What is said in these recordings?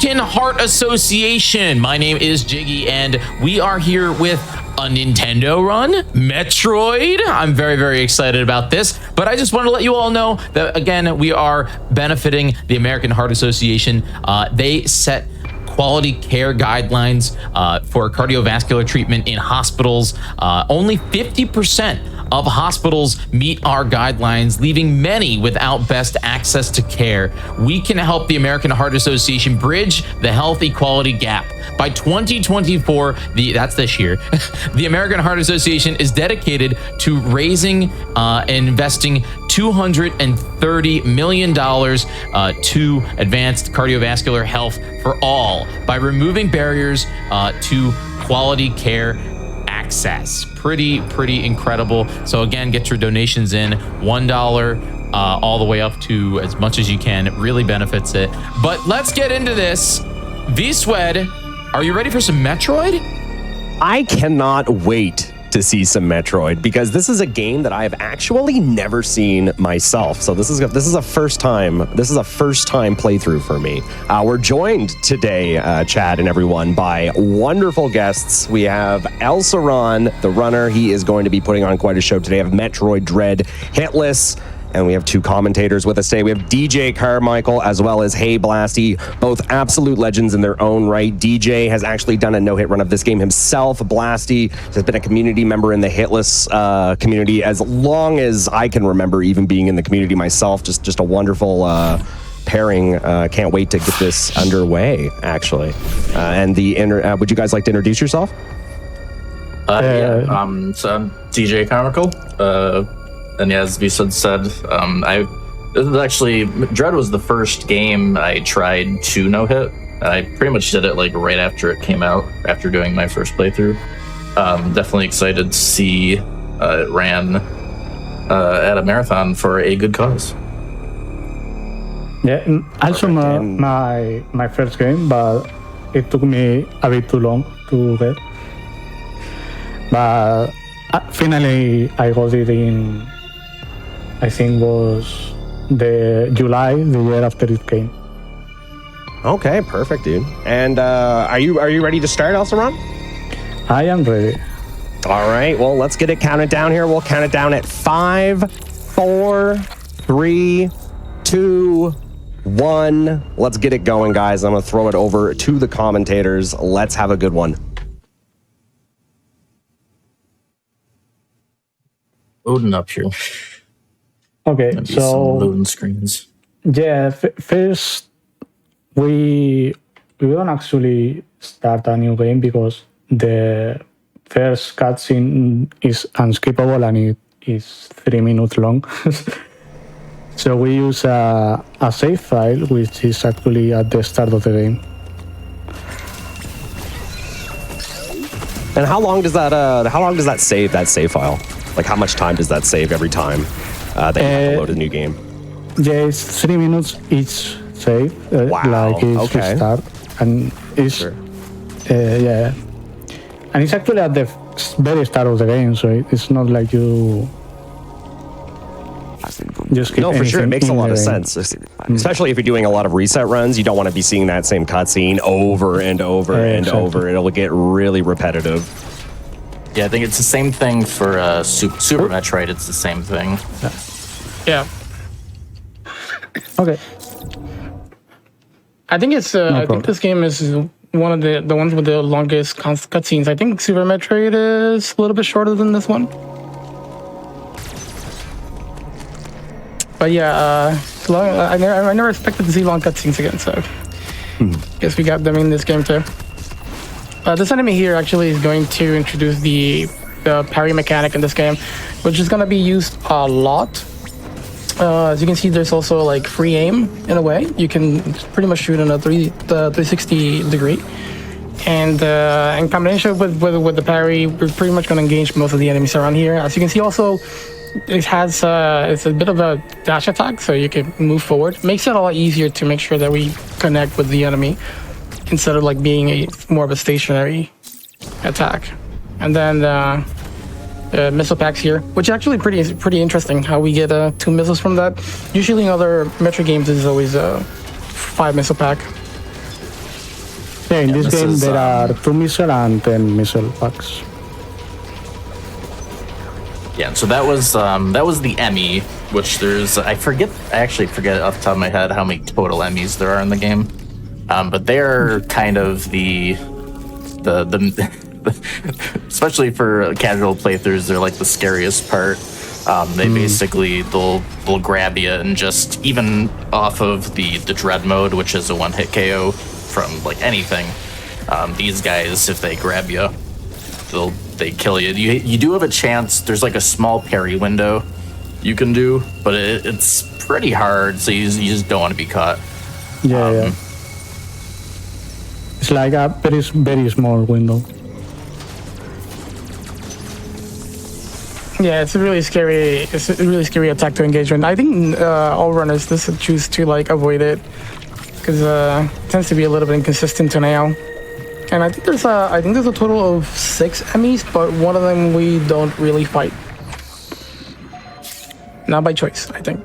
American Heart Association. My name is Jyggy, and we are here with a Nintendo run, Metroid. I'm very, very excited about this, but I just want to let you all know that, again, we are benefiting the American Heart Association. They set quality care guidelines for cardiovascular treatment in hospitals. Only 50% of hospitals meet our guidelines, leaving many without best access to care. We can help the American Heart Association bridge the health equality gap. By 2024, that's this year, the American Heart Association is dedicated to raising and investing $230 million to advanced cardiovascular health for all by removing barriers to quality care access. Pretty incredible. So again, get your donations in, $1 all the way up to as much as you can. It really benefits it. But let's get into this. vswed, are you ready for some Metroid? I cannot wait to see some Metroid, because this is a game that I have actually never seen myself. So this is a first time playthrough for me. We're joined today, Chad and everyone, by wonderful guests. We have elserran, the runner. He is going to be putting on quite a show today. I have Metroid Dread, Hitless, and we have two commentators with us today. We have djcarmichael as well as heyblasty, both absolute legends in their own right. DJ has actually done a no-hit run of this game himself. Blasty has been a community member in the Hitless community as long as I can remember, even being in the community myself. Just a wonderful pairing. Can't wait to get this underway, actually. Would you guys like to introduce yourself? So I'm djcarmichael. And yeah, as vswed said, Dread was the first game I tried to no-hit. I pretty much did it like right after it came out, after doing my first playthrough. Definitely excited to see it ran at a marathon for a good cause. Yeah, also my first game, but it took me a bit too long to get. But finally, I got it in, I think was the July, the year after it came. Okay, perfect, dude. And are you ready to start, elserran? I am ready. All right, well, let's get it counted down here. We'll count it down at 5, 4, 3, 2, 1. Let's get it going, guys. I'm gonna throw it over to the commentators. Let's have a good one. Loading up here. Okay, so loading screens. Yeah, first we don't actually start a new game because the first cutscene is unskippable and it is 3 minutes long. So we use a save file, which is actually at the start of the game. And how long does that save, that save file? Like, how much time does that save every time that you have to load a new game? Yeah, it's 3 minutes each save. Wow. Like it's okay. Start, and it's sure. Yeah, and it's actually at the very start of the game, so it's not like you just keep. No, for sure, it makes a lot of sense. Especially if you're doing a lot of reset runs, you don't want to be seeing that same cutscene over and over and over. It'll get really repetitive. Yeah, I think it's the same thing for Super Metroid. It's the same thing. Yeah. Okay. I think it's. I think this game is one of the ones with the longest cutscenes. I think Super Metroid is a little bit shorter than this one. But yeah, I never expected to see long cutscenes again. So, guess we got them in this game too. This enemy here actually is going to introduce the parry mechanic in this game, which is going to be used a lot. As you can see, there's also like free aim in a way. You can pretty much shoot in a 360 degree. And in combination with the parry, we're pretty much going to engage most of the enemies around here. As you can see also, it has it's a bit of a dash attack, so you can move forward. Makes it a lot easier to make sure that we connect with the enemy, instead of like being more of a stationary attack. And then missile packs here, which is actually pretty interesting how we get 2 missiles from that. Usually in other Metro games, it's always a 5 missile pack. Yeah, in this this game is, there are 2 missile and 10 missile packs. Yeah, so that was the Emmy, which I actually forget off the top of my head how many total Emmys there are in the game. But they're kind of the especially for casual playthroughs, they're like the scariest part. They basically they'll grab you and just even off of the dread mode, which is a 1-hit KO from like anything. These guys, if they grab you, they kill you. You do have a chance. There's like a small parry window you can do, but it's pretty hard. So you just don't want to be caught. Yeah. It's like a very small window. Yeah, it's a really scary attack to engage in. I think all runners just choose to like avoid it because it tends to be a little bit inconsistent to now. And I think there's a total of 6 Emmys, but one of them we don't really fight. Not by choice, I think.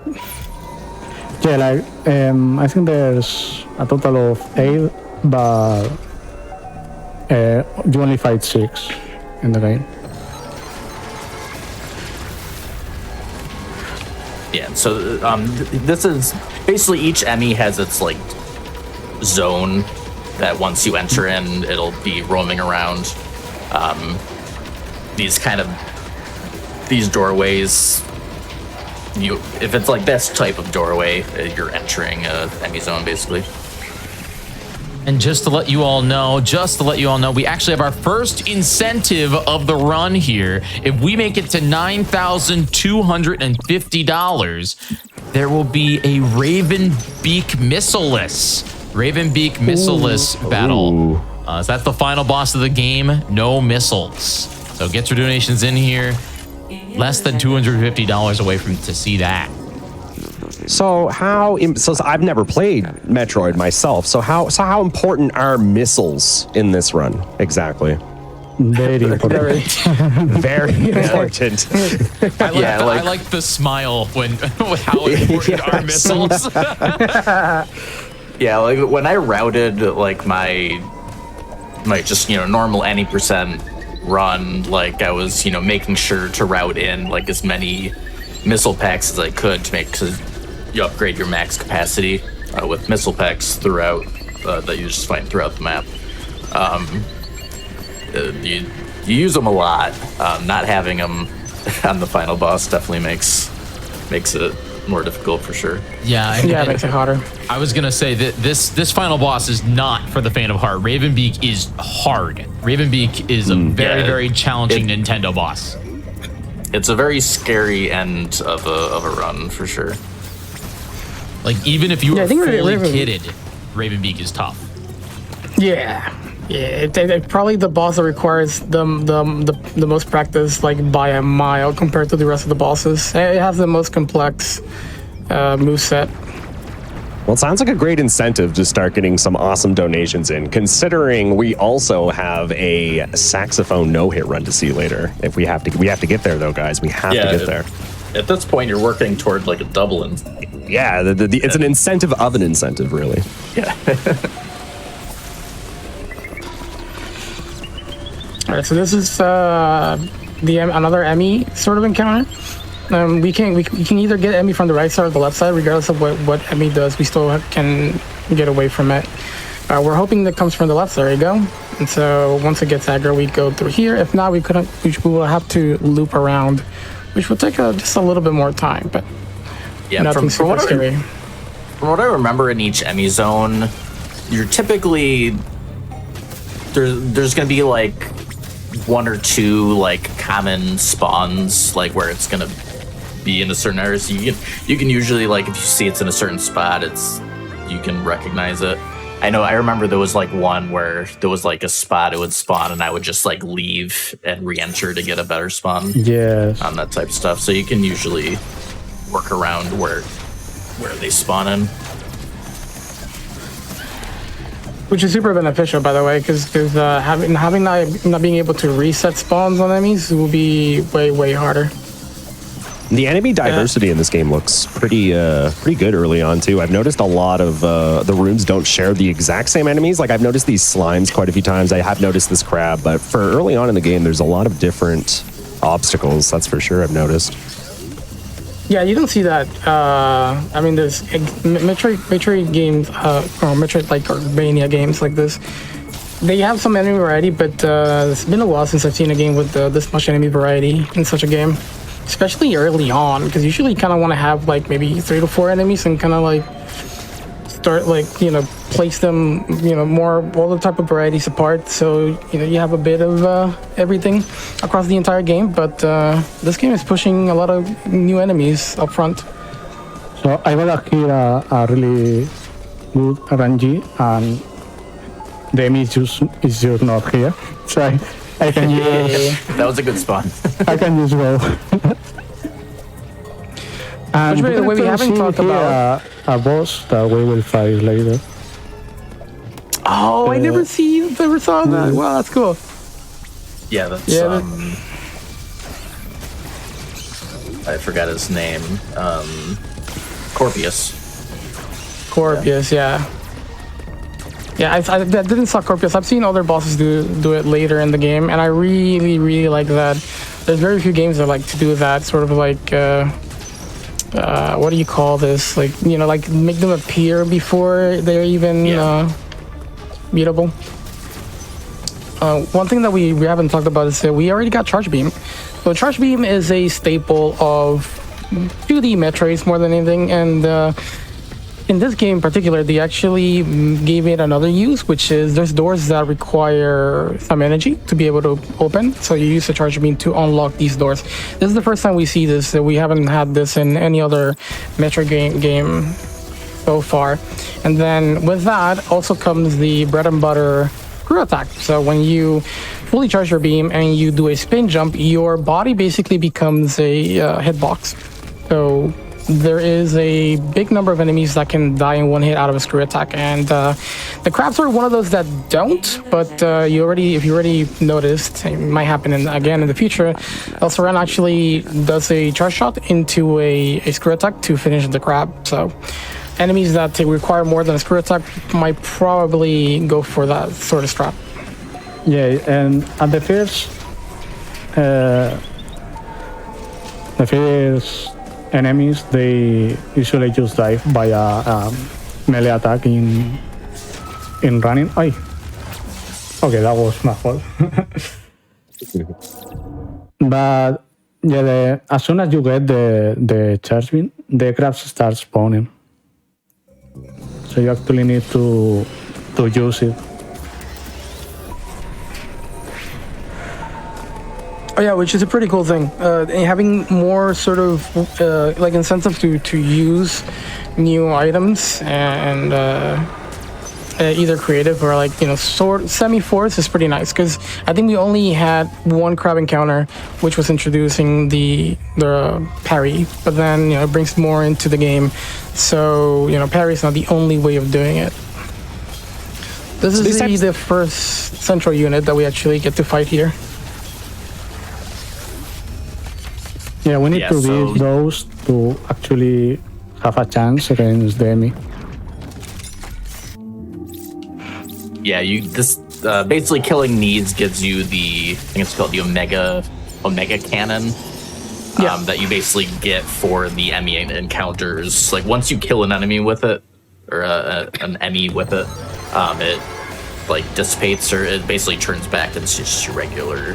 Yeah, like I think there's a total of 8, but you only fight 6 in the game. Yeah, so this is basically each Emmy has its like zone that once you enter in, it'll be roaming around. These doorways. If it's like this type of doorway, you're entering a Emmy zone basically. And just to let you all know, we actually have our first incentive of the run here. If we make it to $9,250, there will be a Raven Beak missileless battle. So that's the final boss of the game. No missiles. So get your donations in here. Less than $250 away from to see that. So I've never played Metroid myself. So how important are missiles in this run exactly? Very important. Very important. I like the smile when how important are missiles. Yeah, like when I routed like my just normal any percent run, like I was making sure to route in like as many missile packs as I could to make because you upgrade your max capacity with missile packs throughout that you just find throughout the map. You use them a lot. Not having them on the final boss definitely makes it more difficult for sure. Yeah, it makes it harder. I was gonna say that this final boss is not for the faint of heart. Ravenbeak is hard. Ravenbeak is a very challenging Nintendo boss. It's a very scary end of a run for sure. Like even if you are fully kitted, Ravenbeak is tough. Yeah. It's probably the boss that requires the most practice, like by a mile, compared to the rest of the bosses. It has the most complex moveset. Well, it sounds like a great incentive to start getting some awesome donations in, considering we also have a saxophone no-hit run to see later. If we have to get there though, guys. We have to get there. At this point, you're working toward like a double. Yeah, it's an incentive of an incentive, really. Yeah. All right, so this is another Emmy sort of encounter. We can either get Emmy from the right side or the left side, regardless of what Emmy does. We still can get away from it. We're hoping that comes from the left. There you go. And so once it gets aggro, we go through here. If not, we will have to loop around, which will take just a little bit more time. But nothing super scary. From what I remember, in each Emmy zone, you're typically there's gonna be like 1 or 2 like common spawns, like where it's gonna be in a certain area. So you can usually, like, if you see it's in a certain spot, you can recognize it. I remember there was like one where there was like a spot it would spawn, and I would just like leave and re-enter to get a better spawn. Yes. On that type of stuff. So you can usually work around where they spawn in. Which is super beneficial, by the way, because having not being able to reset spawns on enemies will be way harder. The enemy diversity in this game looks pretty good early on too. I've noticed a lot of the rooms don't share the exact same enemies. Like I've noticed these slimes quite a few times. I have noticed this crab, but for early on in the game, there's a lot of different obstacles. That's for sure. I've noticed. Yeah, you don't see that. I mean, there's Metroid games, or Metroid like or Mania games like this. They have some enemy variety, but it's been a while since I've seen a game with this much enemy variety in such a game. Especially early on, because usually you kind of want to have like maybe 3 to 4 enemies and kind of like start like, you know, place them, you know, more all the type of varieties apart. So, you know, you have a bit of everything across the entire game. But this game is pushing a lot of new enemies up front. So I got here a really good RNG, and the enemy is just not here. So I can use... That was a good spawn. I can use well. And Which, by the way, we haven't talked about a boss that we will fight later. Oh, I never saw that. Wow, that's cool. Yeah, that's I forgot his name. Corpius. Corpius, yeah. Yeah, I didn't saw Corpius. I've seen other bosses do it later in the game, and I really, really like that. There's very few games that like to do that, sort of like, what do you call this? Like, you know, like make them appear before they're even beatable. One thing that we haven't talked about is that we already got Charge Beam. So Charge Beam is a staple of 2D Metroids more than anything, and in this game in particular, they actually gave it another use, which is there's doors that require some energy to be able to open. So you use the Charge Beam to unlock these doors. This is the first time we see this. We haven't had this in any other Metroid game so far. And then with that also comes the bread and butter screw attack. So when you fully charge your beam and you do a spin jump, your body basically becomes a hitbox. So there is a big number of enemies that can die in one hit out of a screw attack, and the crabs are one of those that don't. But if you already noticed, it might happen again in the future. Elserran actually does a charge shot into a screw attack to finish the crab. So enemies that require more than a screw attack might probably go for that sort of strat. Yeah, and at the first enemies, they usually just die by a melee attack in running. Ay. Okay, that was my fault. But yeah, as soon as you get the charge beam, the crabs start spawning. So you actually need to use it. Oh yeah, which is a pretty cool thing. Having more sort of like incentive to use new items and either creative or like, you know, semi-force is pretty nice, because I think we only had one crab encounter, which was introducing the parry, but then, you know, it brings more into the game. So, you know, parry is not the only way of doing it. This is the first central unit that we actually get to fight here. Yeah, we need to beat those to actually have a chance against the enemy. Yeah, basically killing needs gives you the, I think it's called the Omega Cannon. That you basically get for the enemy encounters. Like once you kill an enemy with it, or an enemy with it, it like dissipates, or it basically turns back and it's just your regular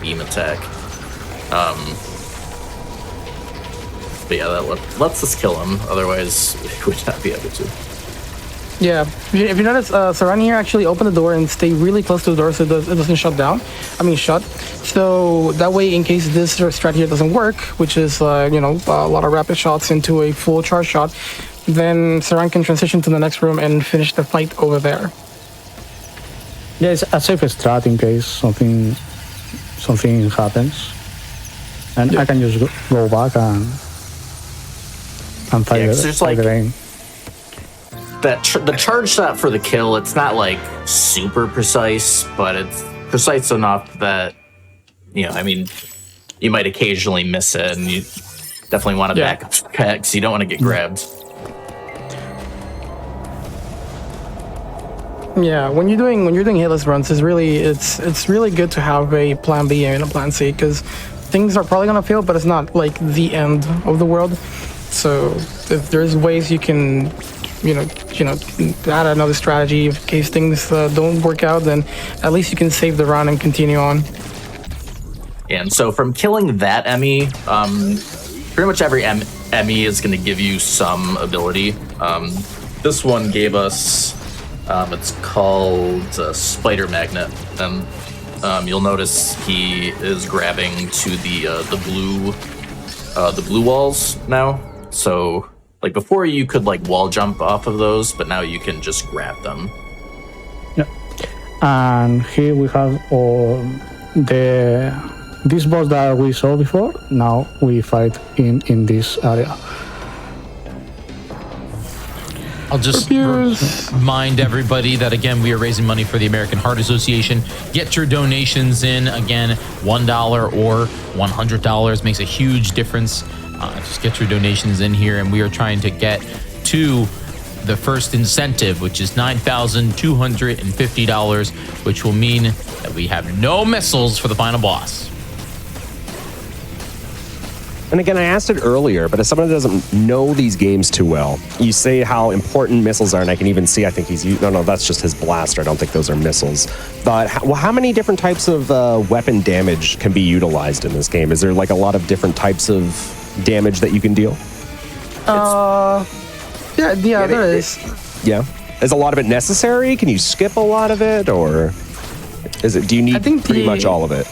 beam attack. But yeah, that lets us kill him. Otherwise, we would not be able to. Yeah, if you notice, Serran here actually open the door and stay really close to the door so it doesn't shut. So that way, in case this strat here doesn't work, which is you know, a lot of rapid shots into a full charge shot, then Serran can transition to the next room and finish the fight over there. Yeah, it's a safe strat in case something happens, and I can just go back and fight again. The charge shot for the kill, it's not like super precise, but it's precise enough that, you know, I mean, you might occasionally miss it, and you definitely want to back up because you don't want to get grabbed. Yeah, when you're doing hitless runs, it's really good to have a plan B and a plan C, because things are probably gonna fail, but it's not like the end of the world. So if there's ways you can, add another strategy in case things don't work out, then at least you can save the run and continue on. And so from killing that Emmy, pretty much every Emmy is going to give you some ability. This one gave us, it's called Spider Magnet, and you'll notice he is grabbing to the blue walls now. So like before you could like wall jump off of those, but now you can just grab them. Yeah. And here we have this boss that we saw before. Now we fight in this area. I'll just remind everybody that, again, we are raising money for the American Heart Association. Get your donations in. Again, $1 or $100 makes a huge difference. Just get your donations in here, and we are trying to get to the first incentive, which is $9,250, which will mean that we have no missiles for the final boss. And again, I asked it earlier, but as someone that doesn't know these games too well, you say how important missiles are, and I can even see, I think he's used, no, that's just his blaster. I don't think those are missiles. But how many different types of weapon damage can be utilized in this game? Is there like a lot of different types of damage that you can deal? Yeah, there is. Yeah. Is a lot of it necessary? Can you skip a lot of it, or do you need pretty much all of it?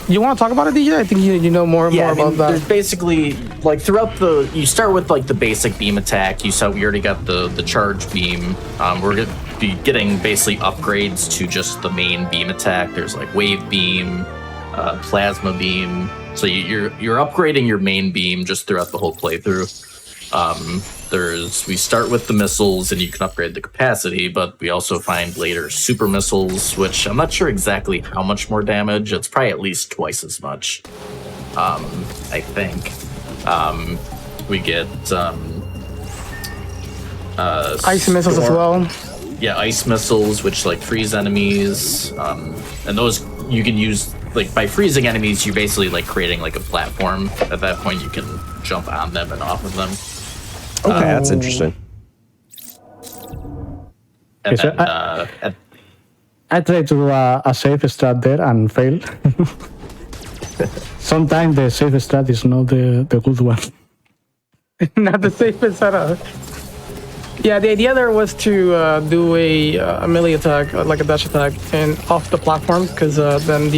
You want to talk about it, DJ? I think you know more about that. There's basically, like, throughout you start with, like, the basic beam attack. We already got the charge beam. We're going to be getting basically upgrades to just the main beam attack. There's, like, wave beam, plasma beam. So you're upgrading your main beam just throughout the whole playthrough. We start with the missiles, and you can upgrade the capacity, but we also find later super missiles, which I'm not sure exactly how much more damage. It's probably at least twice as much, I think. We get ice missiles as well. Yeah, ice missiles, which like freeze enemies, and those you can use. Like by freezing enemies, you're basically like creating like a platform. At that point, you can jump on them and off of them. Okay, that's interesting. And then, I tried to do a safe strat there and failed. Sometimes the safe strat is not the good one. Not the safest setup. Yeah, the idea there was to do a melee attack, like a dash attack, and off the platform, because then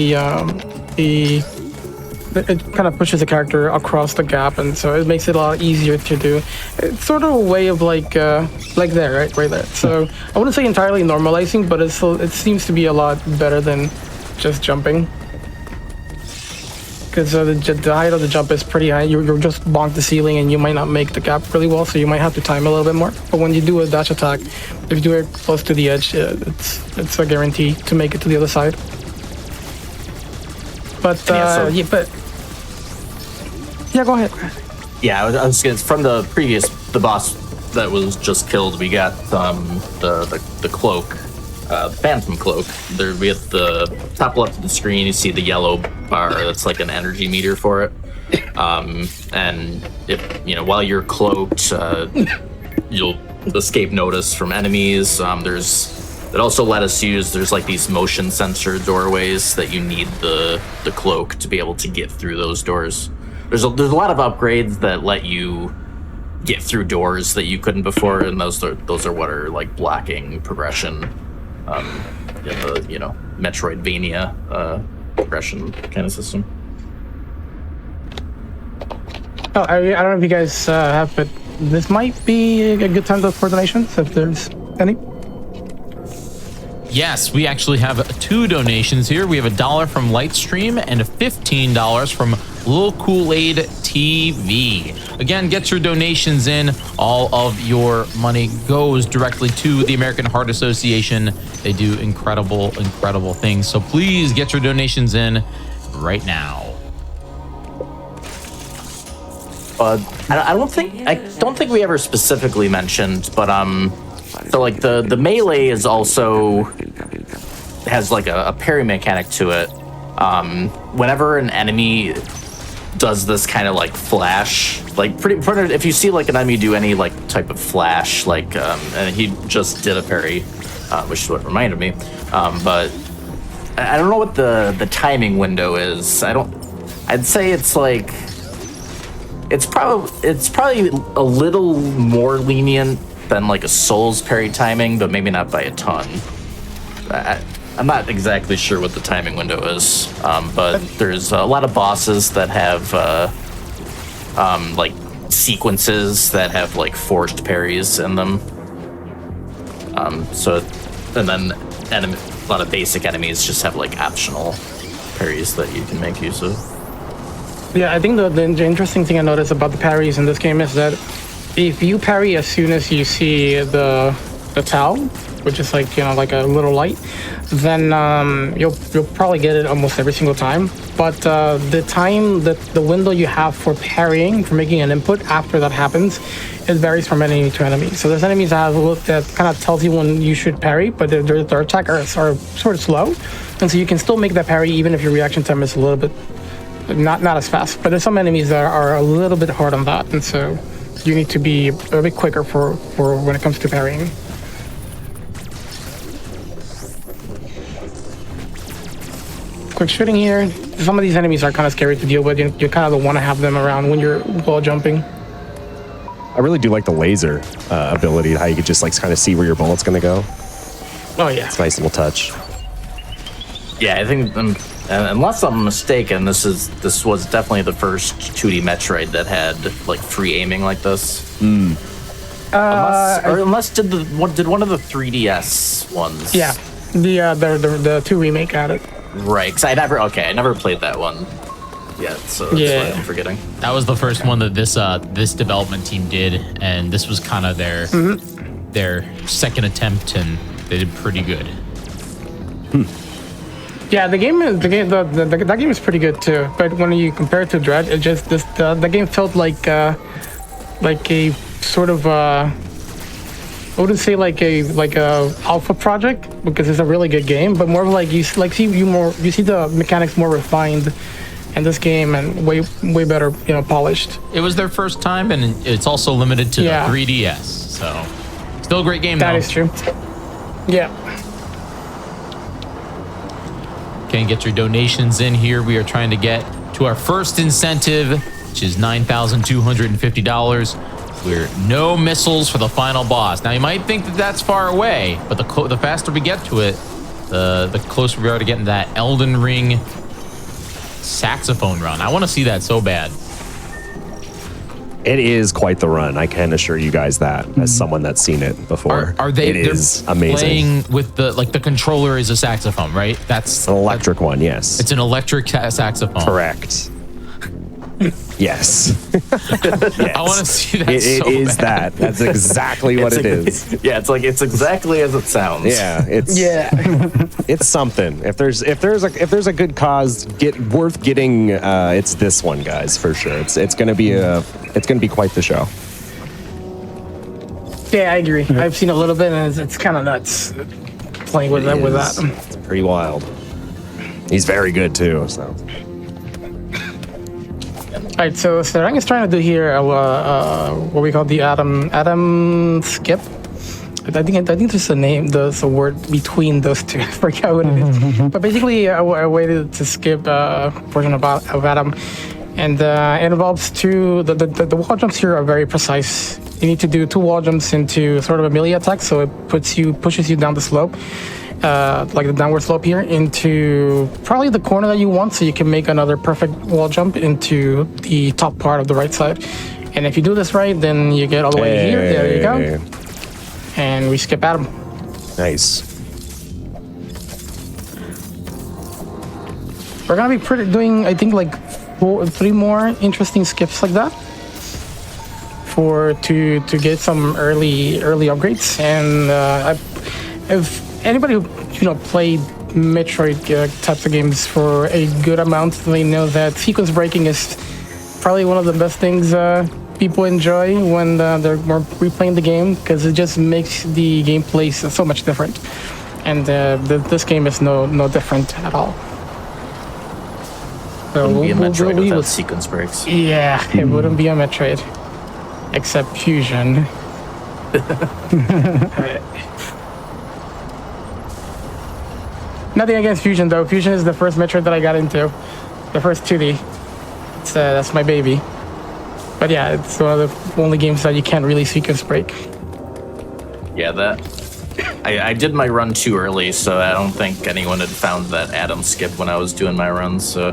it kind of pushes the character across the gap, and so it makes it a lot easier to do. It's sort of a way of like there, right there. So I wouldn't say entirely normalizing, but it seems to be a lot better than just jumping. Because the height of the jump is pretty high. You're just bonk the ceiling, and you might not make the gap really well, so you might have to time a little bit more. But when you do a dash attack, if you do it close to the edge, it's a guarantee to make it to the other side. But yeah, go ahead. Yeah, I was gonna, from the boss that was just killed, we got the cloak, the phantom cloak. There, we at the top left of the screen, you see the yellow bar. That's like an energy meter for it. And if while you're cloaked, you'll escape notice from enemies. It also let us use. There's like these motion sensor doorways that you need the cloak to be able to get through those doors. There's a lot of upgrades that let you get through doors that you couldn't before, and those are what are like blocking progression. The Metroidvania progression kind of system. Oh, I don't know if you guys have, but this might be a good time for donations if there's any. Yes, we actually have 2 donations here. We have $1 from Lightstream and $15 from Lil Kool-Aid TV. Again, get your donations in. All of your money goes directly to the American Heart Association. They do incredible things. So please get your donations in right now. I don't think we ever specifically mentioned, but so like the melee is also has like a parry mechanic to it. Whenever an enemy does this kind of like flash, like pretty if you see like an enemy do any like type of flash, like and he just did a parry, which is what reminded me. But I don't know what the timing window is. I'd say it's like it's probably a little more lenient than like a Souls parry timing, but maybe not by a ton. I'm not exactly sure what the timing window is, but there's a lot of bosses that have like sequences that have like forced parries in them. And then a lot of basic enemies just have like optional parries that you can make use of. Yeah, I think the interesting thing I noticed about the parries in this game is that if you parry as soon as you see the towel, which is like, you know, like a little light, then you'll probably get it almost every single time. But the time that the window you have for parrying, for making an input after that happens, it varies from enemy to enemy. So there's enemies that kind of tells you when you should parry, but their attackers are sort of slow, and so you can still make that parry even if your reaction time is a little bit not as fast. But there's some enemies that are a little bit hard on that, and so you need to be a bit quicker for when it comes to parrying. Quick shooting here. Some of these enemies are kind of scary to deal with. You kind of don't want to have them around when you're wall jumping. I really do like the laser ability, how you could just like kind of see where your bullet's going to go. Oh yeah, It's a nice little touch. Yeah, I think unless I'm mistaken, this was definitely the first 2D Metroid that had like free aiming like this. Unless did one of the 3DS ones? Yeah, the 2 remake had it. Right, because I never played that one yet, so that's why I'm forgetting. That was the first one that this development team did, and this was kind of their second attempt, and they did pretty good. Yeah, that game is pretty good too. But when you compare it to Dread, it just the game felt like a sort of I wouldn't say like a alpha project, because it's a really good game, but more of like you see the mechanics more refined in this game and way better, you know, polished. It was their first time, and it's also limited to the 3DS, so still a great game. That is true. Yeah. Okay, get your donations in here. We are trying to get to our first incentive, which is $9,250. We're no missiles for the final boss. Now, you might think that that's far away, but the faster we get to it, the closer we are to getting that Elden Ring saxophone run. I want to see that so bad. It is quite the run. I can assure you guys that, as someone that's seen it before. Are they? It is amazing. Playing with the controller is a saxophone, right? That's an electric one. Yes, it's an electric saxophone. Correct. Yes. Yes. I want to see that. It is that. That's exactly what it is. Yeah, it's exactly as it sounds. Yeah, it's something. If there's a good cause worth getting, it's this one, guys, for sure. It's gonna be quite the show. Yeah, I agree. I've seen a little bit, and it's kind of nuts playing with that. It's pretty wild. He's very good too. So. All right, so Serang is trying to do here what we call the Adam skip. I think there's a word between those two. I forgot what it is. But basically, a way to skip a portion of Adam, and it involves the wall jumps here are very precise. You need to do 2 wall jumps into sort of a melee attack, so it pushes you down the slope. Like the downward slope here, into probably the corner that you want, so you can make another perfect wall jump into the top part of the right side. And if you do this right, then you get all the way here. There you go. And we skip Adam. Nice. We're gonna be doing, I think, like 3 more interesting skips like that to get some early upgrades. And if anybody who played Metroid types of games for a good amount, they know that sequence breaking is probably one of the best things people enjoy when they're replaying the game, because it just makes the gameplay so much different. And this game is no different at all. So Wouldn't be a Metroid we without will- sequence breaks. Yeah, it wouldn't be a Metroid, except Fusion. Nothing against Fusion though. Fusion is the first Metroid that I got into, the first 2D. That's my baby. But yeah, it's one of the only games that you can't really sequence break. Yeah, that. I did my run too early, so I don't think anyone had found that Adam skip when I was doing my runs. So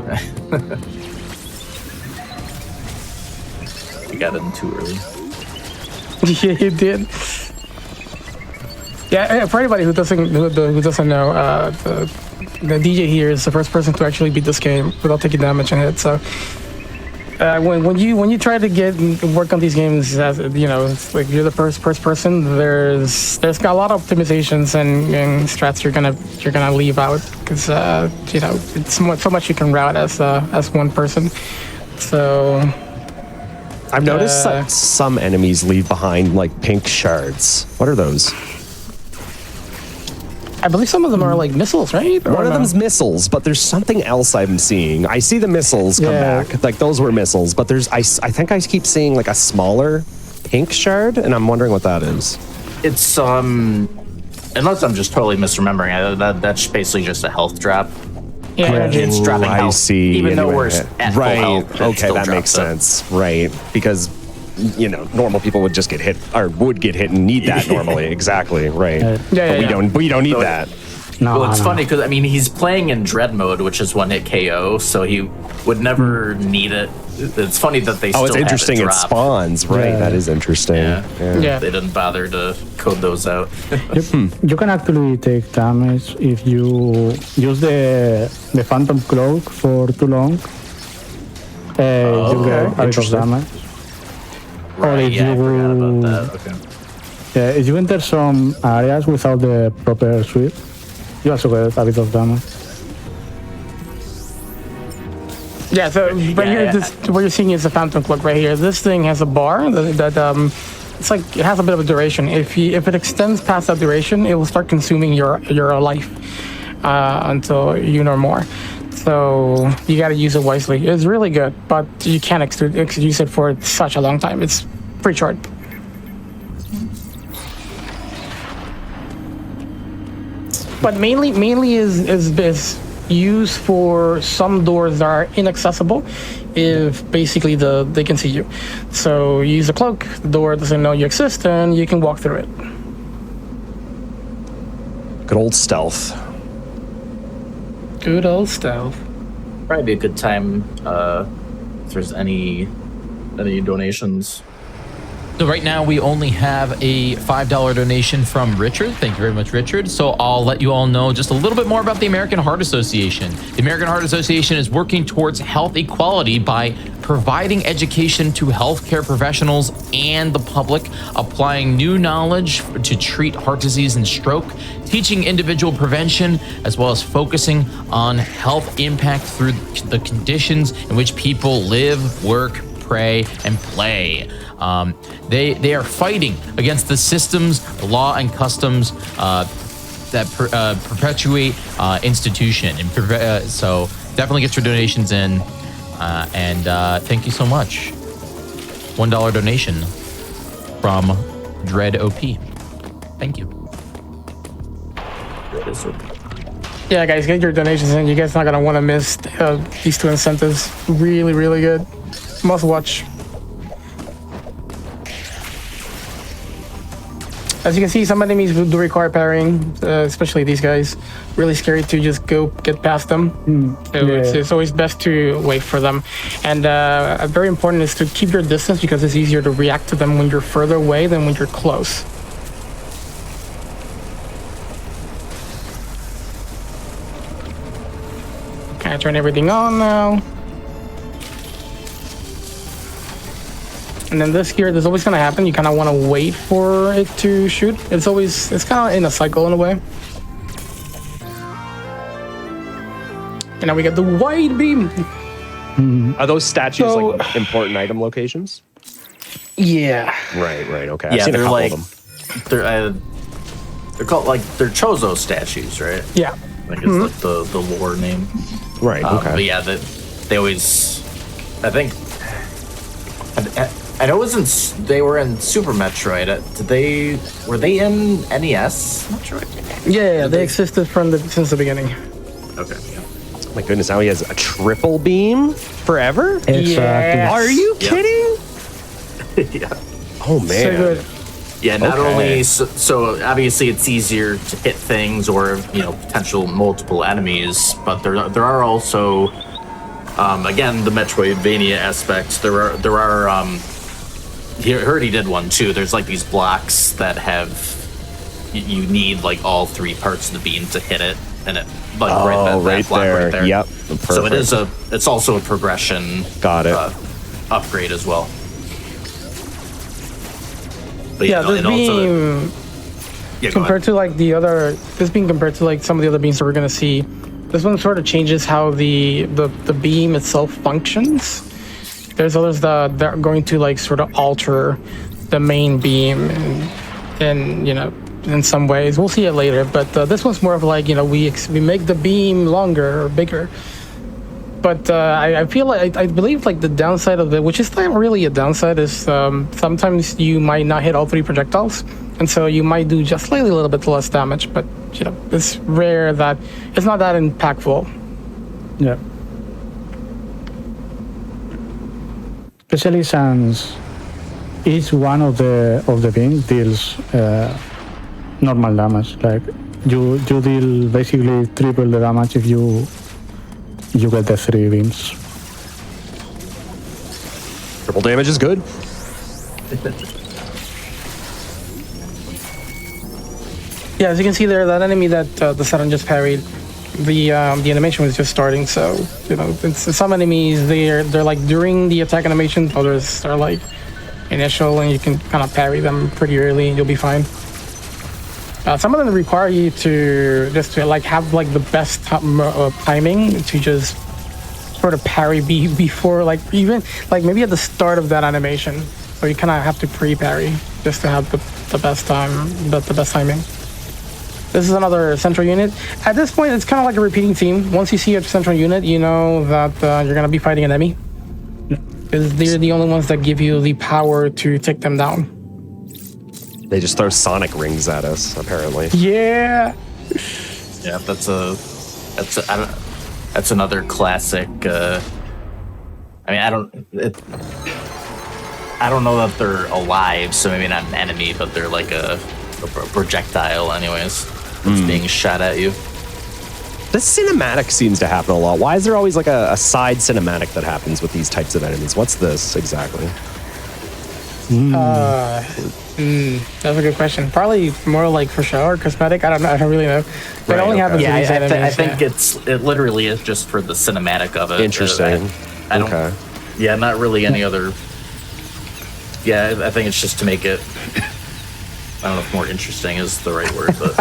we got in too early. Yeah, you did. Yeah, for anybody who doesn't know, the DJ here is the first person to actually beat this game without taking damage and hit. So when you try to work on these games, as you know, it's like you're the first person. There's got a lot of optimizations and strats you're gonna leave out, because you know, it's so much you can route as one person. So I've noticed that some enemies leave behind like pink shards. What are those? I believe some of them are like missiles, right? One of them's missiles, but there's something else I'm seeing. I see the missiles come back, like those were missiles, but I think I keep seeing like a smaller pink shard, and I'm wondering what that is. It's unless I'm just totally misremembering, that's basically just a health drop. Yeah, It's dropping I health, see. even though we're at full right. health. it Okay, still that makes drops it. sense. Right, because you know, normal people would just get hit, or would get hit and need that normally. Exactly. Right. Yeah, But we don't need So that. No, Well, it's no. funny because I mean he's playing in dread mode, which is one hit KO, so he would never need it. It's funny that they. Oh, still it's have interesting. It drop. spawns. Right. Yeah. That is interesting. Yeah. Yeah. They didn't bother to code those out. You can actually take damage if you use the Phantom Cloak for too long. You get a bit of Interesting. damage. Right? if Yeah, I forgot about you- that. Okay. Yeah, if you enter some areas without the proper suite, you also get a bit of damage. Yeah, so right here, yeah. what you're seeing is the Phantom Cloak right here. This thing has a bar that it's like it has a bit of a duration. If it extends past that duration, it will start consuming your life until you no more. So you got to use it wisely. It's really good, but you can't use it for such a long time. It's pretty short. But mainly is used for some doors that are inaccessible if basically they can see you. So you use a cloak, the door doesn't know you exist, and you can walk through it. Good old stealth. Good old stealth. Probably be a good time if there's any donations. So right now we only have a $5 donation from Richard. Thank you very much, Richard. So I'll let you all know just a little bit more about the American Heart Association. The American Heart Association is working towards health equality by providing education to healthcare professionals and the public, applying new knowledge to treat heart disease and stroke, teaching individual prevention, as well as focusing on health impact through the conditions in which people live, work, pray, and play. They are fighting against the systems, the law, and customs that perpetuate institution. And so definitely get your donations in. And thank you so much. $1 donation from Dread OP. Thank you. Yeah, guys, get your donations in. You guys not gonna want to miss these two incentives. Really, really good. Must watch. As you can see, some enemies do require parrying, especially these guys. Really scary to just go get past them. So it's always best to wait for them. And very important is to keep your distance, because it's easier to react to them when you're further away than when you're close. Okay, I turn everything on now. And then this here, there's always gonna happen. You kind of want to wait for it to shoot. It's kind of in a cycle in a way. And now we get the wide beam. Are those statues So- like important item locations? Yeah. Right. Okay. Yeah, I've seen a they're couple like of them. they're called like they're Chozo statues, right? Yeah. Like it's like the lore name. Right. But Okay. yeah, they always. I think. I know it was they were in Super Metroid. Were they in NES Metroid? Yeah, they existed since the beginning. Okay. Yeah. My goodness, now he has a triple beam forever. Exactly. Yeah. Are you Yeah. kidding? Yeah. Oh man. So good. Yeah, not Okay. only so obviously it's easier to hit things or potential multiple enemies, but there are also again the Metroidvania aspects. There are he heard he did one too. There's like these blocks that have you need like all three parts of the beam to hit it, and it like that right block there. right there. Yep. So Perfect. it's also a progression. Got it. Upgrade as well. But Yeah, this it also beam go compared ahead. to like this beam compared to like some of the other beams that we're gonna see, this one sort of changes how the beam itself functions. There's others that are going to like sort of alter the main beam and in some ways. We'll see it later, but this one's more of like we make the beam longer or bigger. But I feel like I believe like the downside of it, which is not really a downside, is sometimes you might not hit all three projectiles, and so you might do just slightly a little bit less damage. But it's rare that it's not that impactful. Yeah. Especially since each one of the beams deals normal damage. Like you deal basically triple the damage if you get the 3 beams. Triple damage is good. Yeah, as you can see there, that enemy that the Saturn just parried, the animation was just starting. So it's some enemies they're like during the attack animation, others are like initial, and you can kind of parry them pretty early, and you'll be fine. Some of them require you to like have like the best timing to just sort of parry before like even like maybe at the start of that animation. So you kind of have to pre-parry just to have the best timing. This is another central unit. At this point, it's kind of like a repeating theme. Once you see a central unit, you know that you're gonna be fighting an enemy, because they're the only ones that give you the power to take them down. They just throw sonic rings at us, apparently. Yeah. Yeah, that's another classic. I don't know that they're alive, so maybe not an enemy, but they're like a projectile, anyways. It's being shot at you. This cinematic seems to happen a lot. Why is there always like a side cinematic that happens with these types of enemies? What's this exactly? That's a good question. Probably more like for show or cosmetic. I don't know. I don't really know. But it only happens Yeah, with these enemies. I think it literally is just for the cinematic of it. Interesting. I don't. Okay. Yeah, not really any other. Yeah, I think it's just to make it. I don't know if more interesting is the right word, but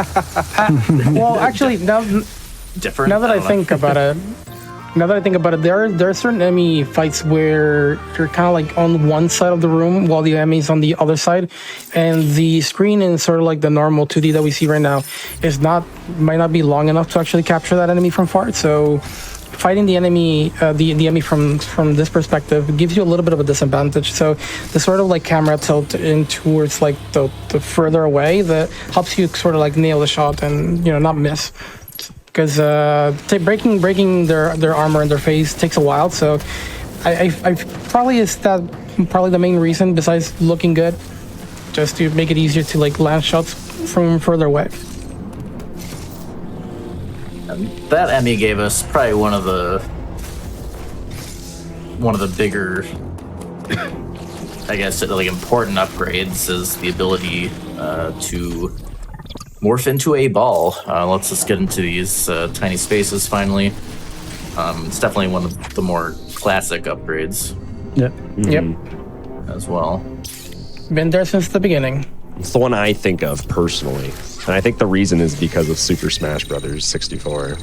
Well, actually, now different. that I don't know. think about it, there are certain enemy fights where you're kind of like on one side of the room while the enemy's on the other side, and the screen in sort of like the normal 2D that we see right now might not be long enough to actually capture that enemy from far. So fighting the enemy, the enemy from this perspective gives you a little bit of a disadvantage. So the sort of like camera tilt in towards like the further away that helps you sort of like nail the shot and not miss. Because breaking their armor and their face takes a while, so I probably the main reason besides looking good, just to make it easier to like land shots from further away. That Emmy gave us probably one of the bigger, I guess, like important upgrades is the ability to morph into a ball. Let's just get into these tiny spaces finally. It's definitely one of the more classic upgrades Yeah. Yep, as well. been there since the beginning. It's the one I think of personally. And I think the reason is because of Super Smash Brothers 64.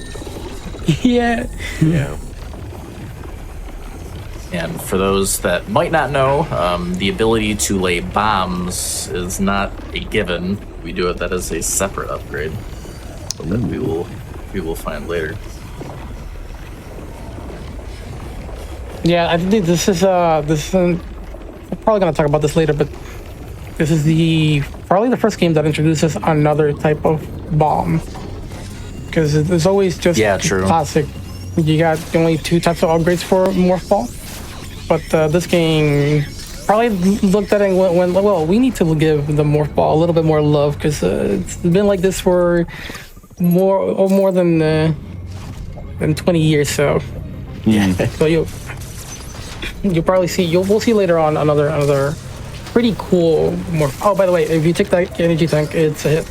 Yeah. Yeah. And for those that might not know, the ability to lay bombs is not a given. We do it. That is a separate upgrade that we will find later. Yeah, I think this is I'm probably gonna talk about this later, but this is probably the first game that introduces another type of bomb. Because it's always just true. classic. You got only 2 types of upgrades for Morph Ball. But this game probably looked at it and went, well, we need to give the Morph Ball a little bit more love because it's been like this for more than 20 years. So Yeah. so you'll probably see we'll see later on another pretty cool Morph. Oh, by the way, if you take that energy tank, it's a hit.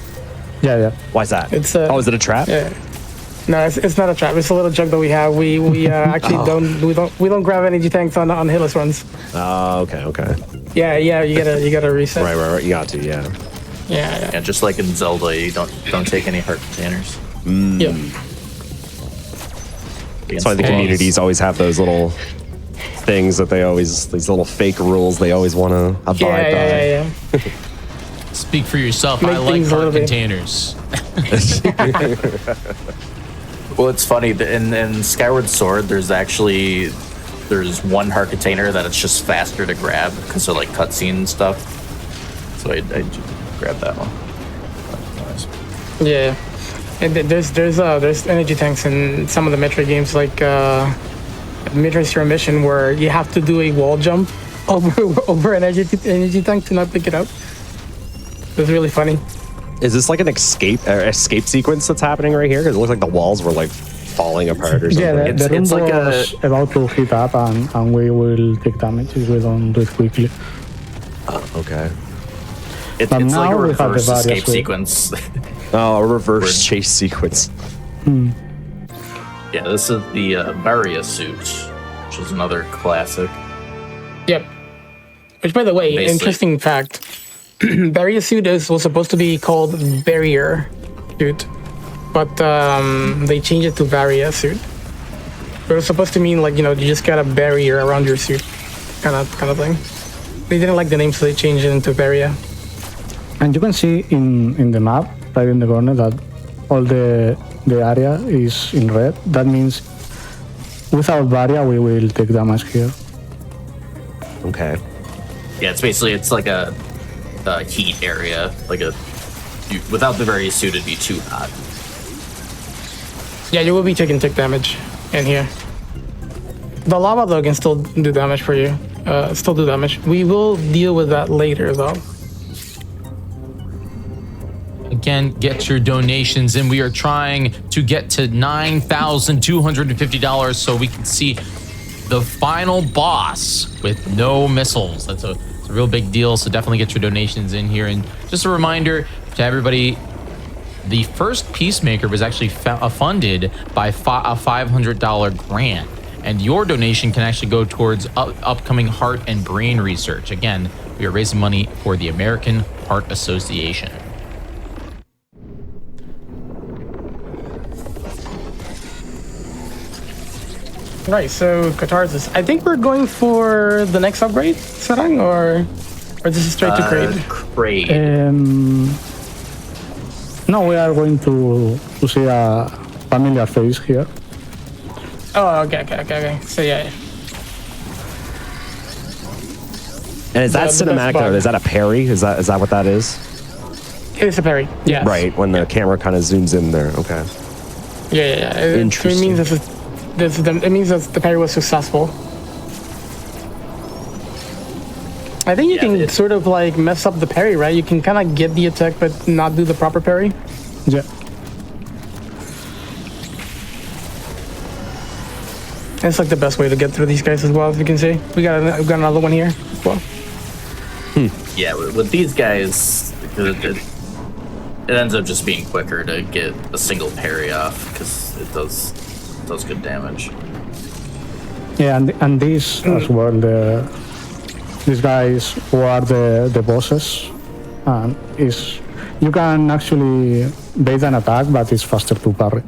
Yeah. Why's that? It's oh, is it a trap? Yeah. No, it's not a trap. It's a little jug that we have. We actually don't grab energy tanks on hitless runs. Oh, okay. Yeah. You gotta reset. Right. You got to, yeah. Yeah. Yeah, just like in Zelda, you don't take any heart containers. Yeah. That's why the communities always have those little things that these little fake rules they always want to abide by. Yeah. Speak for yourself. Make I like things a little heart bit- containers. Well, it's funny that in Skyward Sword, there's one heart container that it's just faster to grab because of like cutscene stuff. So I grabbed that one. Nice. Yeah. And there's energy tanks in some of the Metroid games, like Metroid Zero Mission, where you have to do a wall jump over an energy tank to not pick it up. It's really funny. Is this like an escape sequence that's happening right here? Because it looks like the walls were like falling apart or something. Yeah, the room it's like was about to heat up and we will take damage if we don't do it quickly. Okay. It's But like now a we have the reverse escape various way. sequence. Oh, a reverse chase sequence. Yeah, this is the Barrier suit, which is another classic. Yep. Which, by the way, Basically. interesting fact. Barrier suit was supposed to be called Barrier suit, but they changed it to Varia suit. But it was supposed to mean like you just got a barrier around your suit, kind of thing. They didn't like the name, so they changed it into Varia. And you can see in the map, right in the corner, that all the area is in red. That means without Varia, we will take damage here. Okay. Yeah, it's like a heat area. Without the various suit, it'd be too hot. Yeah, you will be taking tick damage in here. The lava though can still do damage for you. Still do damage. We will deal with that later though. Again, get your donations in. We are trying to get to $9,250 so we can see the final boss with no missiles. It's a real big deal, so definitely get your donations in here. And just a reminder to everybody, the first Peacemaker was actually funded by a $500 grant. And your donation can actually go towards upcoming heart and brain research. Again, we are raising money for the American Heart Association. Right, so Catharsis. I think we're going for the next upgrade, Sarang, or this is straight to grade? Crate. No, we are going to see a familiar face here. Oh, okay. So yeah. And is that The best cinematic bug. or is that a parry? Is that what that is? It's a parry. Yeah. Right, when the camera kind of zooms in there. Okay. Yeah. Interesting. It means that the parry was successful. I think you can sort of like mess up the parry, right? You can kind of get the attack but not do the proper parry. Yeah. It's like the best way to get through these guys as well, as you can see. We got another one here as well. Yeah, with these guys, it ends up just being quicker to get a single parry off because it does good damage. Yeah, and these as well, these guys who are the bosses, and you can actually bait an attack, but it's faster to parry.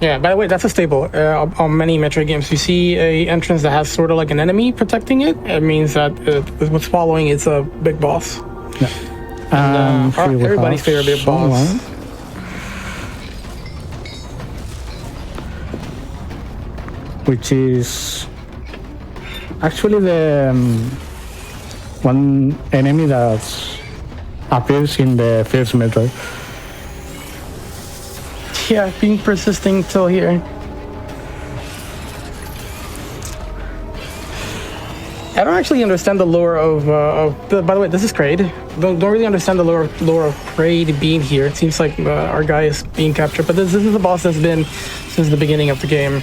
Yeah, by the way, that's a staple on many Metroid games. You see a entrance that has sort of like an enemy protecting it. It means that what's following is a big boss. And here we everybody's have favorite big boss. someone, which is actually the one enemy that appears in the first Metroid. Yeah, being persisting till here. I don't actually understand the lore of by the way, this is Kraid. Don't really understand the lore of Kraid being here. It seems like our guy is being captured, but this is a boss that's been since the beginning of the game.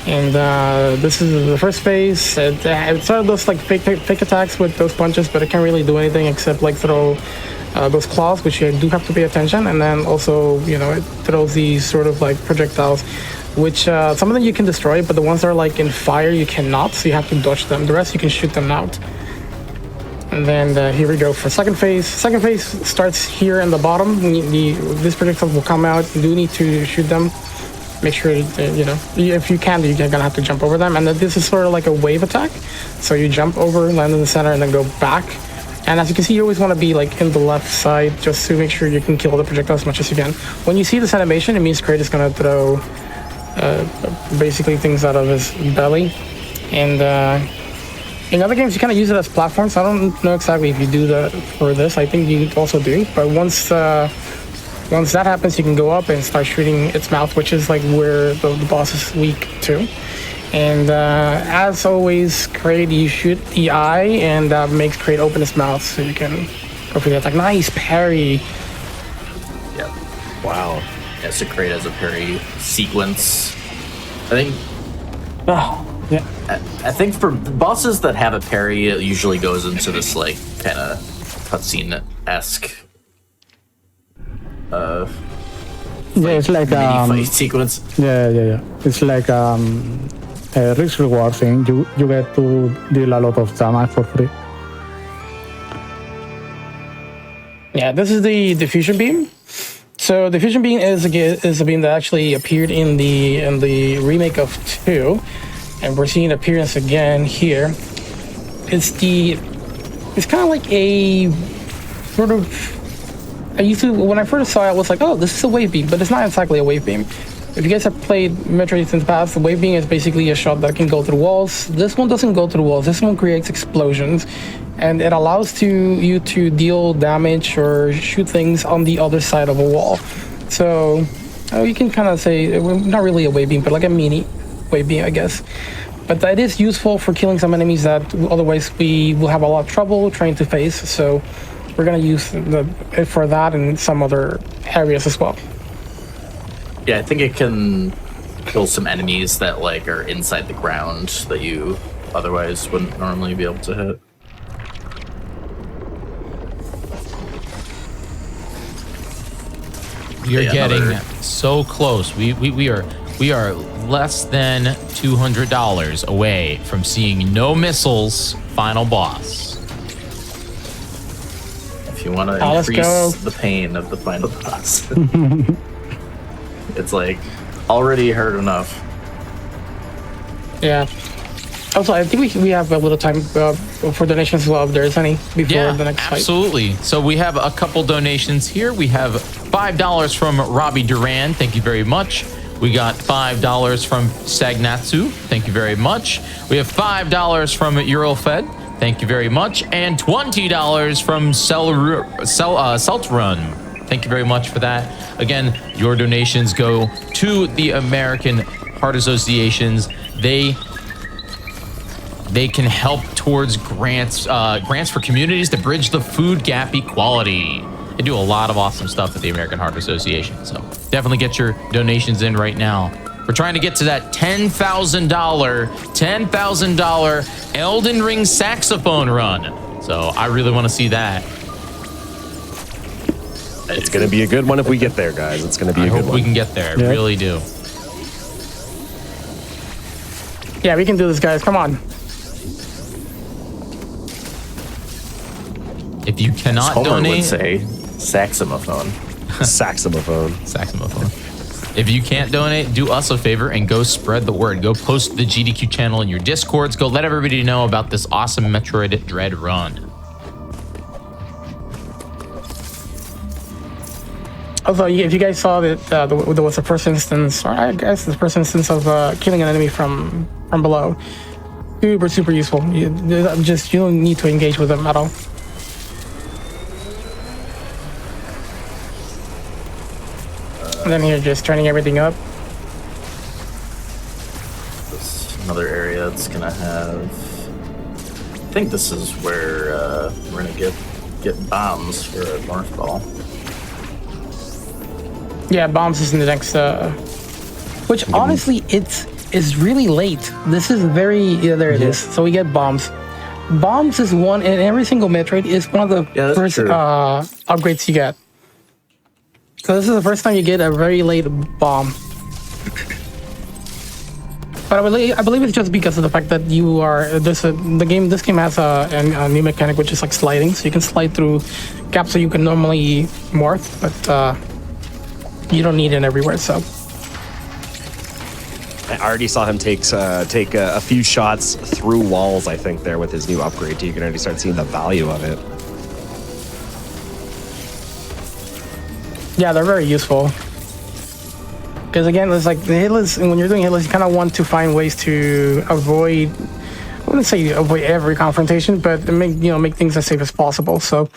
And this is the first phase. It sort of does like fake attacks with those punches, but it can't really do anything except like throw those claws, which you do have to pay attention. And then also, you know, it throws these sort of like projectiles, which some of them you can destroy, but the ones that are like in fire you cannot, so you have to dodge them. The rest you can shoot them out. And then here we go for second phase. Second phase starts here in the bottom. These projectiles will come out. You do need to shoot them. Make sure, you know, if you can, you're gonna have to jump over them. And then this is sort of like a wave attack. So you jump over, land in the center, and then go back. And as you can see, you always want to be like in the left side just to make sure you can kill the projectile as much as you can. When you see this animation, it means Kraid is gonna throw basically things out of his belly. And in other games, you kind of use it as platforms. I don't know exactly if you do that for this. I think you also do. But once that happens, you can go up and start shooting its mouth, which is like where the boss is weak to. And as always, Kraid, you shoot the eye, and that makes Kraid open his mouth so you can go for the attack. Nice parry. Yep. Wow. Yeah, so Kraid has a parry sequence. I think. Yeah. I think for bosses that have a parry, it usually goes into this like kind of cutscene-esque. Yeah, it's like mini fight sequence. yeah. It's like a risk reward thing. You get to deal a lot of damage for free. Yeah, this is the diffusion beam. So the diffusion beam is a beam that actually appeared in the remake of 2, and we're seeing appearance again here. It's kind of like a sort of. When I first saw it, I was like, oh, this is a wave beam, but it's not exactly a wave beam. If you guys have played Metroid in the past, the wave beam is basically a shot that can go through walls. This one doesn't go through walls. This one creates explosions, and it allows you to deal damage or shoot things on the other side of a wall. So you can kind of say, not really a wave beam, but like a mini wave beam, I guess. But it is useful for killing some enemies that otherwise we will have a lot of trouble trying to face. So we're gonna use it for that and some other areas as well. Yeah, I think it can kill some enemies that like are inside the ground that you otherwise wouldn't normally be able to hit. You're Yeah, getting another- so close. We are less than $200 away from seeing No Missiles final boss. If you want to Let's increase go. the pain of the final boss, it's like already hurt enough. Yeah. Also, I think we have a little time for donations as well, if there's any, before the next fight. Absolutely. So we have a couple donations here. We have $5 from Robbie Duran. Thank you very much. We got $5 from Stagnatsu. Thank you very much. We have $5 from Eurofed. Thank you very much. And $20 from Seltrun. Thank you very much for that. Again, your donations go to the American Heart Associations. They can help towards grants for communities to bridge the food gap equality. They do a lot of awesome stuff at the American Heart Association. So definitely get your donations in right now. We're trying to get to that $10,000 Elden Ring saxophone run. So I really want to see that. It's going to be a good one if we get there, guys. It's going to be I a good hope one. we can get there. Yeah. Really do. Yeah, we can do this, guys. Come on. If you cannot Homer donate, would say saxophone. Saxophone. saxophone. If you can't donate, do us a favor and go spread the word. Go post the GDQ channel in your Discords. Go let everybody know about this awesome Metroid Dread run. Also, if you guys saw that there was a first instance, or I guess the first instance of killing an enemy from below, super useful. You don't need to engage with them at all. And then here, just turning everything up. This another area that's gonna have. I think this is where we're gonna get bombs for a North Ball. Yeah, bombs is in the next. Which honestly, it's really late. This is very there it is. So we get bombs. Bombs is one in every single Metroid. Is one of the first upgrades you get. So this is the first time you get a very late bomb. But I believe it's just because of the fact that you are this game has a new mechanic which is like sliding, so you can slide through gaps that you can normally morph, but you don't need it everywhere. So I already saw him take a few shots through walls, I think, there with his new upgrade. You can already start seeing the value of it. yeah, they're very useful. Because again, it's like the Hitless, and when you're doing Hitless, you kind of want to find ways to avoid, I wouldn't say avoid every confrontation, but make things as safe as possible. So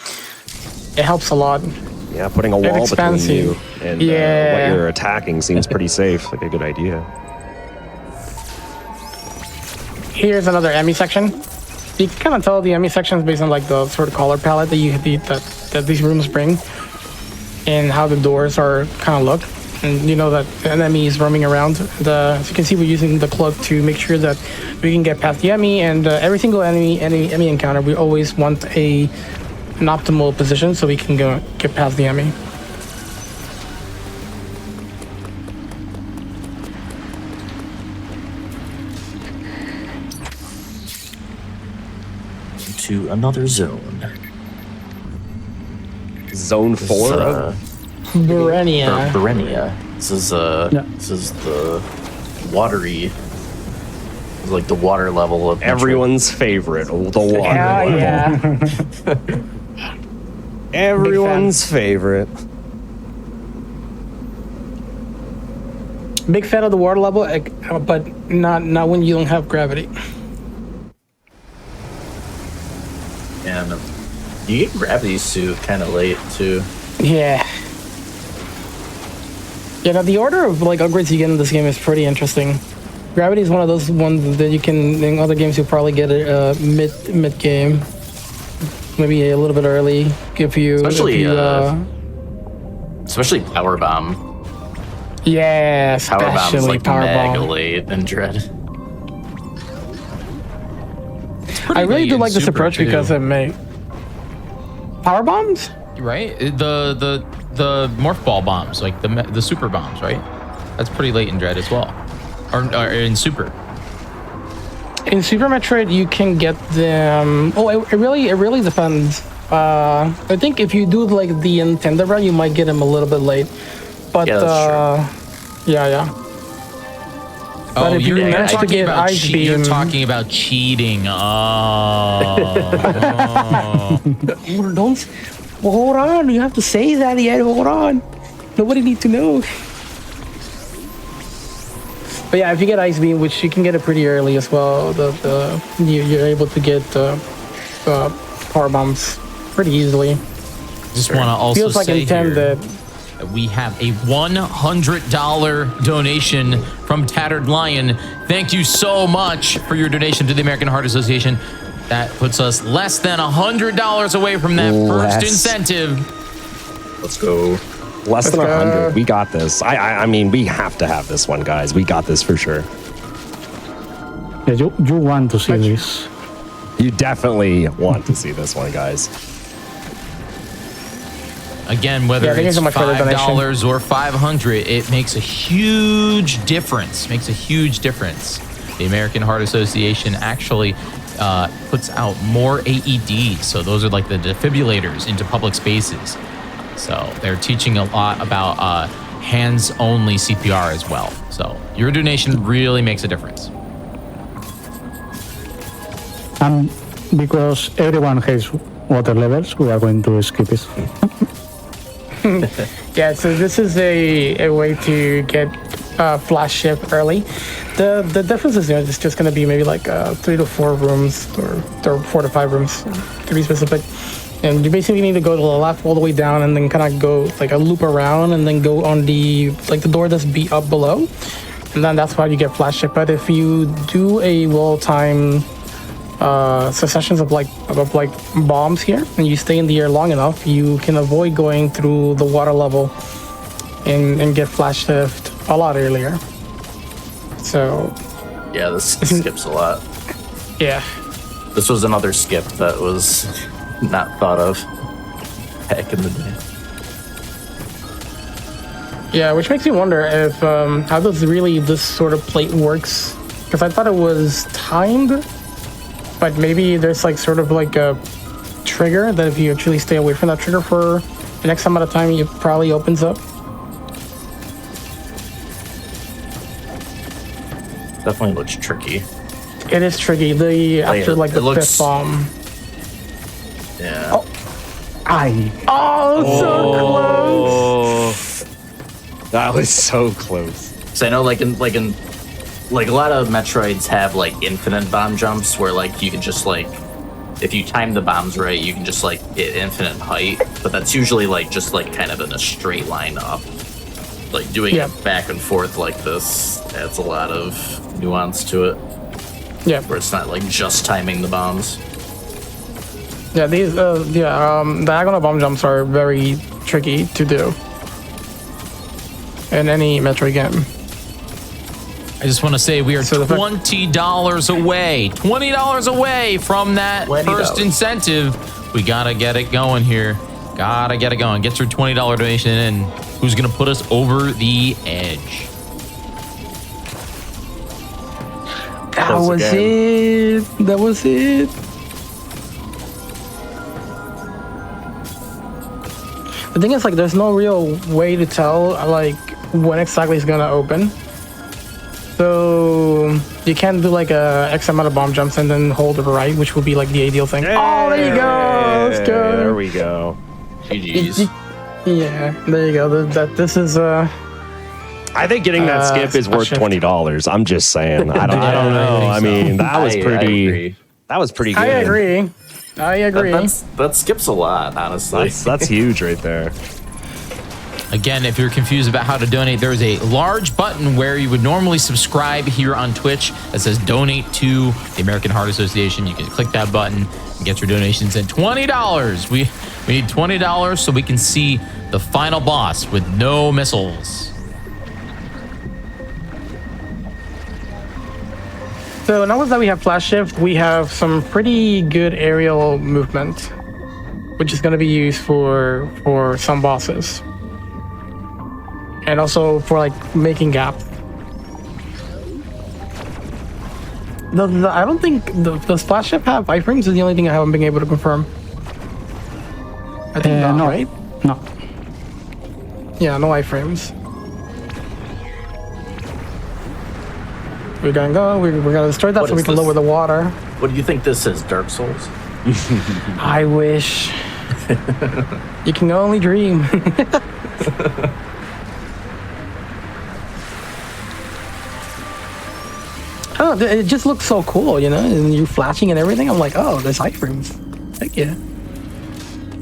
it helps a lot. Yeah, putting a wall between you and what you're attacking seems pretty safe. Like a good idea. Here's another Emmy section. You can kind of tell the Emmy section is based on like the sort of color palette that these rooms bring, and how the doors are kind of look. And you know that the enemy is roaming around. As you can see, we're using the cloak to make sure that we can get past the enemy. And every single enemy encounter, we always want an optimal position so we can get past the enemy. To another zone. Zone 4? Berenia. Berenia. This is the watery, like the water level of Everyone's favorite, the water. Yeah. Everyone's favorite. Big fan of the water level, but not when you don't have gravity. And you get gravity suit kind of late too. Yeah. Yeah, now the order of like upgrades you get in this game is pretty interesting. Gravity is one of those ones that you can, in other games you'll probably get it mid game, maybe a little bit early. Especially power bomb. Yeah, Power bomb is like power mega bomb. late in Dread. I really do like this approach because it may power bombs. Right, the morph ball bombs, like the super bombs, right? That's pretty late in Dread as well, or in Super. In Super Metroid, you can get them. Oh, it really depends. I think if you do like the Nintendo run, you might get them a little bit late. But yeah, that's true. Yeah. Oh, but if you manage to get Ice Beam, you're talking about cheating. Oh. Don't. Well, hold on. You have to say that yet. Hold on. Nobody needs to know. But yeah, if you get Ice Beam, which you can get it pretty early as well, you're able to get power bombs pretty easily. Just want to also feels like say intended. Here that we have a $100 donation from Tattered Lion. Thank you so much for your donation to the American Heart Association. That puts us less than $100 away from that first incentive. Let's go. Less than 100. We got this. I mean, we have to have this one, guys. We got this for sure. Yeah, you want to see this. You definitely want to see this one, guys. Again, whether it's $5 or $500, it makes a huge difference. The American Heart Association actually puts out more AEDs. So those are like the defibrillators into public spaces. So they're teaching a lot about hands-only CPR as well. So your donation really makes a difference. And because everyone hates water levels, we are going to skip it. Yeah, so this is a way to get flash ship early. The difference is it's just going to be maybe like 3 to 4 rooms or 4 to 5 rooms to be specific. And you basically need to go to the left all the way down and then kind of go like a loop around and then go on the door that's up below. And then that's why you get flash ship. But if you do a well-timed successions of bombs here and you stay in the air long enough, you can avoid going through the water level and get flash shift a lot earlier. So Yeah, this skips a lot. yeah. This was another skip that was not thought of back in the day. Yeah, which makes me wonder if how does really this sort of plate works, because I thought it was timed, but maybe there's like sort of like a trigger that if you actually stay away from that trigger for the next amount of time, it probably opens up. Definitely looks tricky. It is tricky. After like the fifth bomb. Yeah. Oh, so close. That was so close. So I know like in a lot of Metroids have like infinite bomb jumps where like you can just like, if you time the bombs right, you can just like get infinite height, but that's usually like just like kind of in a straight line up. Like doing it back and forth like this adds a lot of nuance to it. Yeah. Where it's not like just timing the bombs. Yeah, these diagonal bomb jumps are very tricky to do in any Metroid game. I just want to say we are $20 away. $20 away from that first incentive. We gotta get it going here. Gotta get it going. Get your $20 donation in. Who's gonna put us over the edge? That was it. That was it. The thing is, like, there's no real way to tell, like, when exactly it's gonna open. So you can't do like a X amount of bomb jumps and then hold it right, which would be like the ideal thing. Oh, there you go. Let's go. There we go. GG's. Yeah, there you go. This is I think getting that skip is worth $20. I'm just saying. I don't know. I mean, that was pretty. That was pretty good. I agree. That skips a lot, honestly. That's huge right there. Again, if you're confused about how to donate, there is a large button where you would normally subscribe here on Twitch that says donate to the American Heart Association. You can click that button and get your donations in. $20. We need $20 so we can see the final boss with no missiles. So now that we have flash shift, we have some pretty good aerial movement, which is going to be used for some bosses. And also for like making gap. I don't think the splash ship have iframes is the only thing I haven't been able to confirm. I think not, no. right? No. Yeah, no iframes. We're gonna go. We're gonna destroy that so we can lower the water. What do you think this is, Dark Souls? I wish. You can only dream. Oh, it just looks so cool, you know, and you flashing and everything. I'm like, oh, there's iframes. Heck yeah.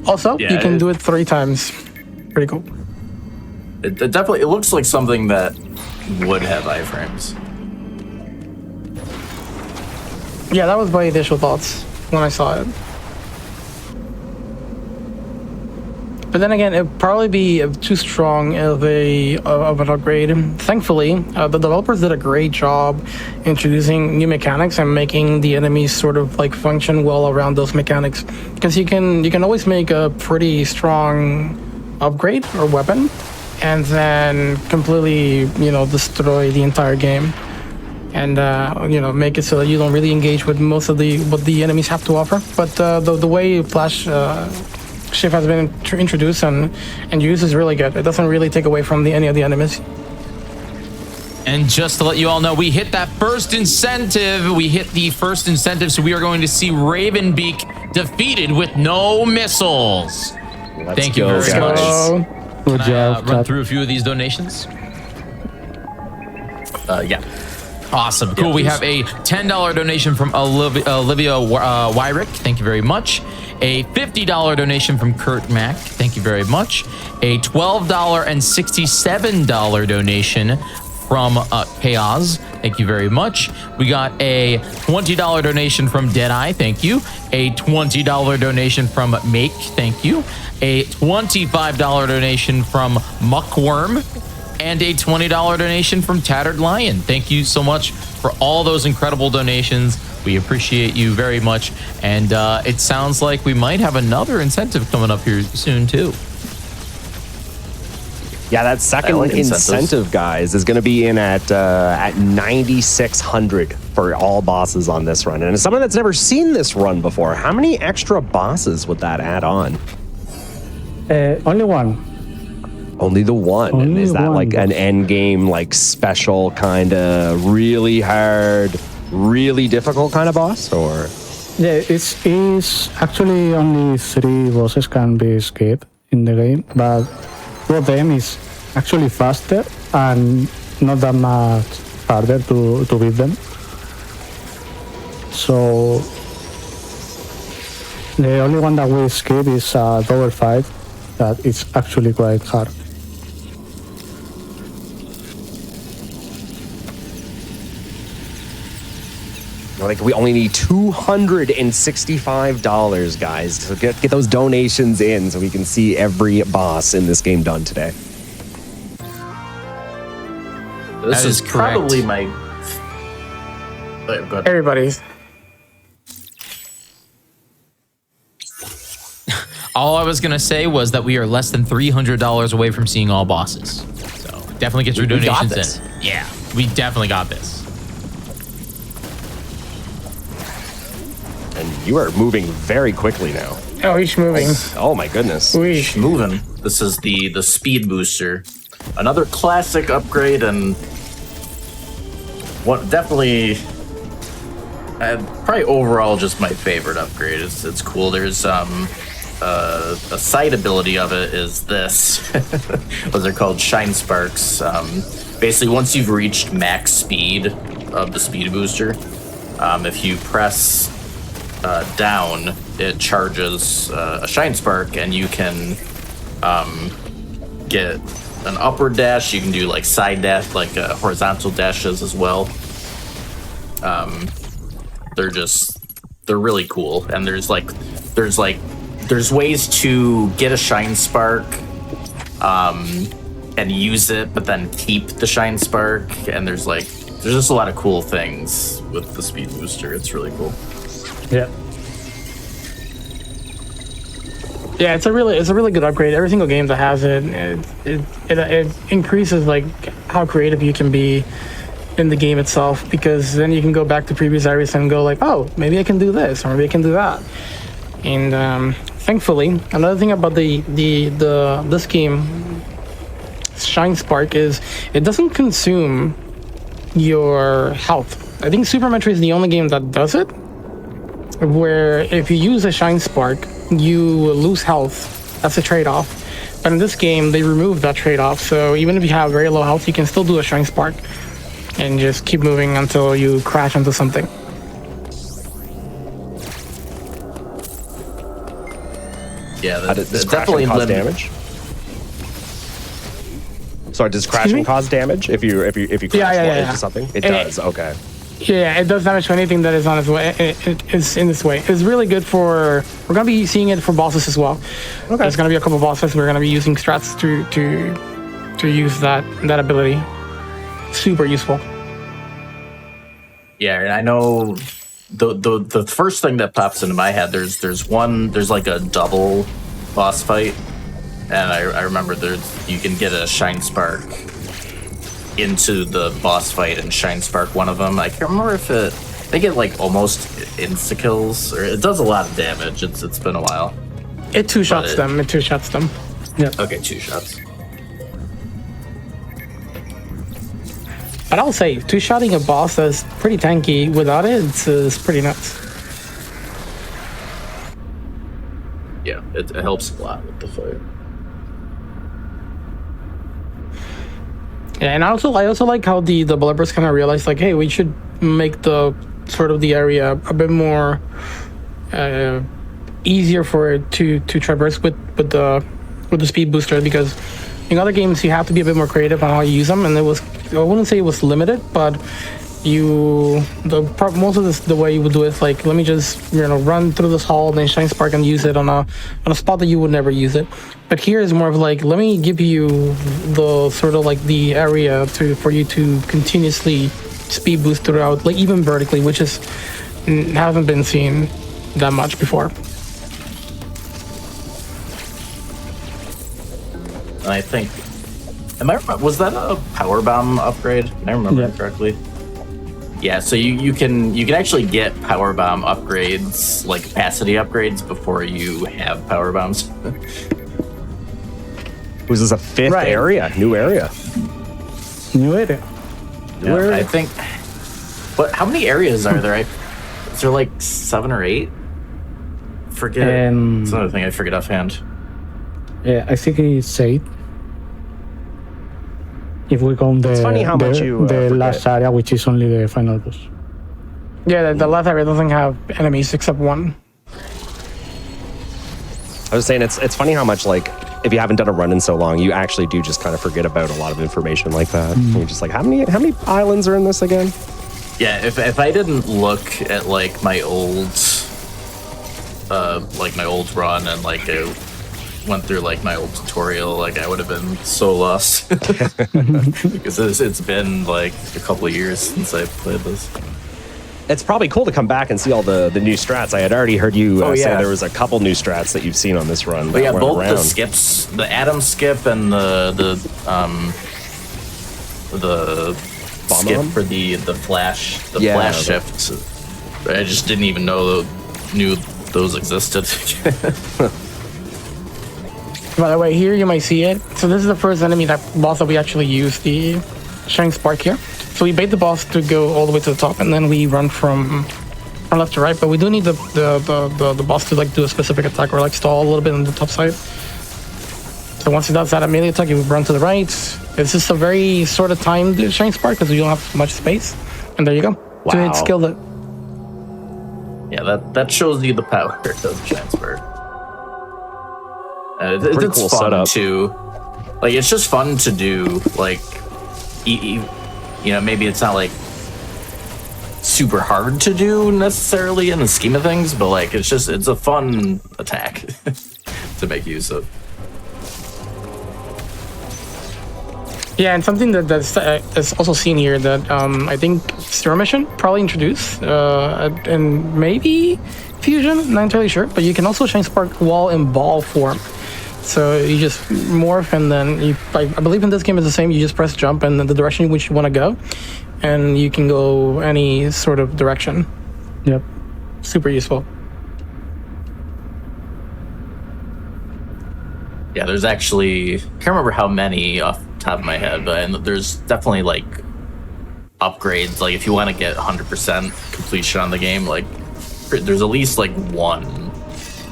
Also, you can do it 3 times. Pretty cool. It definitely looks like something that would have iframes. Yeah, that was my initial thoughts when I saw it. But then again, it'd probably be too strong of an upgrade. Thankfully, the developers did a great job introducing new mechanics and making the enemies sort of like function well around those mechanics. Because you can always make a pretty strong upgrade or weapon, and then completely destroy the entire game, and make it so that you don't really engage with most of what the enemies have to offer. But the way Flash shift has been introduced and used is really good. It doesn't really take away from any of the enemies. And just to let you all know, we hit that first incentive. We hit the first incentive, so we are going to see Ravenbeak defeated with no missiles. Thank you very much. Good Can job, I run chat. through a few of these donations? Yeah. Awesome. Cool. We please. have a $10 donation from Olivia Wyrick. Thank you very much. A $50 donation from Kurt Mack. Thank you very much. A $12.67 donation from Chaos. Thank you very much. We got a $20 donation from Deadeye. Thank you. A $20 donation from Make. Thank you. A $25 donation from Muckworm. And a $20 donation from Tattered Lion. Thank you so much for all those incredible donations. We appreciate you very much. And it sounds like we might have another incentive coming up here soon, too. Yeah, that second like incentives. incentive, guys, is going to be in at 9,600 for all bosses on this run. And as someone that's never seen this run before, how many extra bosses would that add on? Only one. Only the one. And Only is that one like an boss. end game, like special kind of really hard, really difficult kind of boss? Or Yeah, it's actually only 3 bosses can be skipped in the game, but 2 of them is actually faster and not that much harder to beat them. So the only one that we skip is double fight, that it's actually quite hard. like we only need $265, guys, to get those donations in so we can see every boss in this game done today. This That is is probably correct. my. Go ahead. Everybody's. All I was going to say was that we are less than $300 away from seeing all bosses. So definitely get your We got donations this. in. Yeah, we definitely got this. And you are moving very quickly now. Oh, he's moving. Oh my goodness. Weesh. Moving. This is the speed booster, another classic upgrade, and what definitely, probably overall just my favorite upgrade. It's cool. There's a side ability of it is this. What they're called, Shine Sparks. Basically, once you've reached max speed of the speed booster, if you press down, it charges a Shine Spark, and you can get an upward dash. You can do like side dash, like horizontal dashes as well. They're really cool, and there's ways to get a Shine Spark and use it, but then keep the Shine Spark, and there's just a lot of cool things with the speed booster. It's really cool. Yeah. Yeah, it's a really good upgrade. Every single game that has it, it increases like how creative you can be in the game itself, because then you can go back to previous areas and go like, oh, maybe I can do this, or maybe I can do that. And thankfully, another thing about this game, Shine Spark, is it doesn't consume your health. I think Super Metroid is the only game that does it, where if you use a Shine Spark, you lose health. That's a trade-off. But in this game, they removed that trade-off, so even if you have very low health, you can still do a Shine Spark and just keep moving until you crash into something. Yeah, Does definitely crashing cause limit- damage? Sorry, does crashing me? cause damage if you crash Yeah. into something? It Eh, does. Okay. Yeah, it does damage to anything that is on its way. It's in this way. It's really good for. We're gonna be seeing it for bosses as well. Okay. There's gonna be a couple bosses. We're gonna be using strats to use that ability. Super useful. Yeah, and I know the first thing that pops into my head, there's like a double boss fight, and I remember you can get a Shine Spark into the boss fight and Shine Spark one of them. I can't remember if they get like almost insta kills, or it does a lot of damage. It's been a while. It two-shots them. It two-shots them. Okay, 2 shots. But I'll say, two-shotting a boss that's pretty tanky without it, it's pretty nuts. Yeah, it helps a lot with the fight. Yeah, and I also like how the developers kind of realized, like, hey, we should make the sort of the area a bit more easier for it to traverse with the speed booster, because in other games you have to be a bit more creative on how you use them, and I wouldn't say it was limited, but most of the way you would do it is like, let me just run through this hall, then shine spark and use it on a spot that you would never use it. But here is more of like, let me give you the sort of like the area for you to continuously speed boost throughout, like even vertically, which hasn't been seen that much before. And I think, was that a power bomb upgrade? Can I remember it correctly? Yeah, so you can actually get power bomb upgrades, like capacity upgrades, before you have power bombs. Was this a 5th area? New area. Yeah, I think. But how many areas are there? Is there like 7 or 8? Forget. It's another thing I forget offhand. Yeah, I think it's 8. If we count It's funny how much you the forget. last area, which is only the final boss. Yeah, the last area doesn't have enemies except one. I was saying it's funny how much, like, if you haven't done a run in so long, you actually do just kind of forget about a lot of information like that. You're just like, how many islands are in this again? Yeah, if I didn't look at like my old run and like I went through like my old tutorial, like I would have been so lost because it's been like a couple of years since I played this. It's probably cool to come back and see all the new strats. I had already heard you say there was a couple new strats that you've seen on this run. But yeah, both around. the skips, the Atom skip and the skip for the flash shift. I just didn't even knew those existed. By the way, here you might see it. So this is the first enemy boss that we actually use the Shining Spark here. So we bait the boss to go all the way to the top, and then we run from left to right. But we do need the boss to like do a specific attack or like stall a little bit on the top side. So once he does that melee attack, you run to the right. It's just a very sort of timed Shining Spark because we don't have much space. And there you go. Wow. 2-hit skilled it. Yeah, that shows you the power of Shining Spark. It's cool fun setup. to, like, it's just fun to do, like, maybe it's not, like, super hard to do necessarily in the scheme of things, but, like, it's a fun attack to make use of. Yeah, and something that's also seen here that I think Zero Mission probably introduced, and maybe Fusion, not entirely sure, but you can also Shine Spark while in ball form. So you just morph, and then I believe in this game it's the same. You just press jump and the direction in which you want to go, and you can go any sort of direction. Yep. Super useful. Yeah, there's actually, I can't remember how many off the top of my head, but there's definitely like upgrades. Like if you want to get 100% completion on the game, like there's at least like one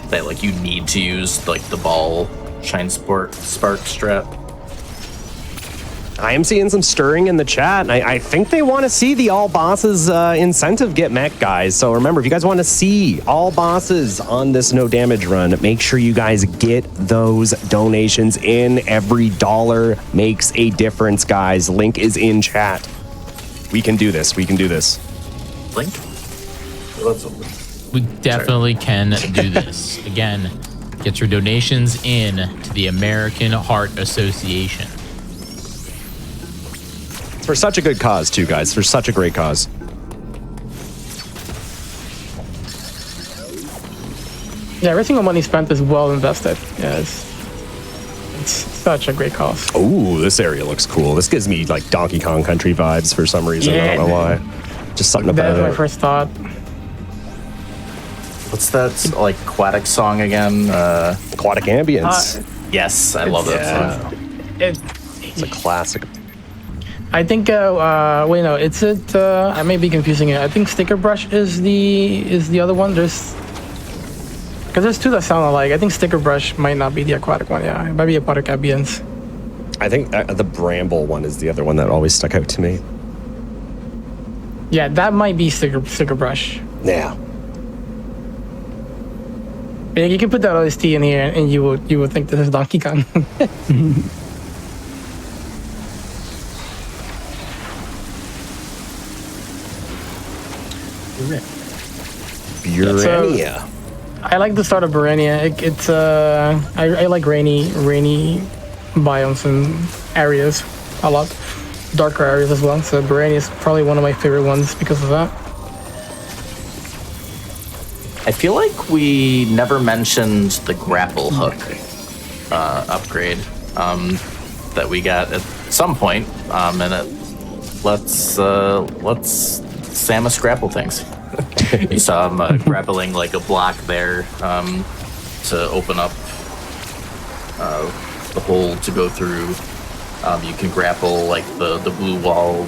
that like you need to use, like the ball Shine Spark strat. I am seeing some stirring in the chat. I think they want to see the all bosses incentive get met, guys. So remember, if you guys want to see all bosses on this no damage run, make sure you guys get those donations in. Every dollar makes a difference, guys. Link is in chat. We can do this. We can do this. Link? Well, that's open. We definitely can do this. Again, get your donations in to the American Heart Association. It's for such a good cause, too, guys. For such a great cause. Yeah, every single money spent is well invested. Yeah, it's such a great cause. Ooh, this area looks cool. This gives me like Donkey Kong Country vibes for some reason. I don't know why. Just something That about was my it. first thought. What's that like aquatic song again? Aquatic Ambience. Yes, I love that song. It's a classic. I think. Wait, no. It's it. I may be confusing it. I think Sticker Brush is the other one. Because there's two that sound alike. I think Sticker Brush might not be the aquatic one. Yeah, it might be Aquatic Ambience. I think the Bramble one is the other one that always stuck out to me. Yeah, that might be Sticker Brush. Yeah. Yeah, you can put that OST in here, and you would think this is Donkey Kong. Burania. I like the start of Burania. I like rainy biomes and areas a lot, darker areas as well. So Burania is probably one of my favorite ones because of that. I feel like we never mentioned the grapple hook upgrade that we got at some point, and it lets Samus grapple things. You saw him grappling like a block there to open up the hole to go through. You can grapple like the blue wall,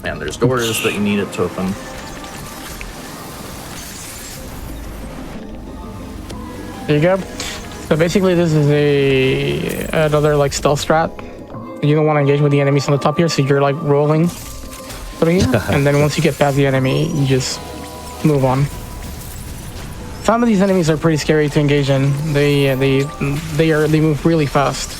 and there's doors that you need it to open. There you go. So basically, this is another like stealth strat. You don't want to engage with the enemies on the top here, so you're like rolling through here, and then once you get past the enemy, you just move on. Some of these enemies are pretty scary to engage in. They move really fast.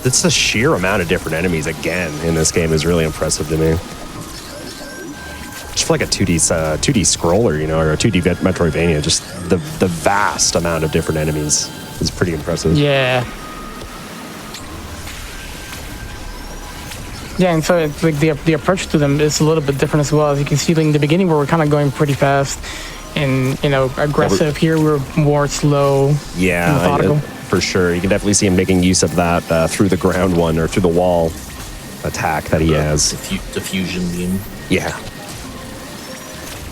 It's the sheer amount of different enemies again in this game is really impressive to me. Just like a 2D scroller, you know, or a 2D Metroidvania, just the vast amount of different enemies is pretty impressive. Yeah. Yeah, and so it's like the approach to them is a little bit different as well. As you can see, like in the beginning, where we're kind of going pretty fast and aggressive. Here, we're more slow. Yeah, methodical. For sure. You can definitely see him making use of that through the ground one or through the wall attack that he has. Diffusion beam. Yeah.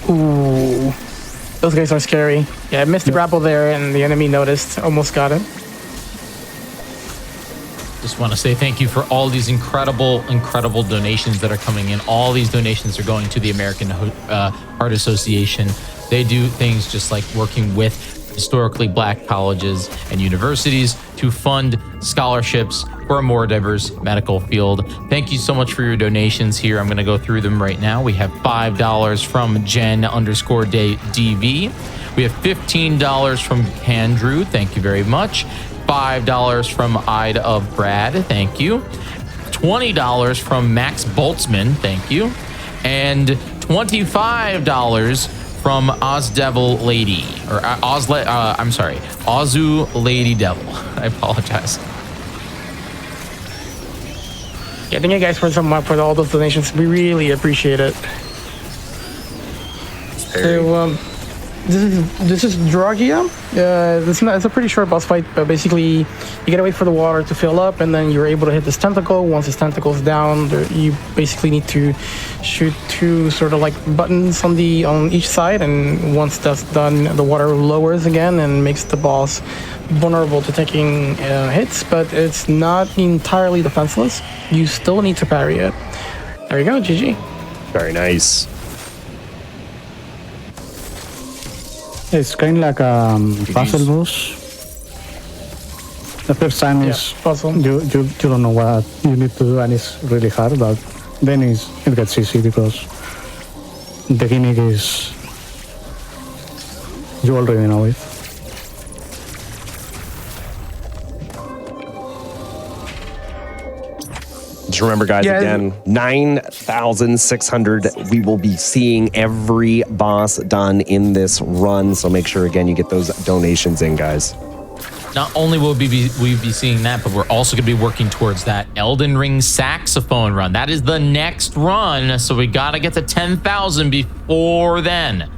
Ooh, those guys are scary. Yeah, I missed the grapple there, and the enemy noticed. Almost got it. Just want to say thank you for all these incredible donations that are coming in. All these donations are going to the American Heart Association. They do things just like working with historically black colleges and universities to fund scholarships for a more diverse medical field. Thank you so much for your donations here. I'm going to go through them right now. We have $5 from Jen_DV. We have $15 from Andrew. Thank you very much. $5 from Ida of Brad. Thank you. $20 from Max Boltzmann. Thank you. And $25 from Ozdevil Lady, or Ozu Lady Devil. I apologize. Yeah, thank you guys for all those donations. We really appreciate it. So, this is Dragia. It's a pretty short boss fight, but basically you gotta wait for the water to fill up, and then you're able to hit this tentacle. Once this tentacle's down, you basically need to shoot two sort of like buttons on each side, and once that's done, the water lowers again and makes the boss vulnerable to taking hits, but it's not entirely defenseless. You still need to parry it. There you go, GG. Very nice. It's kind of like a puzzle boss. The first time is puzzle. You don't know what you need to do, and it's really hard, but then it gets easy because the gimmick is you already know it. Just remember, guys, again, 9,600. We will be seeing every boss done in this run. So make sure, again, you get those donations in, guys. Not only will we be seeing that, but we're also going to be working towards that Elden Ring saxophone run. That is the next run. So we got to get to 10,000 before then.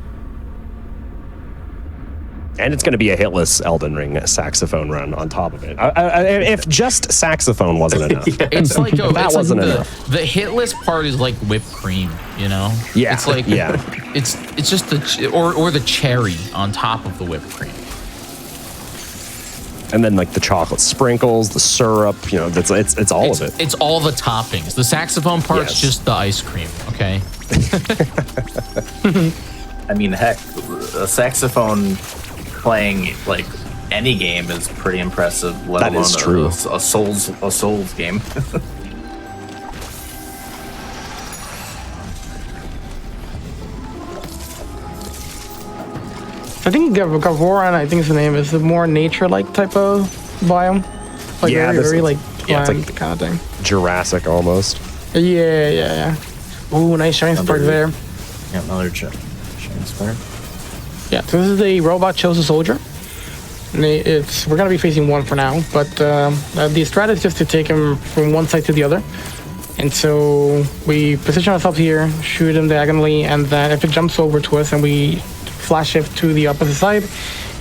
And it's going to be a hitless Elden Ring saxophone run on top of it. If just saxophone wasn't enough. It's like That wasn't enough. the hitless part is like whipped cream, you know? Yeah, It's like yeah. It's just or the cherry on top of the whipped cream. And then like the chocolate sprinkles, the syrup, you know, it's all of it. It's all the toppings. The saxophone part's Yes. just the ice cream, okay? I mean, heck, a saxophone playing like any game is pretty impressive. Let That alone is true. A Souls game. I think Gavoran, I think his name is the more nature-like type of biome. Like Yeah, very, this- very like yeah, it's plant like- kind of thing. Jurassic almost. Yeah. Ooh, nice shiny spark there. Yeah, another Shining Spark. Yeah, so this is the robot chose a soldier. And we're gonna be facing one for now, but the strat is just to take him from one side to the other. And so we position ourselves here, shoot him diagonally, and then if it jumps over to us, and we flash shift to the opposite side,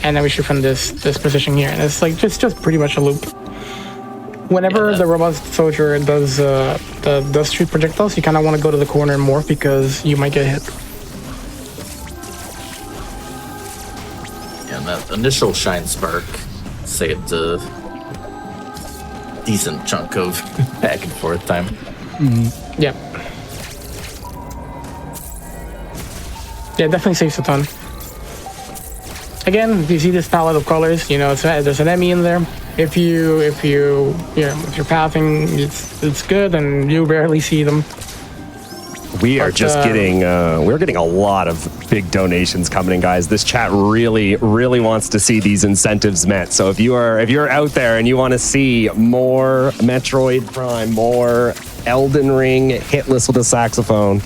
and then we shoot from this position here. And it's like just pretty much a loop. Whenever the robot soldier does shoot projectiles, you kind of want to go to the corner more because you might get hit. And that initial Shine Spark saved a decent chunk of back and forth time. Yeah. Yeah, definitely saves a ton. Again, if you see this palette of colors, you know, there's an enemy in there. If you're pathing, it's good, and you barely see them. We are But, just getting we're getting a lot of big donations coming in, guys. This chat really wants to see these incentives met. So if you're out there and you want to see more Metroid Prime, more Elden Ring, Hitless with a saxophone,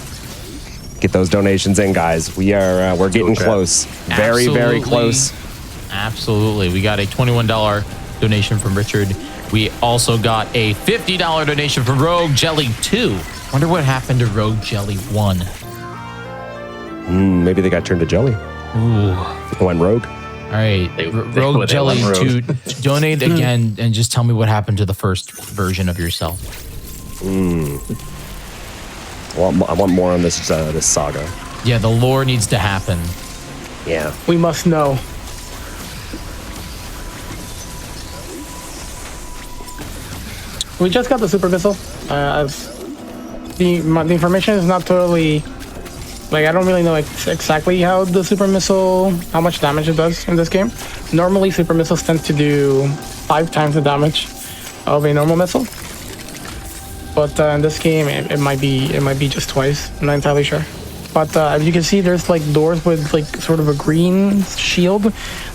get those donations in, guys. We're getting close. Very Absolutely. close. Absolutely. We got a $21 donation from Richard. We also got a $50 donation from Rogue Jelly 2. Wonder what happened to Rogue Jelly 1. Maybe they got turned to jelly. Ooh. Went rogue. All right. They Rogue went Jelly 2, rogue. donate again and just tell me what happened to the first version of yourself. I want more on this saga. Yeah, the lore needs to happen. Yeah. We must know. We just got the super missile. The information is not totally like I don't really know exactly how the super missile, how much damage it does in this game. Normally, super missiles tend to do 5 times the damage of a normal missile, but in this game it might be just twice. I'm not entirely sure. But as you can see, there's like doors with like sort of a green shield.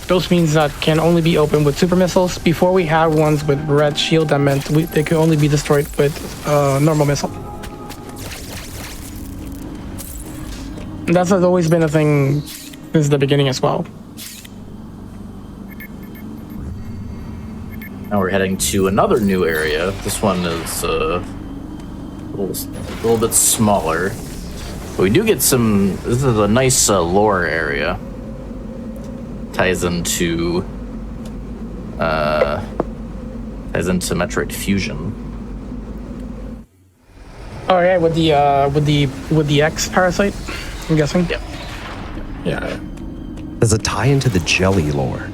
Those means that can only be opened with super missiles. Before we had ones with red shield that meant they could only be destroyed with normal missile. And that's always been a thing since the beginning as well. Now we're heading to another new area. This one is a little bit smaller. But we do get some. This is a nice lore area. Ties into Metroid Fusion. Oh yeah, with the X parasite, I'm guessing. Yep. Yeah. Does it tie into the jelly lore?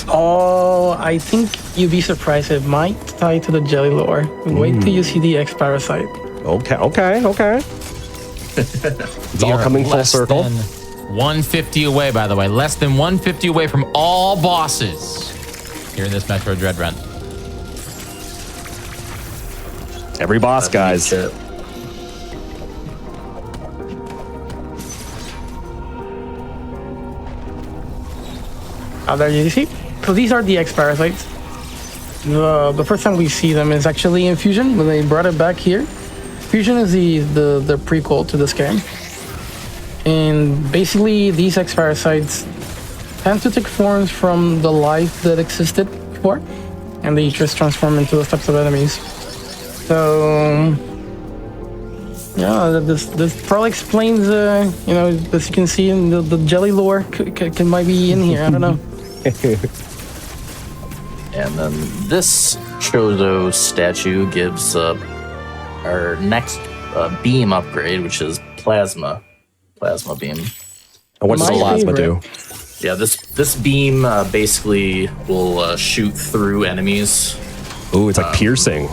Oh, I think you'd be surprised. It might tie to the jelly lore. Wait till you see the X parasite. Okay. It's all coming full circle. 150 away, by the way. Less than 150 away from all bosses here in this Metroid Dread Run. Every boss, guys. There you see. So these are the X parasites. The first time we see them is actually in Fusion when they brought it back here. Fusion is the prequel to this game. And basically these X parasites tend to take forms from the life that existed before, and they just transform into those types of enemies. So Yeah, this probably explains, you know, as you can see in the jelly lore might be in here. I don't know. And then this Chozo statue gives our next beam upgrade, which is plasma beam. And what does My plasma do? favorite. Yeah, this beam basically will shoot through enemies. Ooh, it's like piercing.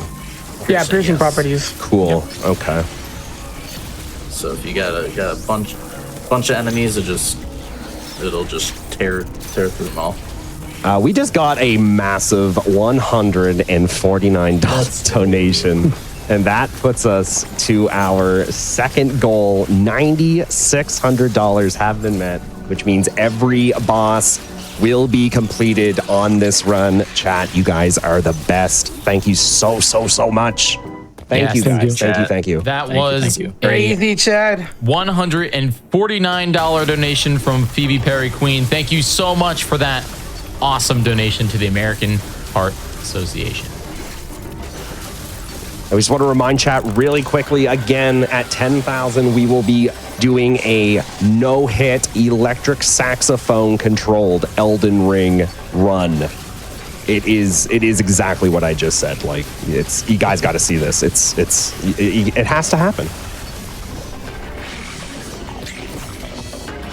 Yeah, piercing yes. properties. Cool. Okay. So if you got a bunch of enemies, it'll just tear through them all. We just got a massive $149 donation, and that puts us to our second goal. $9,600 have been met, which means every boss will be completed on this run. Chat, you guys are the best. Thank you so much. Thank you guys. Thank you. That was you. Easy, Chad. $149 donation from Phoebe Perry Queen. Thank you so much for that awesome donation to the American Heart Association. I just want to remind chat really quickly again, at 10,000 we will be doing a no-hit electric saxophone controlled Elden Ring run. It is exactly what I just said. Like, it's, you guys got to see this. It has to happen.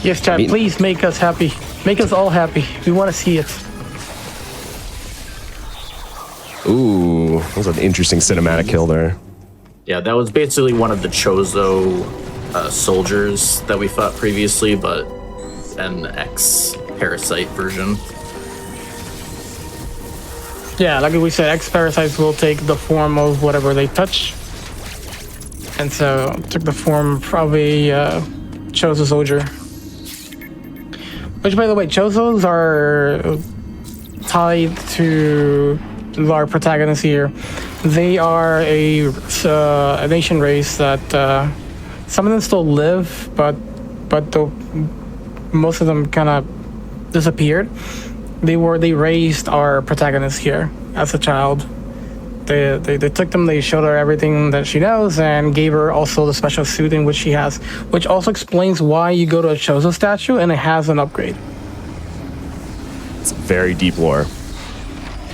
Yes, Chad, please make us happy. Make us all happy. We want to see it. Ooh, that was an interesting cinematic kill there. Yeah, that was basically one of the Chozo soldiers that we fought previously, but an X-Parasite version. Yeah, like we said, X-Parasites will take the form of whatever they touch. And so, took the form probably Chozo soldier. Which, by the way, Chozos are tied to our protagonist here. They are a nation race that some of them still live, but most of them kind of disappeared. They raised our protagonist here as a child. They took them, they showed her everything that she knows, and gave her also the special suit in which she has, which also explains why you go to a Chozo statue and it has an upgrade. It's very deep lore.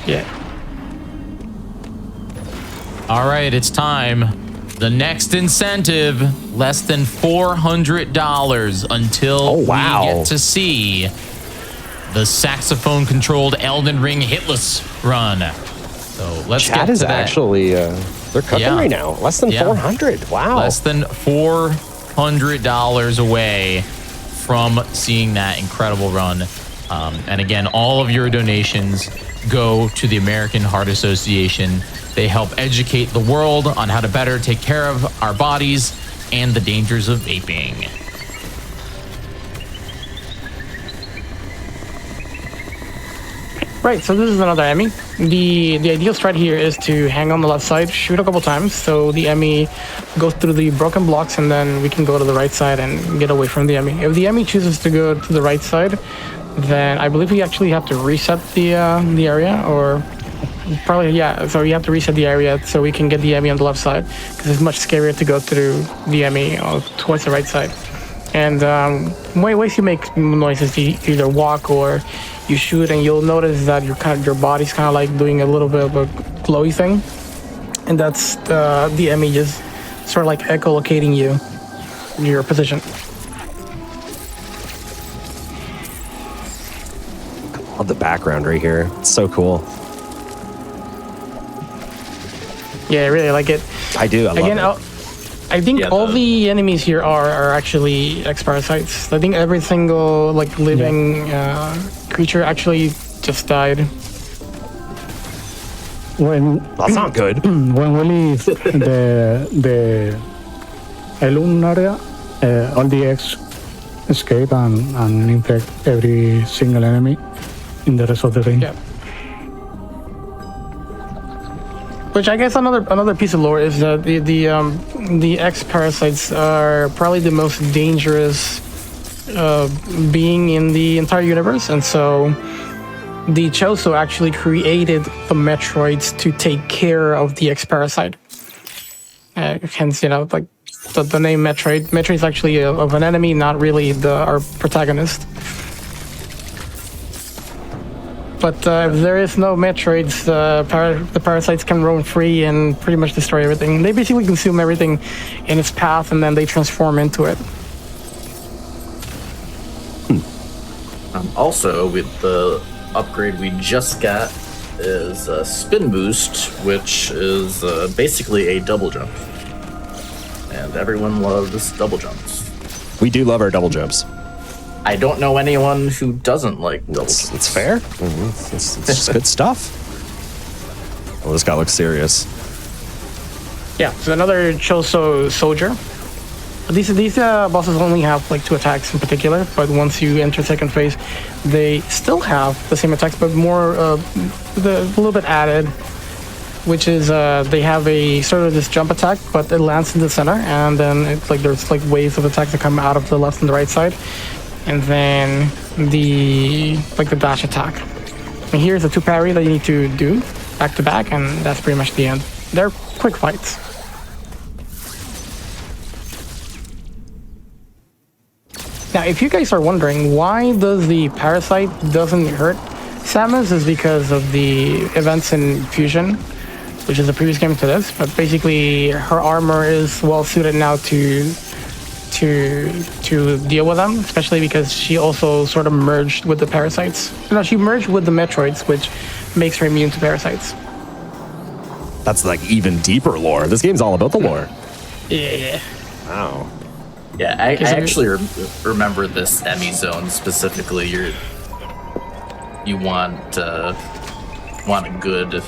Yeah. All right, it's time. The next incentive, less than $400 until we get to see the saxophone-controlled Elden Ring Hitless run. So let's Chat get to is that. actually, they're cooking right now. Less than 400. Wow. Less than $400 away from seeing that incredible run. And again, all of your donations go to the American Heart Association. They help educate the world on how to better take care of our bodies and the dangers of vaping. Right, so this is another Emmy. The ideal strat here is to hang on the left side, shoot a couple times, so the Emmy goes through the broken blocks, and then we can go to the right side and get away from the Emmy. If the Emmy chooses to go to the right side, then I believe we actually have to reset the area, or probably, yeah, so we have to reset the area so we can get the Emmy on the left side, because it's much scarier to go through the Emmy towards the right side. And ways you make noises, you either walk or you shoot, and you'll notice that your body's kind of like doing a little bit of a glowy thing, and that's the Emmy just sort of like echolocating you, your position. I love the background right here. It's so cool. Yeah, I really like it. I do. I love it. I think all the enemies here are actually X-Parasites. I think every single like living creature actually just died. That's not good. When we leave the Elun area, all the X escape and infect every single enemy in the rest of the ring. Yeah. Which I guess another piece of lore is that the X-Parasites are probably the most dangerous being in the entire universe, and so the Chozo actually created the Metroids to take care of the X-Parasite. Hence, like the name Metroid. Metroid is actually of an enemy, not really our protagonist. But if there is no Metroids, the parasites can roam free and pretty much destroy everything. They basically consume everything in its path, and then they transform into it. Also, with the upgrade we just got is a spin boost, which is basically a double jump. And everyone loves double jumps. We do love our double jumps. I don't know anyone who doesn't like double jumps. It's fair. It's just good stuff. Oh, this guy looks serious. Yeah, so another Choso soldier. These bosses only have like 2 attacks in particular, but once you enter second phase, they still have the same attacks, but more a little bit added, which is they have a sort of this jump attack, but it lands in the center, and then it's like there's like waves of attacks that come out of the left and the right side, and then the dash attack. And here's the 2 parry that you need to do back to back, and that's pretty much the end. They're quick fights. Now, if you guys are wondering why does the parasite doesn't hurt Samus, is because of the events in Fusion, which is a previous game to this. But basically, her armor is well suited now to deal with them, especially because she also sort of merged with the parasites. No, she merged with the Metroids, which makes her immune to parasites. That's like even deeper lore. This game's all about the lore. Yeah. Wow. Yeah, I actually remember this Emmy zone specifically. You want a good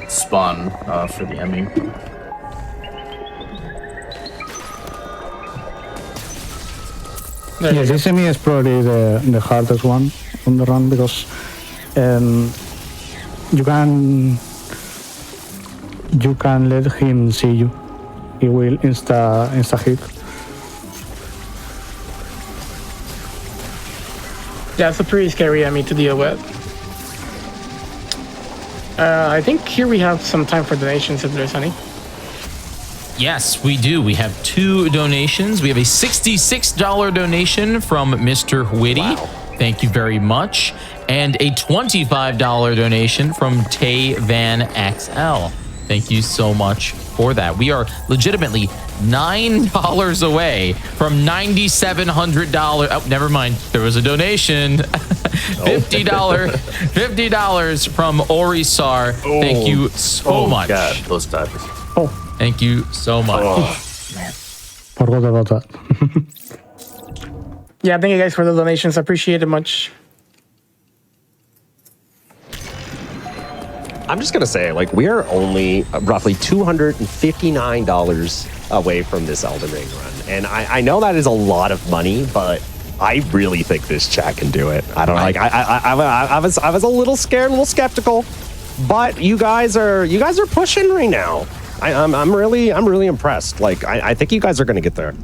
spawn for the Emmy. Yeah, this enemy is probably the hardest one on the run because you can let him see you. He will insta hit. Yeah, it's a pretty scary enemy to deal with. I think here we have some time for donations if there's any. Yes, we do. We have 2 donations. We have a $66 donation from Mr. Whitty. Wow. Thank you very much. And a $25 donation from Tay Van XL. Thank you so much for that. We are legitimately $9 away from $9,700. Oh, never mind. There was a donation. $50 from Orisar. Thank you so much. God, those types. Thank you so much. Man. Forgot about that. Yeah, thank you guys for the donations. I appreciate it much. I'm just gonna say, like, we are only roughly $259 away from this Elden Ring run, and I know that is a lot of money, but I really think this chat can do it. I don't like. I was a little scared, a little skeptical, but you guys are pushing right now. I'm really impressed. Like, I think you guys are gonna get there.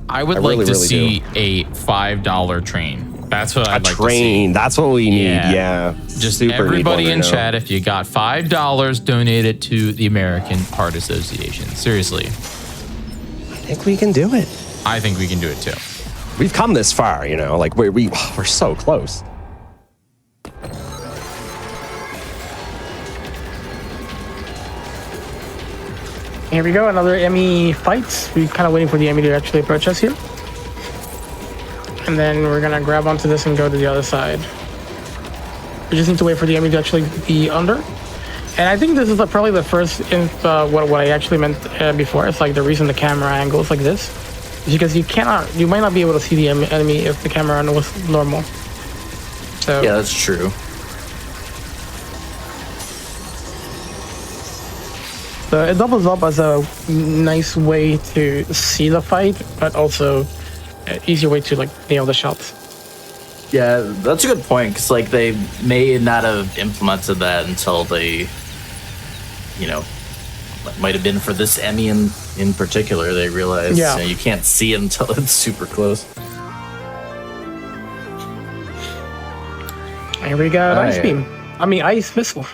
I would like to see a $5 train. That's what I'd like to see. Train. That's what we need. Yeah. Just super everybody in right chat, if you got $5, donate it to the American Heart Association. Seriously. I think we can do it. I think we can do it too. We've come this far, you know. Like we're so close. Here we go, another Emmy fight. We're kind of waiting for the Emmy to actually approach us here. And then we're gonna grab onto this and go to the other side. We just need to wait for the Emmy to actually be under. And I think this is probably the first what I actually meant before. It's like the reason the camera angle is like this is because you might not be able to see the enemy if the camera angle was normal. So Yeah, that's true. So it doubles up as a nice way to see the fight, but also an easier way to like nail the shots. Yeah, that's a good point, because like they may not have implemented that until they, might have been for this Emmy in particular. They realized you can't see it until it's super close. Here we go, ice beam. I mean, ice missile.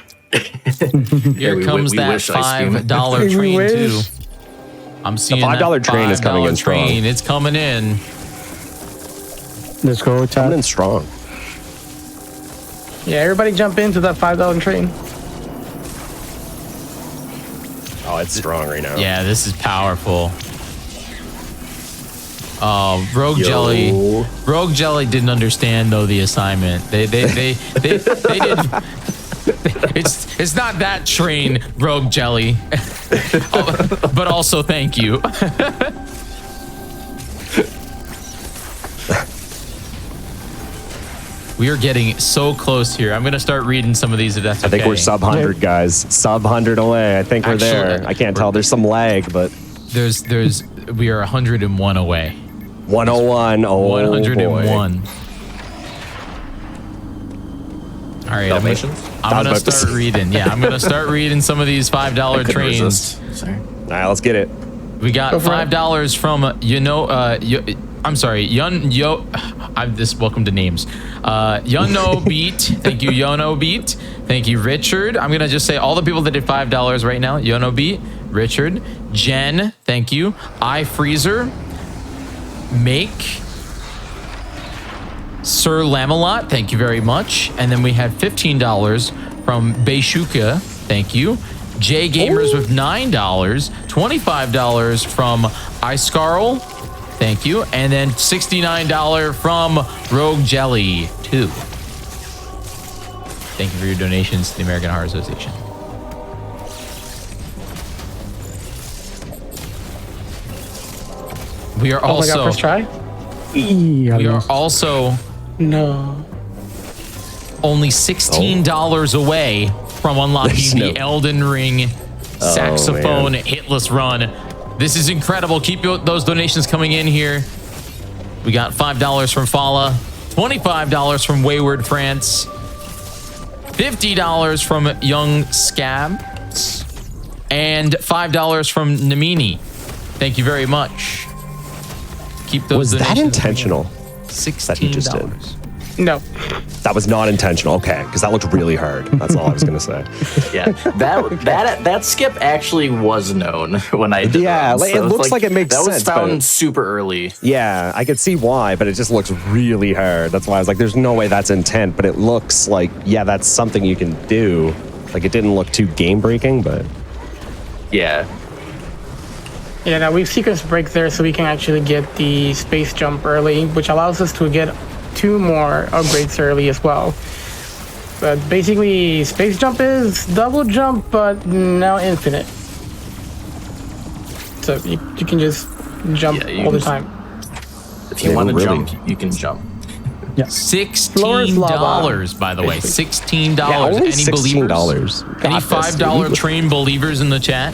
Here comes we that wish Ice Beam. $5 train too. I'm seeing $5 that train is coming in $5 strong. train. It's coming in. Let's go, Coming in chat. strong. Yeah, everybody jump into that $5 train. Oh, it's strong right now. Yeah, this is powerful. Oh, Rogue Yo. Jelly. Rogue Jelly didn't understand though the assignment. They did. It's not that train, Rogue Jelly. Oh, but also thank you. We are getting so close here. I'm gonna start reading some of these if that's okay. I think we're sub 100, guys. Sub 100 away. I think we're there. Actually, I can't tell. There's some lag, but We are 101 away. 101. Oh, 101. boy. All right, Dalmatians? I'm gonna about to start say. reading. Yeah, I'm gonna start reading some of these $5 Couldn't trains. resist. Sorry. All right, let's get it. We got Go for it. $5 from I'm sorry, welcome to names. Yono Beat, thank you, Yono Beat. Thank you, Richard. I'm gonna just say all the people that did $5 right now. Yono Beat, Richard, Jen, thank you. iFreezer, Make, Sir Lamelot, thank you very much. And then we had $15 from Beishuka, thank you. J Gamers with $9, $25 from iScarl, thank you. And then $69 from Rogue Jelly 2. Thank you for your donations to the American Heart Association. We are Oh my god, also first try? we are also No. only $16 away from unlocking There's the no- Elden Ring saxophone man. hitless run. This is incredible. Keep those donations coming in here. We got $5 from Fala, $25 from Wayward France, $50 from Young Scab, and $5 from Namini. Thank you very much. Keep those Was that donations intentional? coming in. $16. That he just did? No. That was not intentional. Okay, because that looked really hard. That's all I was gonna say. Yeah, that skip actually was known when I did. Yeah, that. like, it it's looks like it makes that sense, was found but- super early. Yeah, I could see why, but it just looks really hard. That's why I was like, "There's no way that's intent." But it looks like, yeah, that's something you can do. Like, it didn't look too game breaking, but Yeah, Yeah, now we've sequence break there so we can actually get the space jump early, which allows us to get 2 more upgrades early as well. But basically, space jump is double jump, but now infinite. So you can just jump Yeah, you all the can- time. if you Yeah, want to really. jump, you can jump. $16, by the way. $16. yeah, only Any $16. believers? Any $5 train believers in the chat?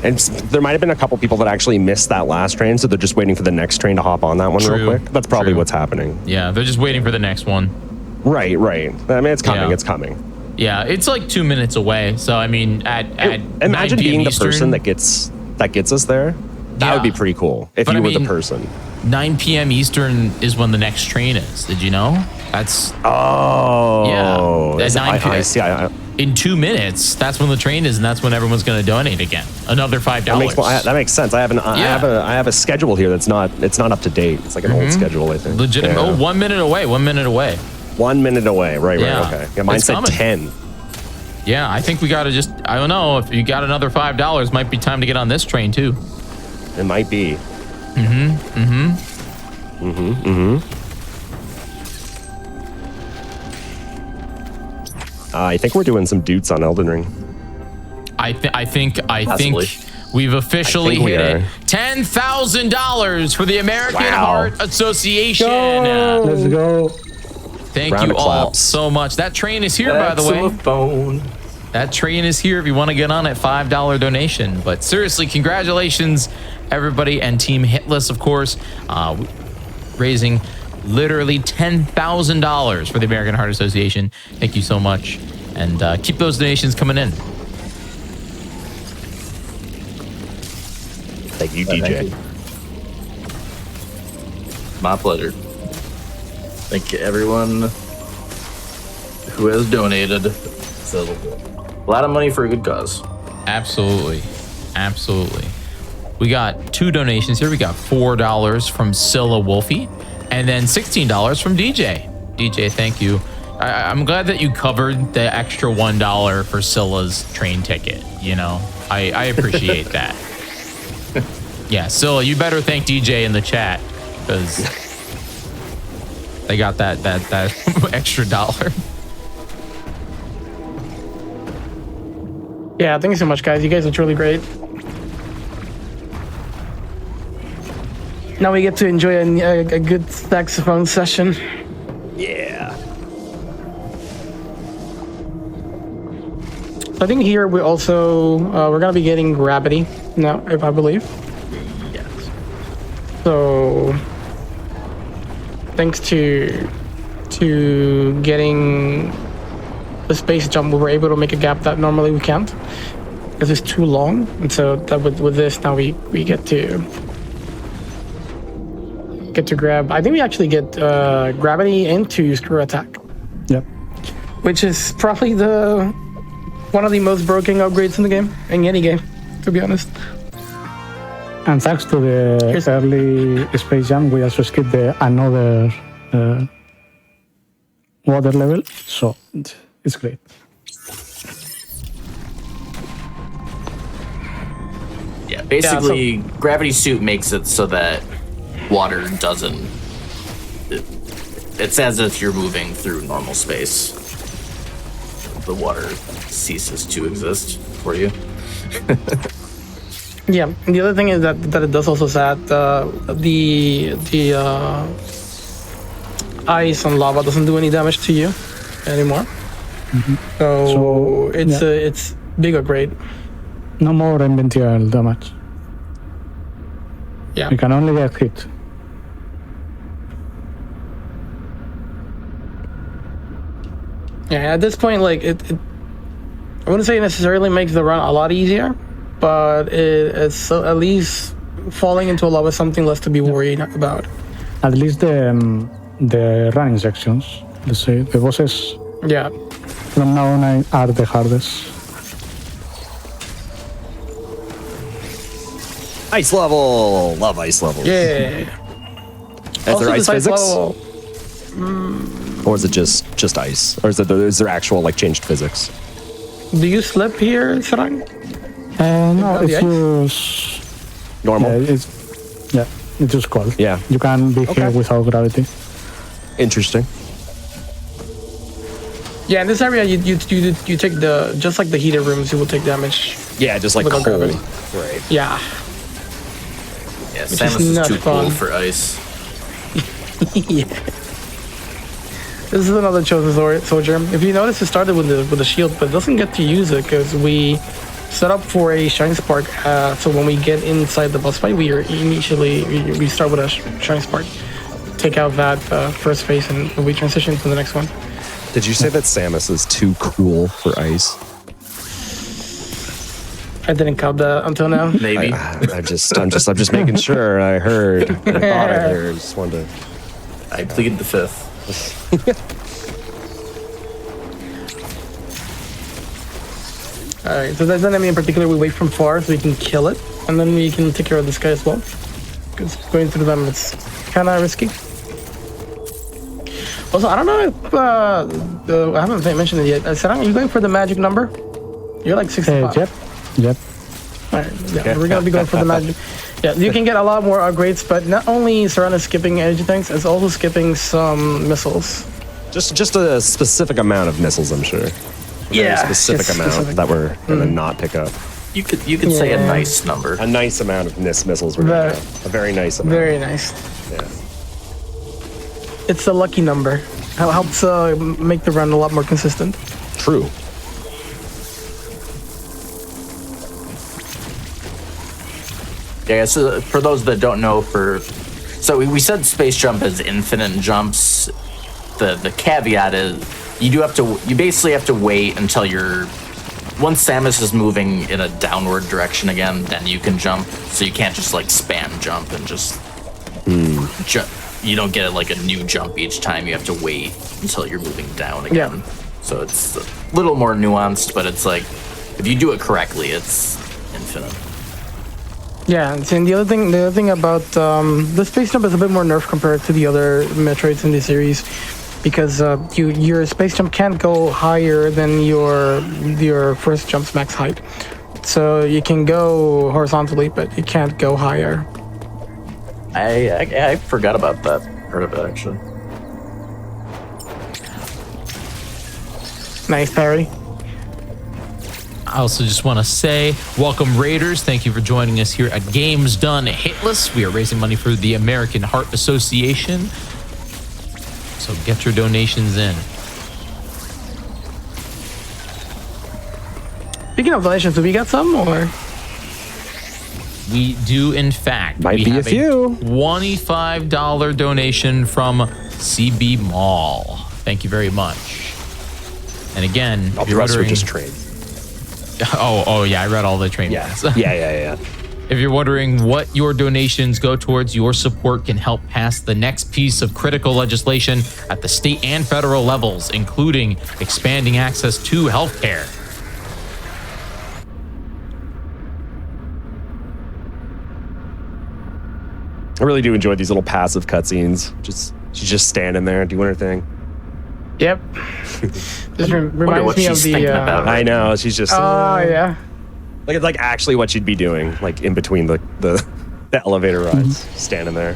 And there might have been a couple people that actually missed that last train, so they're just waiting for the next train to hop on that one True. real quick. That's probably True. what's happening. Yeah, they're just waiting for the next one. Right. I mean, it's coming. Yeah. It's coming. Yeah, it's like 2 minutes away. So I mean, at 9 Imagine PM being the Eastern, person that gets us there. That would be Yeah. pretty cool if But you I were mean- the person. 9 p.m. Eastern is when the next train is. Did you know? That's Oh, Yeah, at 9 I see. in 2 minutes. That's when the train is, and that's when everyone's going to donate again. Another $5. That makes sense. I have a schedule here that's not up to date. It's like an old schedule, I think. Legitimate. Yeah. Oh, 1 minute away. 1 minute away. 1 minute away. Right. Yeah. Okay. Yeah, mine It's said coming. 10. Yeah, I think we got to just. I don't know if you got another $5. Might be time to get on this train too. It might be. I think we're doing some dudes on Elden Ring. I think Possibly. we've officially I think we hit it. are. $10,000 for the American Wow. Heart Association. Let's go. Thank Round you of all claps. so much. That train is here, by the way. Phone. That train is here if you want to get on it. $5 donation. But seriously, congratulations, everybody, and Team Hitless, of course, raising literally $10,000 for the American Heart Association. Thank you so much, and keep those donations coming in. Thank you, Thank DJ. you. My pleasure. Thank you, everyone who has donated. So, a lot of money for a good cause. Absolutely. Absolutely. We got 2 donations here. We got $4 from Scylla Wolfie and then $16 from DJ. DJ, thank you. I'm glad that you covered the extra $1 for Scylla's train ticket. You know, I appreciate that. Yeah, Scylla, you better thank DJ in the chat because they got that extra $1. Yeah, thank you so much, guys. You guys are truly great. Now we get to enjoy a good saxophone session. Yeah. I think here we also we're gonna be getting gravity now, if I believe. Yes. So thanks to getting the space jump, we were able to make a gap that normally we can't. This is too long, and so that with this now we get to grab. I think we actually get gravity into screw attack, Yep. which is probably one of the most broken upgrades in the game, in any game, to be honest. And thanks to the early Space Jam, we also skipped another water level, so it's great. Yeah, basically, gravity suit makes it so that water doesn't. It's as if you're moving through normal space. The water ceases to exist for you. Yeah, and the other thing is that it does also that the ice and lava doesn't do any damage to you anymore. Mm-hmm. So it's big upgrade. No more inventorial damage. Yeah. You can only get hit. Yeah, at this point, like it I wouldn't say it necessarily makes the run a lot easier, but it's at least falling into a lava is something less to be worried about. At least the running sections, let's say, the bosses Yeah. from now on are the hardest. Ice level. Love ice levels. Yeah. Is there ice besides physics? level- Or is it just ice? Or is there actual like changed physics? Do you slip here, Sarang? No, the it's ice? just Normal. it's just cold. Yeah. You can be here without gravity. Interesting. Yeah, in this area, you take just like the heated rooms, you will take damage. Yeah, just like Without cold. gravity. Right. Yeah. Yeah, is Samus is not too fun. cool for ice. Yeah. This is another chosen soldier. If you notice, it started with the shield, but doesn't get to use it because we set up for a shine spark. So when we get inside the boss fight, we start with a shine spark. Take out that first phase, and we transition to the next one. Did you say that Samus is too cool for ice? I didn't count that until now. Maybe. I'm just making sure. I heard. I thought I heard. Just wanted to. I plead the fifth. Alright, so there's an enemy in particular we wait from far so we can kill it, and then we can take care of this guy as well. Because going through them, it's kind of risky. Also, I don't know if, I haven't mentioned it yet. Sarang, are you going for the magic number? You're like 65. Yep. Alright, yeah, we're gonna be going for the magic. Yeah, you can get a lot more upgrades, but not only Sarang is skipping energy tanks, it's also skipping some missiles. Just a specific amount of missiles, I'm sure. Yeah, Specific just amount specific. that we're gonna not pick up. You could say a Yeah. nice number. A nice amount of NIS missiles we're gonna have. A very nice amount. Very nice. Yeah. It's a lucky number. Helps make the run a lot more consistent. True. Yeah, so for those that don't know, so we said space jump is infinite jumps. The caveat is you basically have to wait until once Samus is moving in a downward direction again, then you can jump. So you can't just like spam jump and just jump. You don't get like a new jump each time. You have to wait until you're moving down again. Yeah. So it's a little more nuanced, but it's like if you do it correctly, it's infinite. Yeah, and the other thing about the space jump is a bit more nerfed compared to the other Metroids in the series, because your space jump can't go higher than your first jump's max height. So you can go horizontally, but you can't go higher. I forgot about that part of it, actually. Nice parry. I also just want to say, welcome Raiders. Thank you for joining us here at Games Done Hitless. We are raising money for the American Heart Association. So get your donations in. Speaking of donations, do we got some or? We do, in fact. Might we be have a few. $25 donation from CB Mall. Thank you very much. And again, All if the you're rest are wondering, just trains. oh yeah, I read all the train Yeah. maps. yeah. If you're wondering what your donations go towards, your support can help pass the next piece of critical legislation at the state and federal levels, including expanding access to healthcare. I really do enjoy these little passive cutscenes. She's just standing there doing her thing. Yep. This reminds what me of she's the. thinking about. I know, she's just Oh yeah. like it's like actually what she'd be doing, like in between the elevator rides, standing there.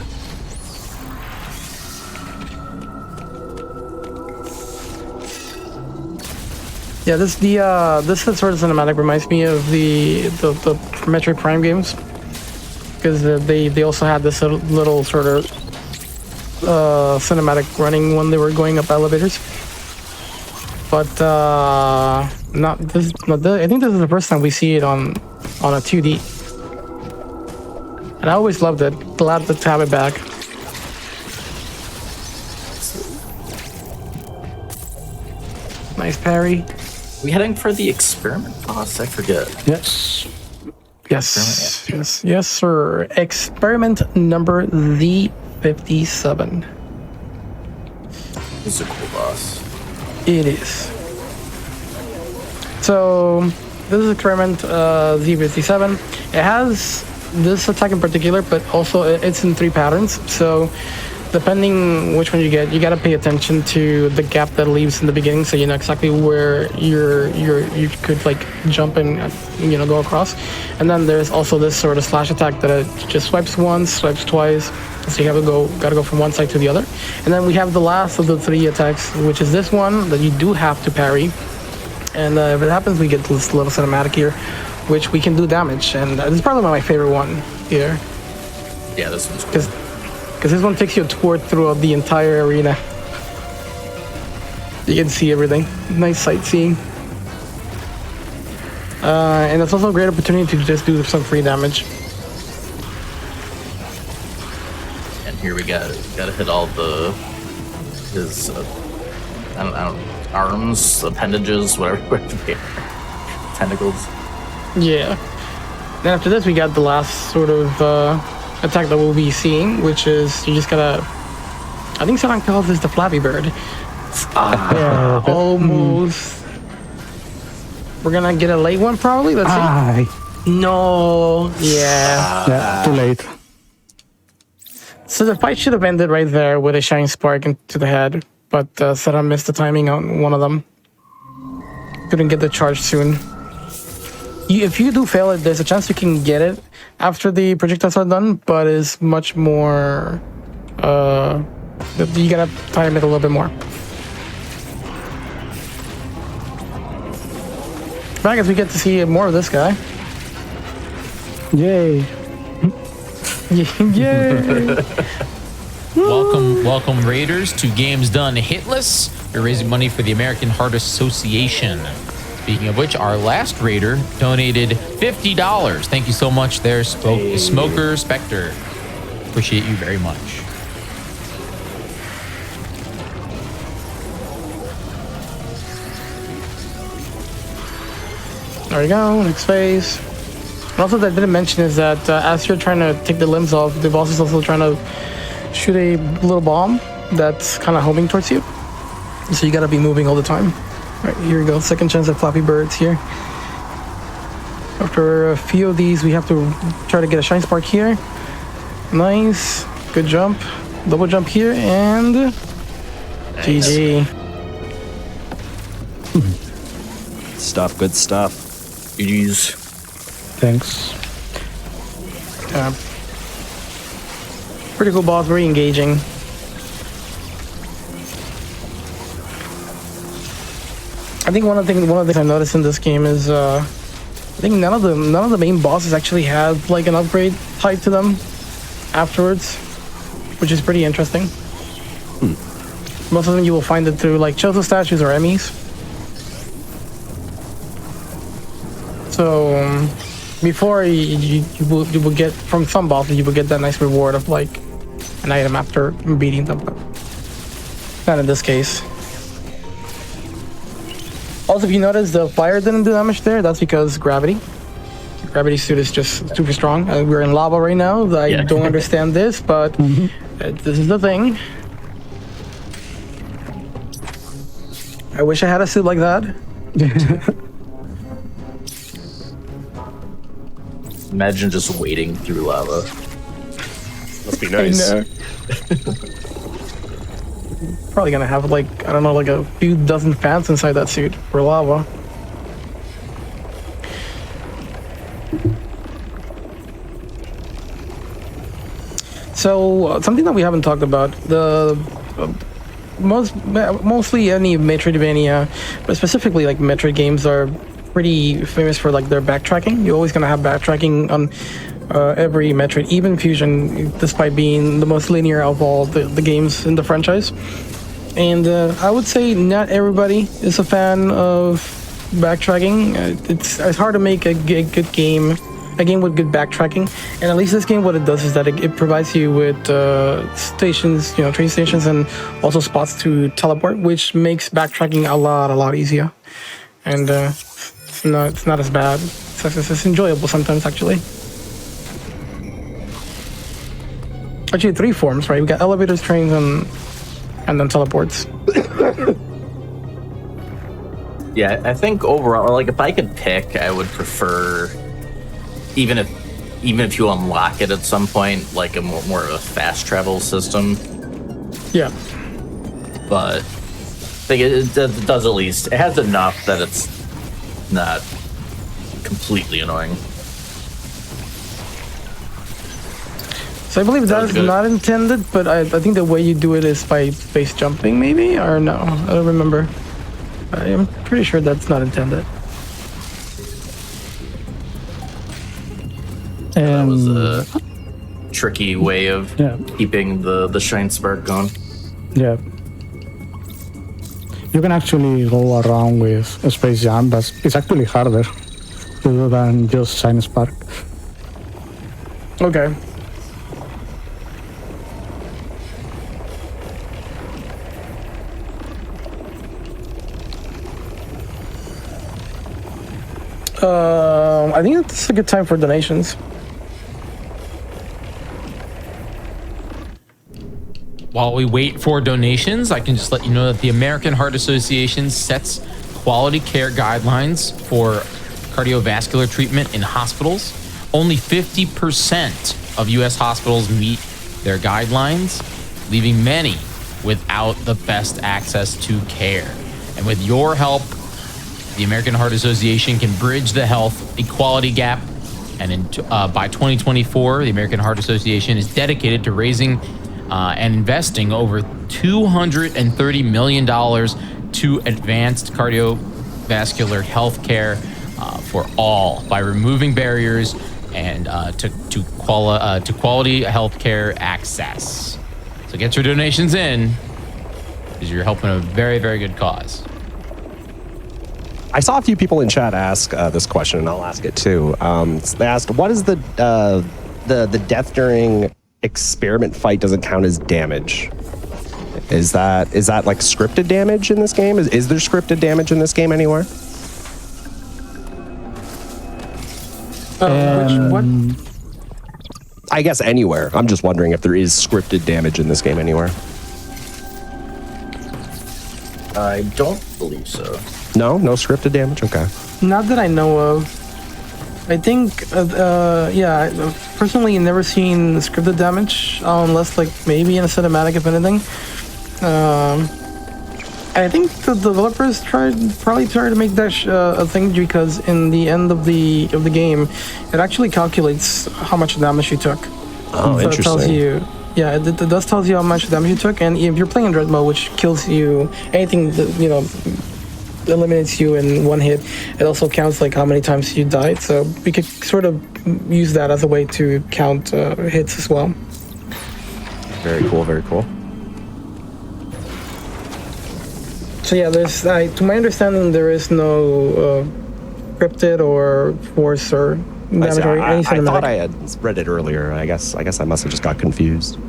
Yeah, this sort of cinematic reminds me of the Metroid Prime games, because they also had this little sort of cinematic running when they were going up elevators. But not this. I think this is the first time we see it on a 2D, and I always loved it. Glad to have it back. Nice parry. We heading for the experiment boss? I forget. Yes. Yes, sir. Experiment number Z57. This is a cool boss. It is. So this is experiment Z57. It has this attack in particular, but also it's in 3 patterns. So depending which one you get, you gotta pay attention to the gap that leaves in the beginning, so you know exactly where you could like jump and go across. And then there's also this sort of slash attack that it just swipes once, swipes twice, so you gotta go from one side to the other. And then we have the last of the 3 attacks, which is this one that you do have to parry. And if it happens, we get this little cinematic here, which we can do damage. And this is probably my favorite one here. Yeah, this one's cool. Because this one takes you a tour throughout the entire arena. You can see everything. Nice sightseeing. And it's also a great opportunity to just do some free damage. And here we gotta hit all his I don't know, arms, appendages, whatever they are. Tentacles. Yeah. Then after this, we got the last sort of attack that we'll be seeing, which is you just gotta. I think someone calls this the Flappy Bird. Almost. We're gonna get a late one probably. Let's see. No. Yeah. Too late. So the fight should have ended right there with a shine spark into the head, but Sarah missed the timing on one of them. Couldn't get the charge soon. If you do fail it, there's a chance you can get it after the projectiles are done, but it's much more. You gotta time it a little bit more. I guess we get to see more of this guy. Yay. Yay! Welcome Raiders to Games Done Hitless. We're raising money for the American Heart Association. Speaking of which, our last Raider donated $50. Thank you so much there, Smoker Spectre. Appreciate you very much. There we go, next phase. And also that I didn't mention is that as you're trying to take the limbs off, the boss is also trying to shoot a little bomb that's kind of homing towards you. So you gotta be moving all the time. Right, here we go, second chance at Flappy Birds here. After a few of these, we have to try to get a shine spark here. Nice. Good jump. Double jump here, and GG. Stuff, good stuff. GG's. Thanks. Pretty cool boss, very engaging. I think one of the things I noticed in this game is I think none of the main bosses actually have like an upgrade tied to them afterwards, which is pretty interesting. Most of them you will find it through like chosen statues or Emmys. So before you will get from some bosses, you will get that nice reward of like an item after beating them, but not in this case. Also, if you notice the fire didn't do damage there, that's because gravity. Gravity suit is just super strong. We're in lava right now. I don't understand this, but this is the thing. I wish I had a suit like that. Imagine just wading through lava. Must be nice. Probably gonna have like, I don't know, like a few dozen fans inside that suit for lava. So something that we haven't talked about, the mostly any Metroidvania, but specifically like Metroid games are pretty famous for like their backtracking. You're always gonna have backtracking on every Metroid, even Fusion, despite being the most linear of all the games in the franchise. And I would say not everybody is a fan of backtracking. It's hard to make a good game, a game with good backtracking. And at least this game, what it does is that it provides you with stations, train stations, and also spots to teleport, which makes backtracking a lot easier. And it's not as bad. It's enjoyable sometimes, actually. Actually, 3 forms, right? We got elevators, trains, and then teleports. Yeah, I think overall, like if I could pick, I would prefer, even if you unlock it at some point, like a more of a fast travel system. Yeah. But I think it does, at least it has enough that it's not completely annoying. So I believe that is not intended, but I think the way you do it is by base jumping, maybe? Or no, I don't remember. I'm pretty sure that's not intended. That was a tricky way of keeping the shine spark going. Yeah. You can actually go around with a space jump, but it's actually harder to do than just shine spark. Okay. I think it's a good time for donations. While we wait for donations, I can just let you know that the American Heart Association sets quality care guidelines for cardiovascular treatment in hospitals. Only 50% of U.S. hospitals meet their guidelines, leaving many without the best access to care. And with your help, the American Heart Association can bridge the health equality gap. And by 2024, the American Heart Association is dedicated to raising and investing over $230 million to advanced cardiovascular health care for all by removing barriers and to quality health care access. So get your donations in, because you're helping a very, very good cause. I saw a few people in chat ask this question, and I'll ask it too. They asked, "What is the death during experiment fight doesn't count as damage? Is that like scripted damage in this game? Is there scripted damage in this game anywhere?" What? I guess anywhere. I'm just wondering if there is scripted damage in this game anywhere. I don't believe so. No scripted damage. Okay. Not that I know of. I think, yeah, I've personally never seen scripted damage unless, like, maybe in a cinematic, if anything. I think the developers probably tried to make that a thing because in the end of the game, it actually calculates how much damage you took. Oh, So interesting. it tells you, yeah, it does tells you how much damage you took, and if you're playing in dread mode, which kills you, anything that, you know, eliminates you in one hit, it also counts like how many times you died. So we could sort of use that as a way to count hits as well. Very cool. Very cool. So yeah, there's to my understanding, there is no cryptid or force or damage or I any cinematic. thought I had read it earlier. I guess I must have just got confused.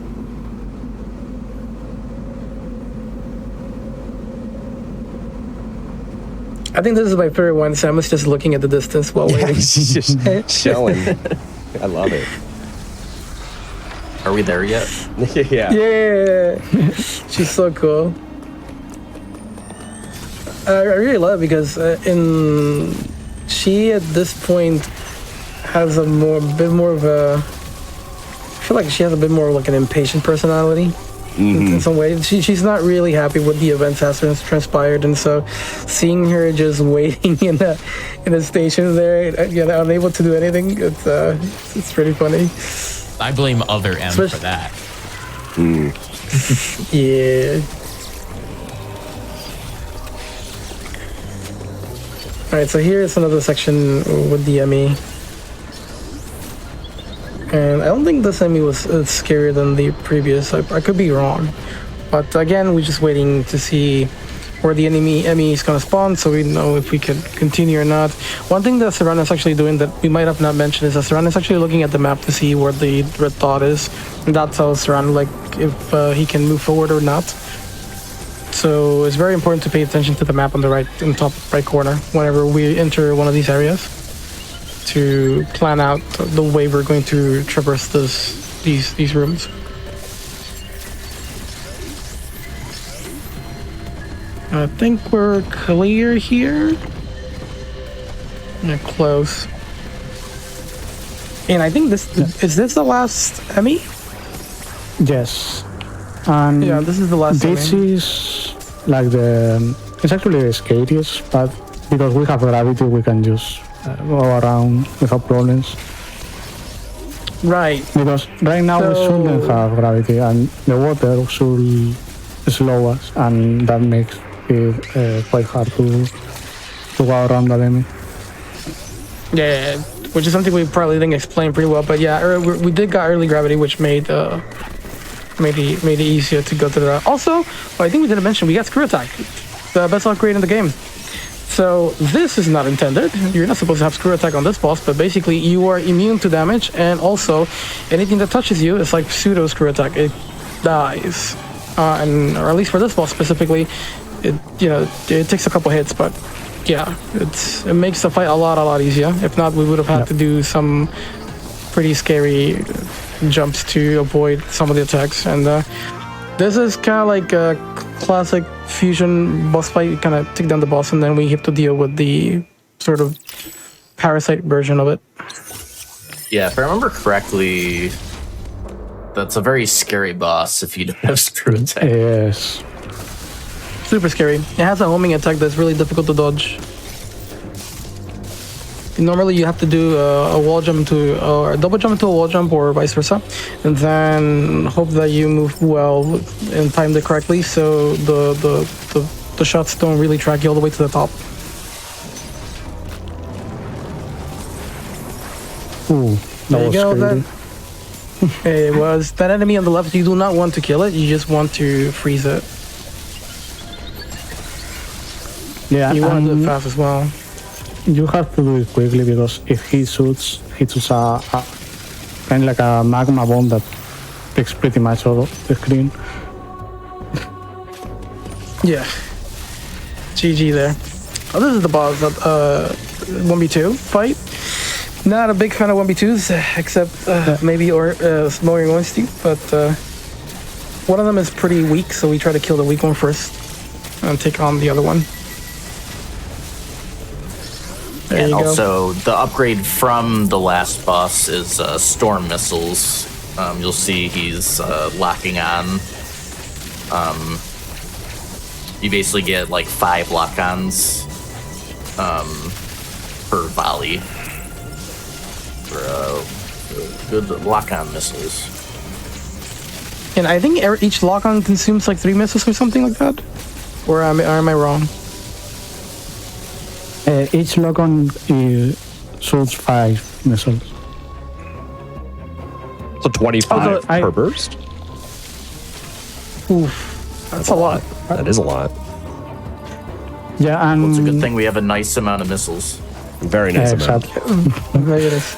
I think this is my favorite one. Samus just looking at the distance while Yeah, waiting. she's just chilling. I love it. Are we there yet? Yeah. Yeah, she's so cool. I really love it because she at this point has bit more of a. I feel like she has a bit more of like an impatient personality. In some way, she's not really happy with the events as transpired, and so seeing her just waiting in the station there, unable to do anything, it's pretty funny. I blame other M for that. Yeah. All right, so here's another section with the Emmy. And I don't think this Emmy was scarier than the previous. I could be wrong. But again, we're just waiting to see where the Emmy is going to spawn so we know if we can continue or not. One thing that Serrano is actually doing that we might have not mentioned is that Serrano is actually looking at the map to see where the red dot is. And that tells Serrano like if he can move forward or not. So it's very important to pay attention to the map on the right, in top right corner whenever we enter one of these areas, to plan out the way we're going to traverse these rooms. I think we're clear here. Yeah, close. And I think is this the last Emmy? Yes. And Yeah, this is the last this Emmy. is like it's actually the scariest, but because we have gravity, we can just go around without problems. Right. Because right now we So- shouldn't have gravity, and the water should slow us, and that makes it quite hard to go around that enemy. Yeah, which is something we probably didn't explain pretty well. But yeah, we did got early gravity, which made it easier to go through that. Also, I think we didn't mention we got screw attack, the best upgrade in the game. So this is not intended. You're not supposed to have screw attack on this boss, but basically you are immune to damage, and also anything that touches you is like pseudo screw attack. It dies, and or at least for this boss specifically, it takes a couple hits, but yeah, it makes the fight a lot easier. If not, we would have had to do some pretty scary jumps to avoid some of the attacks. And this is kind of like a classic fusion boss fight. You kind of take down the boss, and then we have to deal with the sort of parasite version of it. Yeah, if I remember correctly, that's a very scary boss if you don't have screw attack. Yes. Super scary. It has a homing attack that's really difficult to dodge. Normally you have to do a wall jump to or a double jump to a wall jump, or vice versa, and then hope that you move well and time it correctly so the shots don't really track you all the way to the top. Ooh, There you that go. was That scary. it was that enemy on the left. You do not want to kill it. You just want to freeze it. Yeah, You want to do and it fast as well. you have to do it quickly, because if he shoots a kind of like a magma bomb that takes pretty much all of the screen. Yeah. GG there. Oh, this is the boss of 1v2 fight. Not a big fan of 1v2s, except maybe Smoking Honesty, but one of them is pretty weak, so we try to kill the weak one first and take on the other one. There And you go. also, the upgrade from the last boss is storm missiles. You'll see he's locking on. You basically get like 5 lock-ons per volley for good lock-on missiles. And I think each lock-on consumes like 3 missiles or something like that. Or am I wrong? Each lock-on shoots 5 missiles. So 25 Also, per burst? Oof, that's a lot. That is a lot. Yeah, and Well, it's a good thing we have a nice amount of missiles. Very nice amount. exactly. There it is.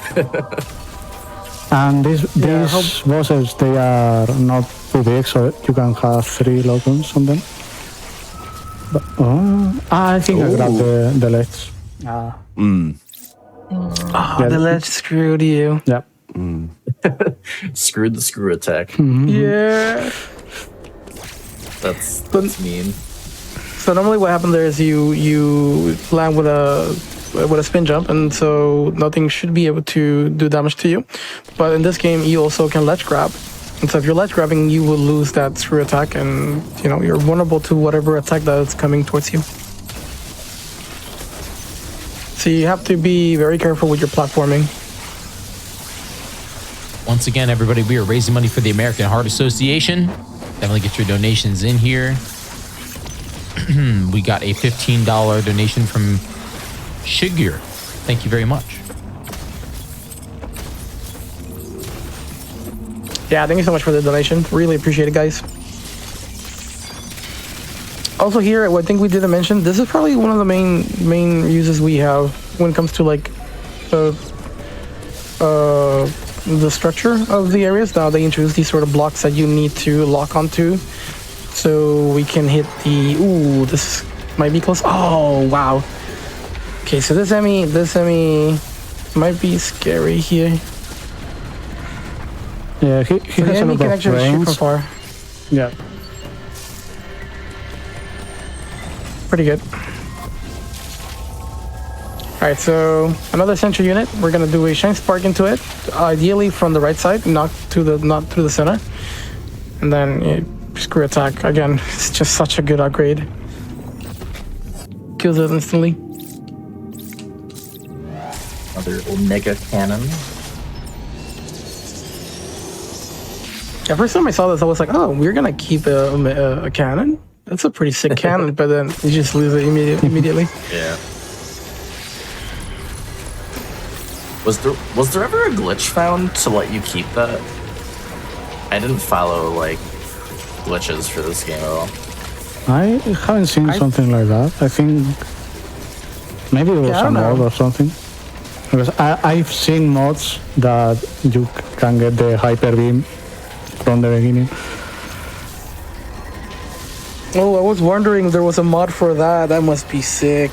And these Yeah, I bosses, they are not too big, so you can have 3 lock-ons on them. But, I think I grabbed the ledge. The ledge screwed you. Yeah. Screwed the screw attack. Yeah. That's mean. So normally what happens there is you land with a spin jump, and so nothing should be able to do damage to you. But in this game, you also can ledge grab. And so if you're ledge grabbing, you will lose that screw attack, and you're vulnerable to whatever attack that is coming towards you. So you have to be very careful with your platforming. Once again, everybody, we are raising money for the American Heart Association. Definitely get your donations in here. We got a $15 donation from Shigur. Thank you very much. Yeah, thank you so much for the donation. Really appreciate it, guys. Also here, I think we didn't mention, this is probably one of the main uses we have when it comes to like the structure of the areas. Now they introduce these sort of blocks that you need to lock onto, so we can hit the. Ooh, this might be close. Oh wow. Okay, so this enemy might be scary here. Yeah, he So the has a enemy lot can of actually shoot from range. far. Yeah. Pretty good. Alright, so another sentry unit. We're gonna do a shine spark into it, ideally from the right side, not through the center. And then screw attack. Again, it's just such a good upgrade. Kills it instantly. Another Omega cannon. Yeah, first time I saw this, I was like, oh, we're gonna keep a cannon? That's a pretty sick cannon, but then you just lose it immediately. Yeah. Was there ever a glitch found to let you keep that? I didn't follow like glitches for this game at all. I haven't seen something like that. I think maybe it was Yeah, I a don't know. mod or something. Because I've seen mods that you can get the hyper beam from the beginning. Oh, I was wondering if there was a mod for that. That must be sick.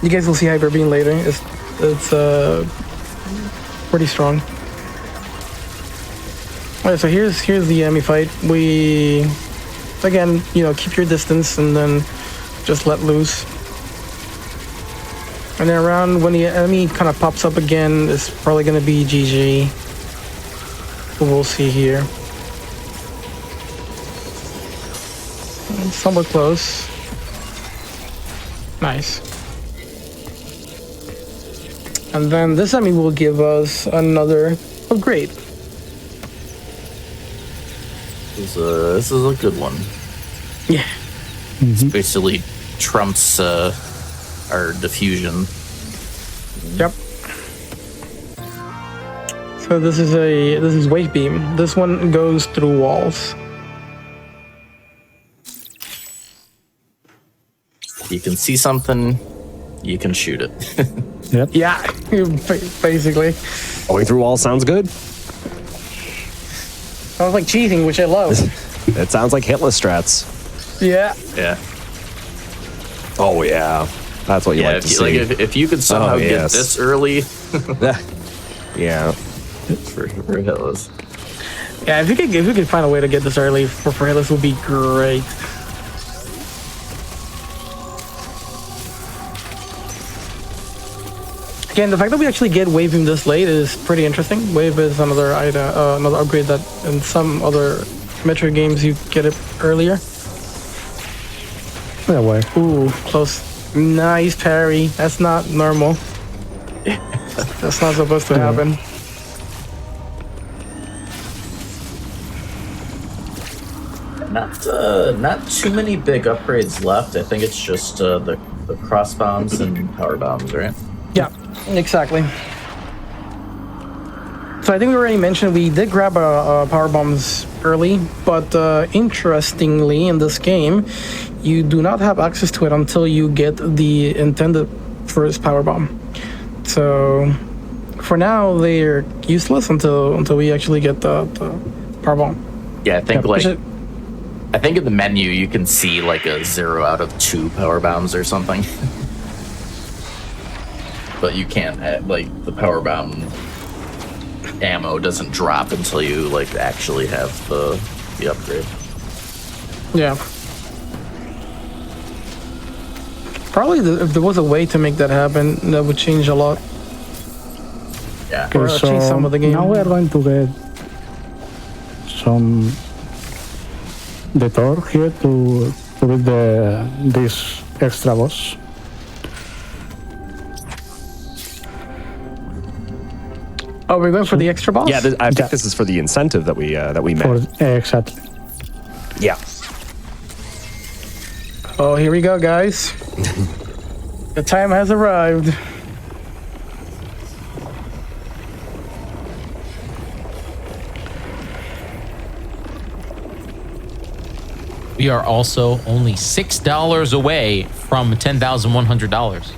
You guys will see Hyper Beam later. It's pretty strong. Alright, so here's the enemy fight. We again, keep your distance and then just let loose. And then around when the enemy kind of pops up again, it's probably gonna be GG. We'll see here. Somewhat close. Nice. And then this enemy will give us another upgrade. This is a good one. Yeah. It's basically trumps our diffusion. Yep. So this is wave beam. This one goes through walls. You can see something, you can shoot it. Yep. Yeah, basically. Going through walls sounds good. Sounds like cheating, which I love. It sounds like Hitless strats. Yeah. Yeah. Oh yeah, that's what you Yeah, like to if you, see. if you could somehow get yes. this early Yeah. for Hitless. Yeah, if we could find a way to get this early for Hitless would be great. Again, the fact that we actually get Wave Beam this late is pretty interesting. Wave is another item, another upgrade that in some other Metroid games you get it earlier. Yeah, way. Ooh, close. Nice parry. That's not normal. That's not supposed to happen. Not too many big upgrades left. I think it's just the cross bombs and power bombs, right? Yeah, exactly. So I think we already mentioned we did grab power bombs early, but interestingly in this game, you do not have access to it until you get the intended first power bomb. So for now, they're useless until we actually get the power bomb. Yeah, I think Yeah, I think in the menu you can see like a 0 out of 2 power bombs or something. But you can't have, like, the power bomb ammo doesn't drop until you like actually have the upgrade. Yeah. Probably if there was a way to make that happen, that would change a lot. Yeah. Or Okay, change some of the game. now we are going to get some detour here to beat this extra boss. Oh, we're going for the extra boss? Yeah, I think this is for the incentive that we met. Exactly. Yeah. Oh, here we go, guys. The time has arrived. We are also only $6 away from $10,100.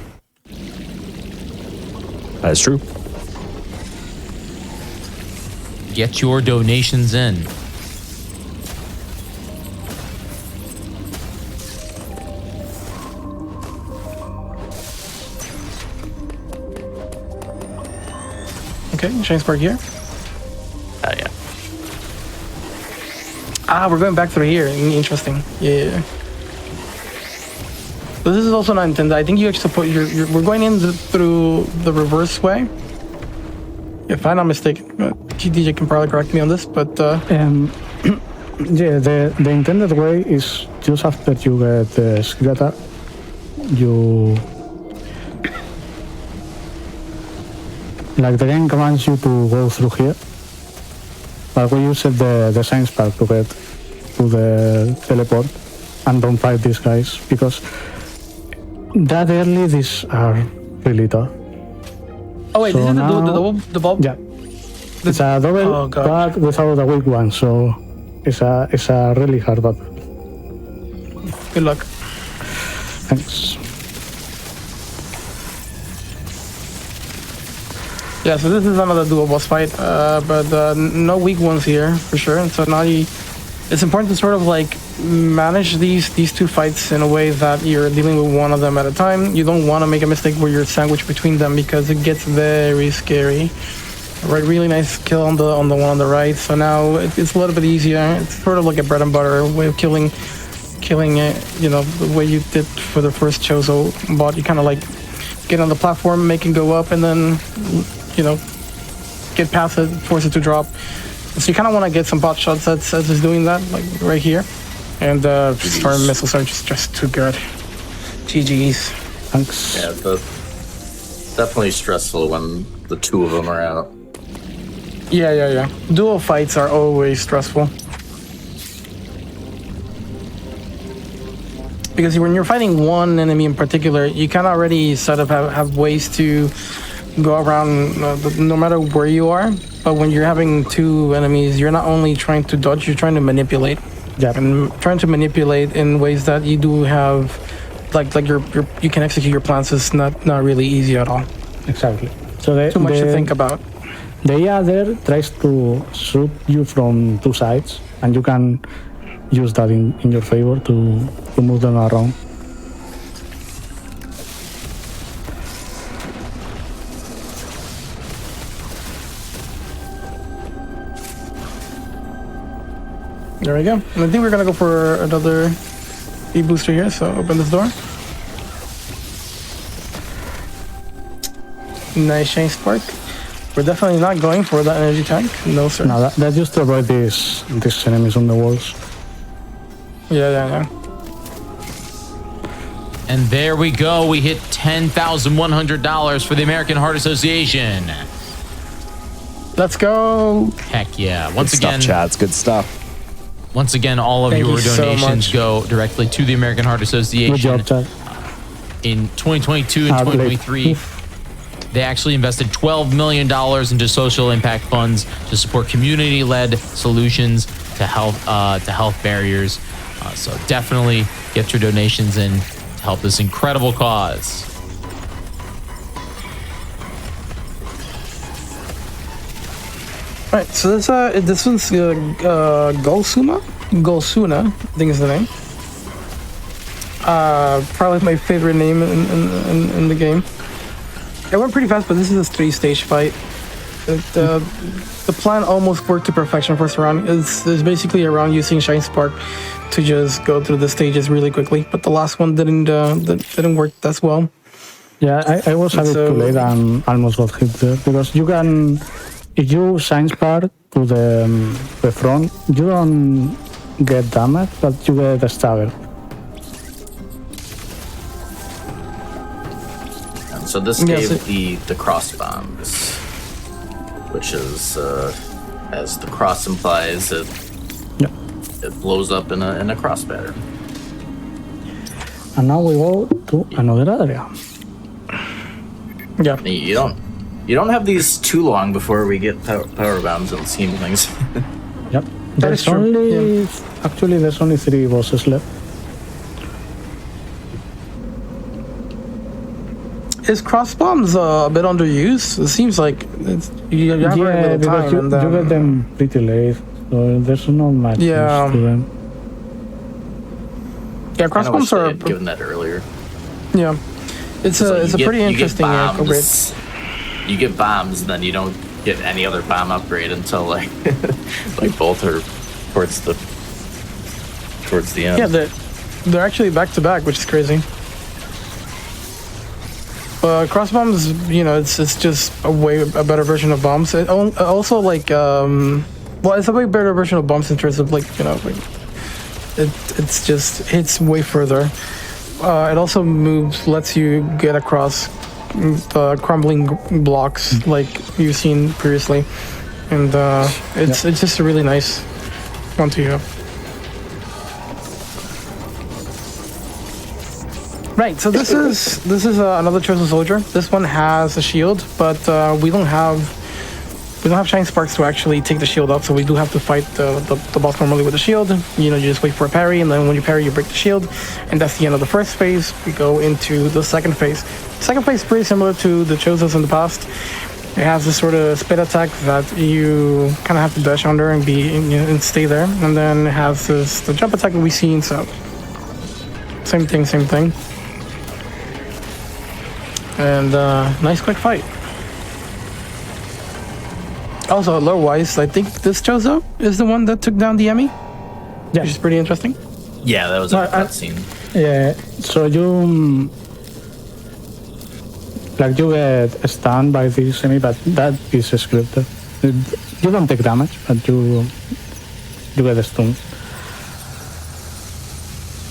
That is true. Get your donations in. Okay, Shane Spark here. Yeah. Ah, we're going back through here. Interesting. Yeah. But this is also not intended. I think you actually put we're going in through the reverse way. If I'm not mistaken. DJ can probably correct me on this, but Yeah, the intended way is just after you get the Skigata, you like the game commands you to go through here. But we used the science park to get to the teleport and don't fight these guys because that early these are really tough. oh wait, So this is now- the bulb. Yeah. It's a double, Oh, gosh. but without a weak one, so it's a really hard battle. Good luck. Thanks. Yeah, so this is another dual boss fight, but no weak ones here for sure. And so now it's important to sort of like manage these two fights in a way that you're dealing with one of them at a time. You don't want to make a mistake where you're sandwiched between them because it gets very scary. Right, really nice kill on the one on the right. So now it's a little bit easier. It's sort of like a bread and butter way of killing it. You know, the way you did for the first Chozo bot. You kind of like get on the platform, make it go up, and then get past it, force it to drop. So you kind of want to get some pot shots as it's doing that, like right here. And storm missiles are just too good. GG's. Thanks. Yeah, definitely stressful when the two of them are out. Yeah. Dual fights are always stressful. Because when you're fighting one enemy in particular, you can already sort of have ways to go around no matter where you are. But when you're having two enemies, you're not only trying to dodge, you're trying to manipulate. Yeah. And trying to manipulate in ways that you do have, like you can execute your plans is not really easy at all. Exactly. So Too much to think about. The other tries to shoot you from two sides, and you can use that in your favor to move them around. There we go. And I think we're gonna go for another E booster here, so open this door. Nice shine spark. We're definitely not going for that energy tank. No, sir. No, that used to avoid these enemies on the walls. Yeah. And there we go. We hit $10,100 for the American Heart Association. Let's go. Heck yeah. Once Good again, stuff, Chad. Good stuff. once again, all of Thank your you so donations much. go directly to the American Heart Good Association. job, Chad. In 2022 and 2023, they actually invested $12 million into social impact funds to support community-led solutions to health barriers. So definitely get your donations in to help this incredible cause. All right, so this one's Golsuna, I think is the name. Probably my favorite name in the game. It went pretty fast, but this is a 3-stage fight. The plan almost worked to perfection first round. It's basically around using Shine Spark to just go through the stages really quickly, but the last one didn't work as well. Yeah, I was a bit too late and almost got hit there because you can, if you shine spark to the front, you don't get damage, but you get a stagger. And so this Yeah, gave so- the cross bombs, which is as the cross implies, it blows up in a cross pattern. And now we go to another area. Yeah. You don't have these too long before we get power bombs and scheme things. Yep. That is There's true, only actually there's only 3 bosses left. Is cross bombs a bit underused? It seems like you have very Yeah, little because time. you get them pretty late, so there's not much Yeah. use to them. Yeah, cross I wish bombs they are. had given that earlier. Yeah, it's So a you pretty get interesting upgrade. bombs. You get bombs, and then you don't get any other bomb upgrade until like both are towards the end. Yeah, they're actually back to back, which is crazy. Cross bombs, it's just a better version of bombs. It also like it's a way better version of bombs in terms of it's just hits way further. It also lets you get across the crumbling blocks like you've seen previously, and it's just a really nice one to have. Right, so this is another chosen soldier. This one has a shield, but we don't have shine sparks to actually take the shield off, so we do have to fight the boss normally with the shield. You just wait for a parry, and then when you parry, you break the shield, and that's the end of the first phase. We go into the second phase. The second phase is pretty similar to the Chosens in the past. It has this sort of spit attack that you kind of have to dash under and stay there, and then it has the jump attack that we've seen. So same thing. And nice quick fight. Also, lore-wise, I think this Chozo is the one that took down the Emmy. Yeah. Which is pretty interesting. Yeah, that was a cutscene. Yeah, so you get stunned by this enemy, but that is scripted. You don't take damage, but you get stunned.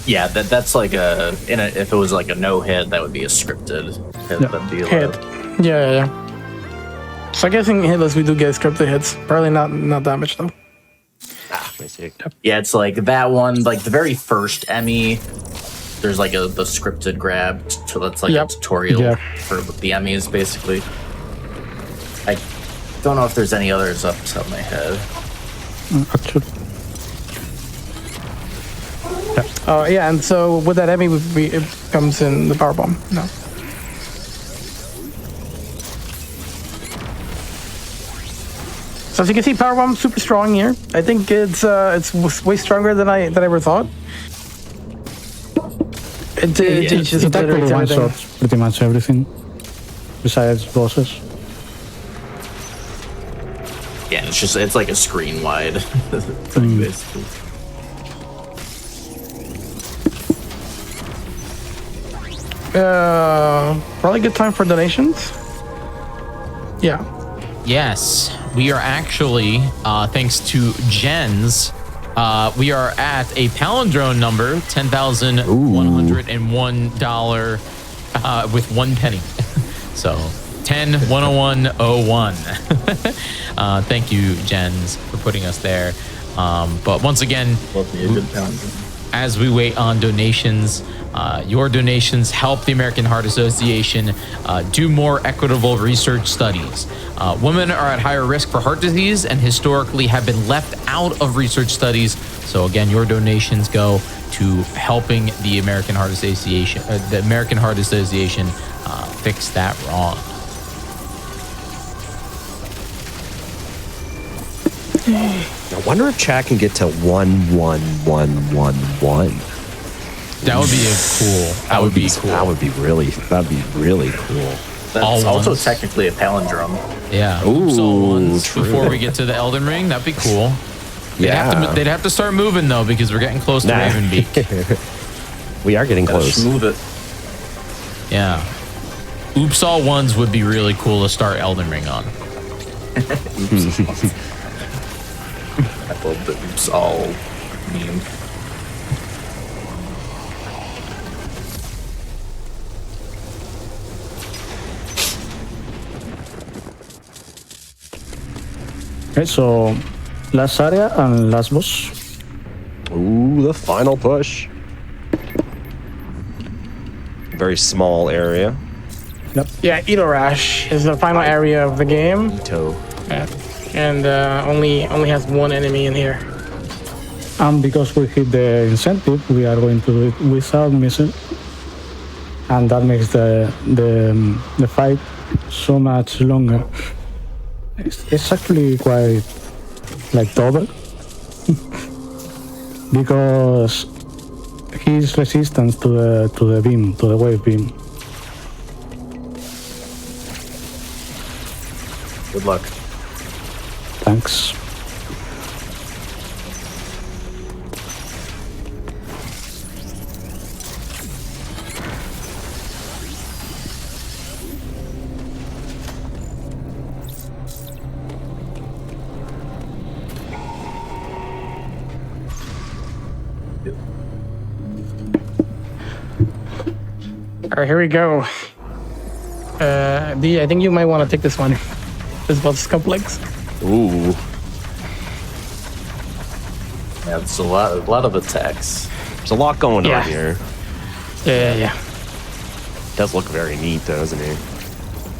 Yeah, that's like if it was like a no hit, that would be a scripted hit. Yeah. That'd be Hit. Yeah. So I'm guessing Hitless we do get scripted hits. Probably not damage though. Yeah, it's like that one, like the very first Emmy. There's like the scripted grab, so that's like a tutorial for the Emmys, basically. I don't know if there's any others off the top of my head. Actually. Yeah, and so with that Emmy, it comes in the power bomb. No. So as you can see, power bomb super strong here. I think it's way stronger than I ever thought. It teaches It actually everything. one-shots pretty much everything, besides bosses. Yeah, it's like a screen wide thing, basically. Probably good time for donations. Yeah. Yes, we are actually, thanks to Jens, we are at a palindrome number, $10,101 with 1 penny. So 10-101-01. Thank you, Jens, for putting us there. But once again, Love me a good palindrome. as we wait on donations, your donations help the American Heart Association do more equitable research studies. Women are at higher risk for heart disease and historically have been left out of research studies. So again, your donations go to helping the American Heart Association, fix that wrong. I wonder if chat can get to 11111. That would be cool. That would be cool. That'd be really cool. That's All also ones. technically a palindrome. Yeah. Ooh, Oops, all ones true. before we get to the Elden Ring. That'd be cool. They'd have to start moving though, because we're getting close to Ravenbeak. We are getting Gotta close. smooth it. Yeah. Oops, all ones would be really cool to start Elden Ring on. I love the oops all meme. Okay, so last area and last boss. Ooh, the final push. Very small area. Yeah, Itorash is the final area of the game. Ito. Yeah. And only has one enemy in here. And because we hit the incentive, we are going to do it without missing. And that makes the fight so much longer. It's actually quite like double. Because he's resistant to the beam, to the wave beam. Good luck. Thanks. All right, here we go. D, I think you might want to take this one. This boss is complex. Ooh. Yeah, it's a lot of attacks. There's a lot going Yeah. on here. Yeah. Does look very neat though, doesn't it?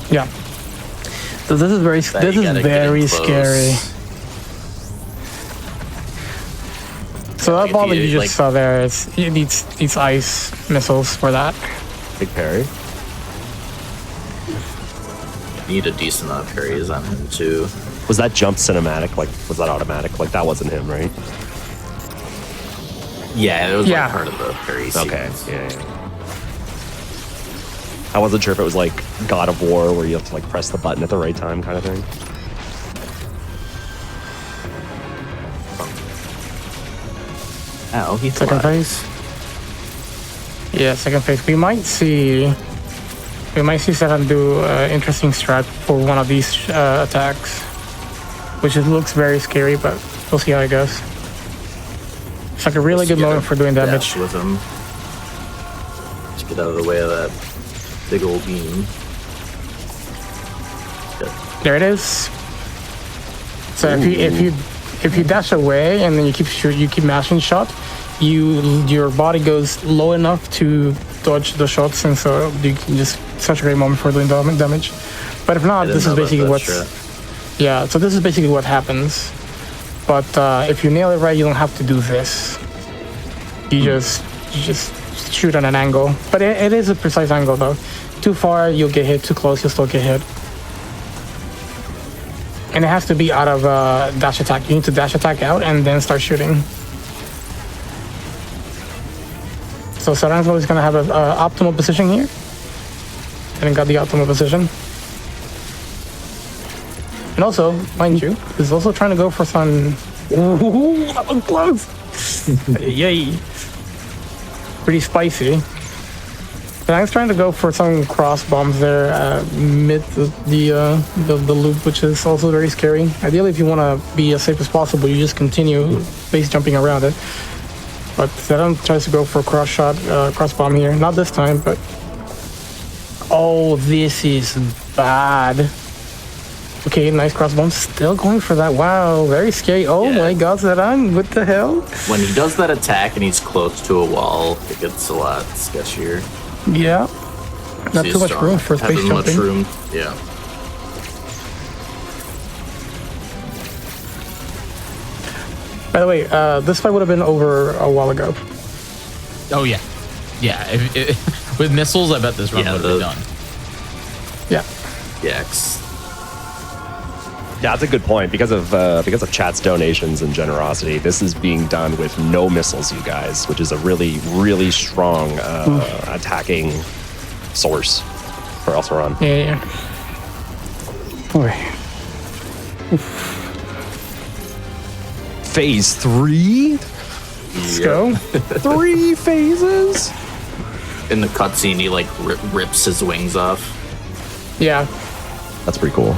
Yeah. So this is very You gotta get in very close. scary. So that If ball that you, you just like- saw there, it needs ice missiles for that. Big parry. Need a decent amount of parries on him too. Was that jump cinematic? Like, was that automatic? Like, that wasn't him, right? Yeah, it was Yeah. like part of the parry Okay. sequence. Yeah. I wasn't sure if it was like God of War where you have to like press the button at the right time kind of thing. Ow, he's Second alive. phase. Yeah, second phase. We might see Seran do interesting strat for one of these attacks, which looks very scary, but we'll see how it goes. It's like a really good Get moment a for doing damage. dash with him. Just get out of the way of that big old beam. There it is. So if you dash away and then you keep mashing shot, your body goes low enough to dodge the shots, and so you can just such a great moment for doing damage. But if not, I didn't this is know about basically that what's strat. yeah. So this is basically what happens. But if you nail it right, you don't have to do this. You just shoot at an angle. But it is a precise angle though. Too far, you'll get hit. Too close, you'll still get hit. And it has to be out of dash attack. You need to dash attack out and then start shooting. So Saranzo is going to have an optimal position here. And got the optimal position. And also, mind you, he's also trying to go for some... Ooh, that was close! Yay! Pretty spicy. But I was trying to go for some cross bombs there mid the loop, which is also very scary. Ideally, if you want to be as safe as possible, you just continue base jumping around it. But Zeran tries to go for cross shot, cross bomb here. Not this time, but oh, this is bad. Okay, nice cross bomb. Still going for that. Wow, very scary. Oh Yeah. my God, Zeran, what the hell? When he does that attack and he's close to a wall, it gets a lot sketchier. Yeah, not He's too much room for space having much jumping. room. Yeah. By the way, this fight would have been over a while ago. Oh yeah, yeah. With missiles, I bet this run Yeah, would have been done. Yeah. Yeah. Yeah, that's a good point. Because of chat's donations and generosity, this is being done with no missiles, you guys, which is a really, really strong attacking source for elserran. Yeah. Boy. Phase 3? Let's go. 3 phases? In the cutscene, he like rips his wings off. Yeah. That's pretty cool.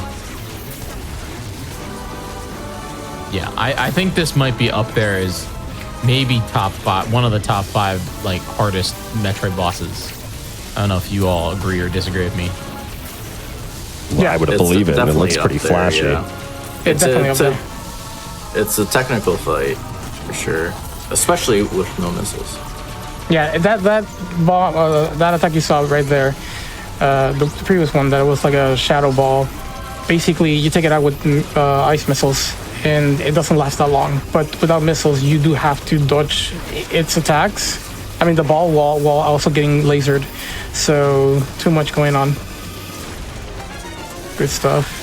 Yeah, I think this might be up there as maybe top 5, one of the top 5 like hardest Metroid bosses. I don't know if you all agree or disagree with me. Well, I would It's believe it. It definitely looks up pretty there, flashy. yeah. It's definitely up there. It's a technical fight for sure, especially with no missiles. Yeah, that bomb, that attack you saw right there, the previous one, that was like a shadow ball. Basically, you take it out with ice missiles, and it doesn't last that long. But without missiles, you do have to dodge its attacks. I mean, the ball while also getting lasered. So, too much going on. Good stuff.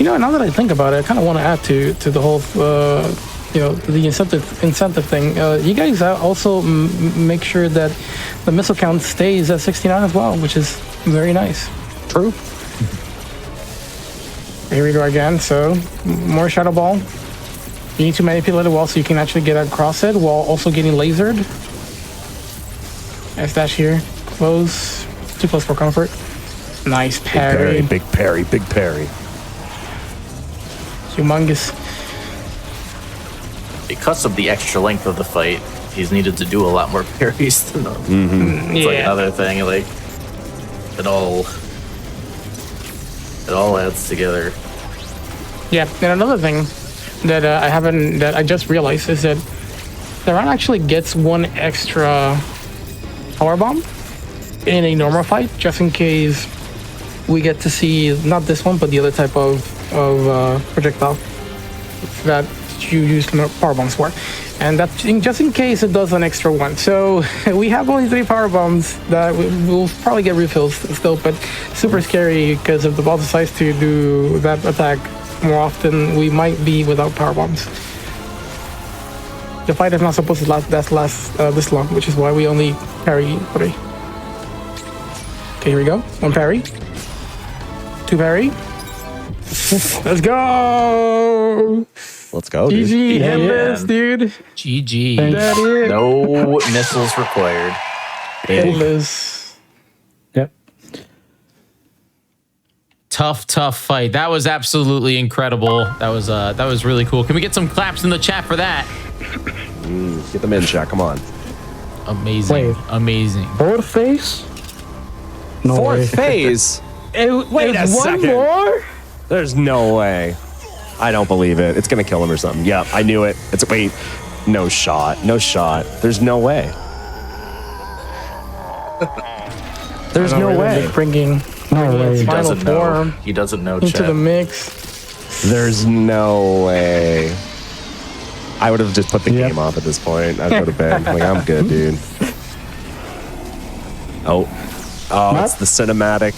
You know, now that I think about it, I kind of want to add to the whole, the incentive thing. You guys also make sure that the missile count stays at 69 as well, which is very nice. True. Here we go again. So, more shadow ball. You need to manipulate it well so you can actually get across it while also getting lasered. S dash here. Close. Too close for comfort. Nice parry. Big parry, big parry. Humongous. Because of the extra length of the fight, he's needed to do a lot more parries than It's like another thing. Like it all adds together. Yeah, and another thing that I just realized is that Zeran actually gets one extra power bomb in a normal fight, just in case we get to see not this one, but the other type of projectile that you use power bombs for, and that just in case it does an extra one. So we have only 3 power bombs that we'll probably get refills still, but super scary because if the boss decides to do that attack more often, we might be without power bombs. The fight is not supposed to last this long, which is why we only parry 3. Okay, here we go. 1 parry, 2 parry. Let's go! Let's go, dude. GG, Yeah. Hitless, dude. GG. That it. No missiles required. Hitless. Yep. Tough fight. That was absolutely incredible. That was really cool. Can we get some claps in the chat for that? Get them in, chat. Come on. Amazing. Wait. Amazing. 4th phase? No way. 4th phase? Wait a second. more? There's no way. I don't believe it. It's gonna kill him or something. Yep, I knew it. Wait. No shot. No shot. There's no way. There's no way. Bringing No way. He final doesn't know. form He doesn't know. into Chat. the mix. There's no way. I would have just put the game off at this point. I'd go to bed. Like, I'm good, dude. Oh, it's the cinematic.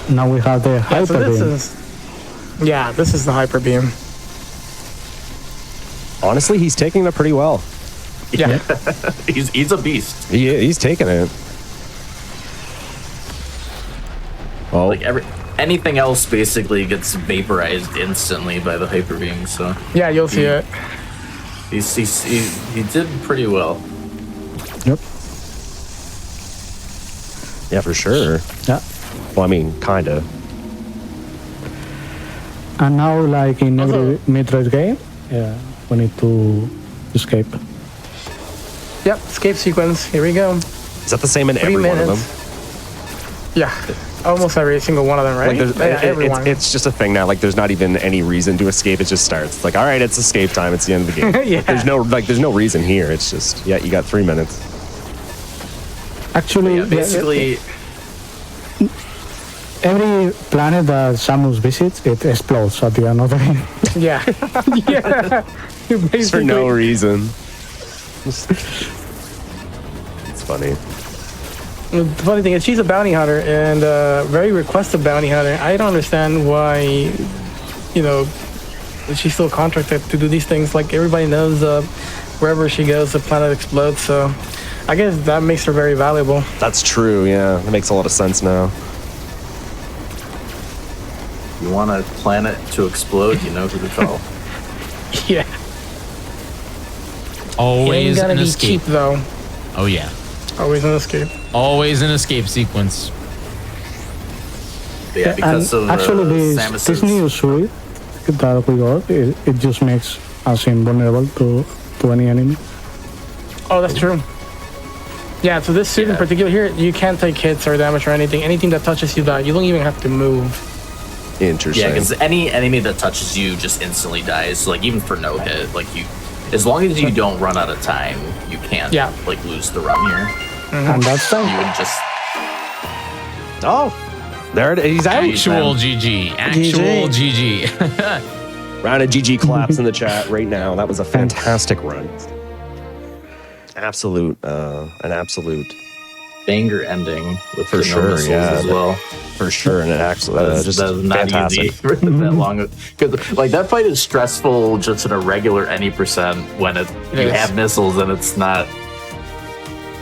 Now we have the Yeah, so hyper this beam. is the hyper beam. Honestly, he's taking it pretty well. Yeah. He's a beast. He's taking it. Oh, Like anything else basically gets vaporized instantly by the hyper beam. So Yeah, you'll see it. he did pretty well. Yep. Yeah, for sure. Yeah. Well, I mean, kind of. And now, like in every Metroid game, we need to escape. Yep, escape sequence. Here we go. Is that the same in 3 every one of them? minutes. Yeah, almost every single one of them, right? Like Everyone. it's just a thing now. Like there's not even any reason to escape. It just starts. It's like, all right, it's escape time. It's the end of the game. Yeah. There's no reason here. It's just you got 3 minutes. Actually, Yeah, basically, every planet that Samus visits, it explodes at the end of the game. Yeah. Yeah. For no reason. It's funny. The funny thing is, she's a bounty hunter and a very requested bounty hunter. I don't understand why, she's still contracted to do these things. Like everybody knows, wherever she goes, the planet explodes. So, I guess that makes her very valuable. That's true. Yeah, that makes a lot of sense now. you want a planet to explode, you know who to call. Yeah. Always Ain't gotta an be escape. cheap though. Oh yeah. Always an escape. Always an escape sequence. But yeah, because and of actually, Samus's... this new suit that we got, it just makes us invulnerable to any enemy. Oh, that's true. Yeah, so this suit in particular here, you can't take hits or damage or anything. Anything that touches you die. You don't even have to move. Interesting. Yeah, because any enemy that touches you just instantly dies. So, like, even for no hit, like, you... As long as you don't run out of time, you can't, like, lose the run here. And that's You time. would just... Oh, there it is. He's out. Actual GG. Actual GG. Round of GG claps in the chat right now. That was a fantastic run. An absolute banger ending with For the sure, no missiles yeah. as well. for sure, and it actually just that was not fantastic. easy for that long. Because like that fight is stressful just at a regular any percent when you is. have missiles and it's not.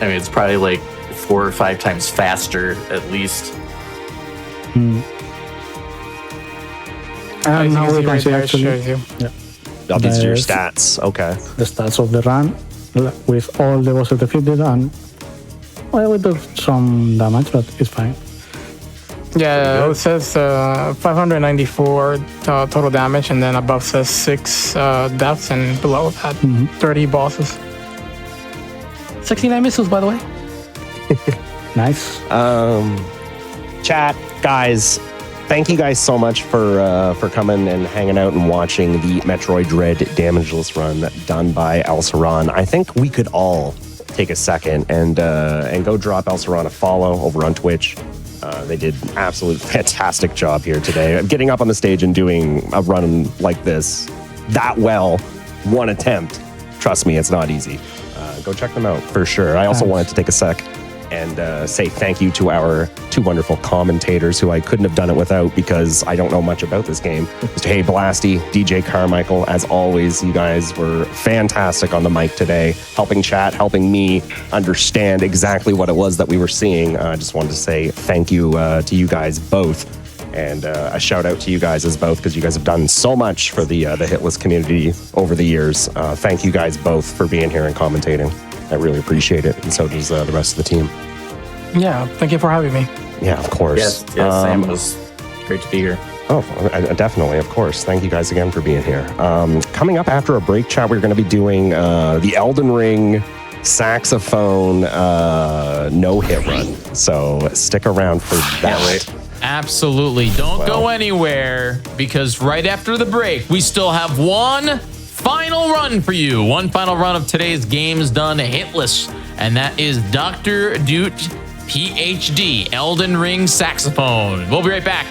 I mean, it's probably like 4 or 5 times faster at least. And now we can see right actually shows you. Oh, these are your Yes. stats. Okay. the stats of the run with all the bosses defeated, and well, we took some damage, but it's fine. Yeah, it says 594 total damage, and then above says 6 deaths, and below that 30 bosses. 69 missiles, by the way. Nice. Chat, guys, thank you guys so much for coming and hanging out and watching the Metroid Dread Damageless run done by elserran. I think we could all take a second and go drop elserran a follow over on Twitch. They did an absolute fantastic job here today. Getting up on the stage and doing a run like this that well, one attempt. Trust me, it's not easy. Go check them out for sure. I also wanted to take a sec and say thank you to our 2 wonderful commentators who I couldn't have done it without because I don't know much about this game. Mr. Heyblasty, DJ Carmichael, as always, you guys were fantastic on the mic today, helping chat, helping me understand exactly what it was that we were seeing. I just wanted to say thank you to you guys both. And a shout out to you guys as both because you guys have done so much for the Hitless community over the years. Thank you guys both for being here and commentating. I really appreciate it, and so does the rest of the team. Yeah, thank you for having me. Yeah, of course. Yes, Sam, it was great to be here. Oh, definitely, of course. Thank you guys again for being here. Coming up after a break, chat, we're going to be doing the Elden Ring saxophone no-hit run. So stick around for that. Absolutely. Don't go anywhere because right after the break, we still have one final run for you. One final run of today's Games Done Hitless. And that is Dr. Doot PhD Elden Ring Saxophone. We'll be right back.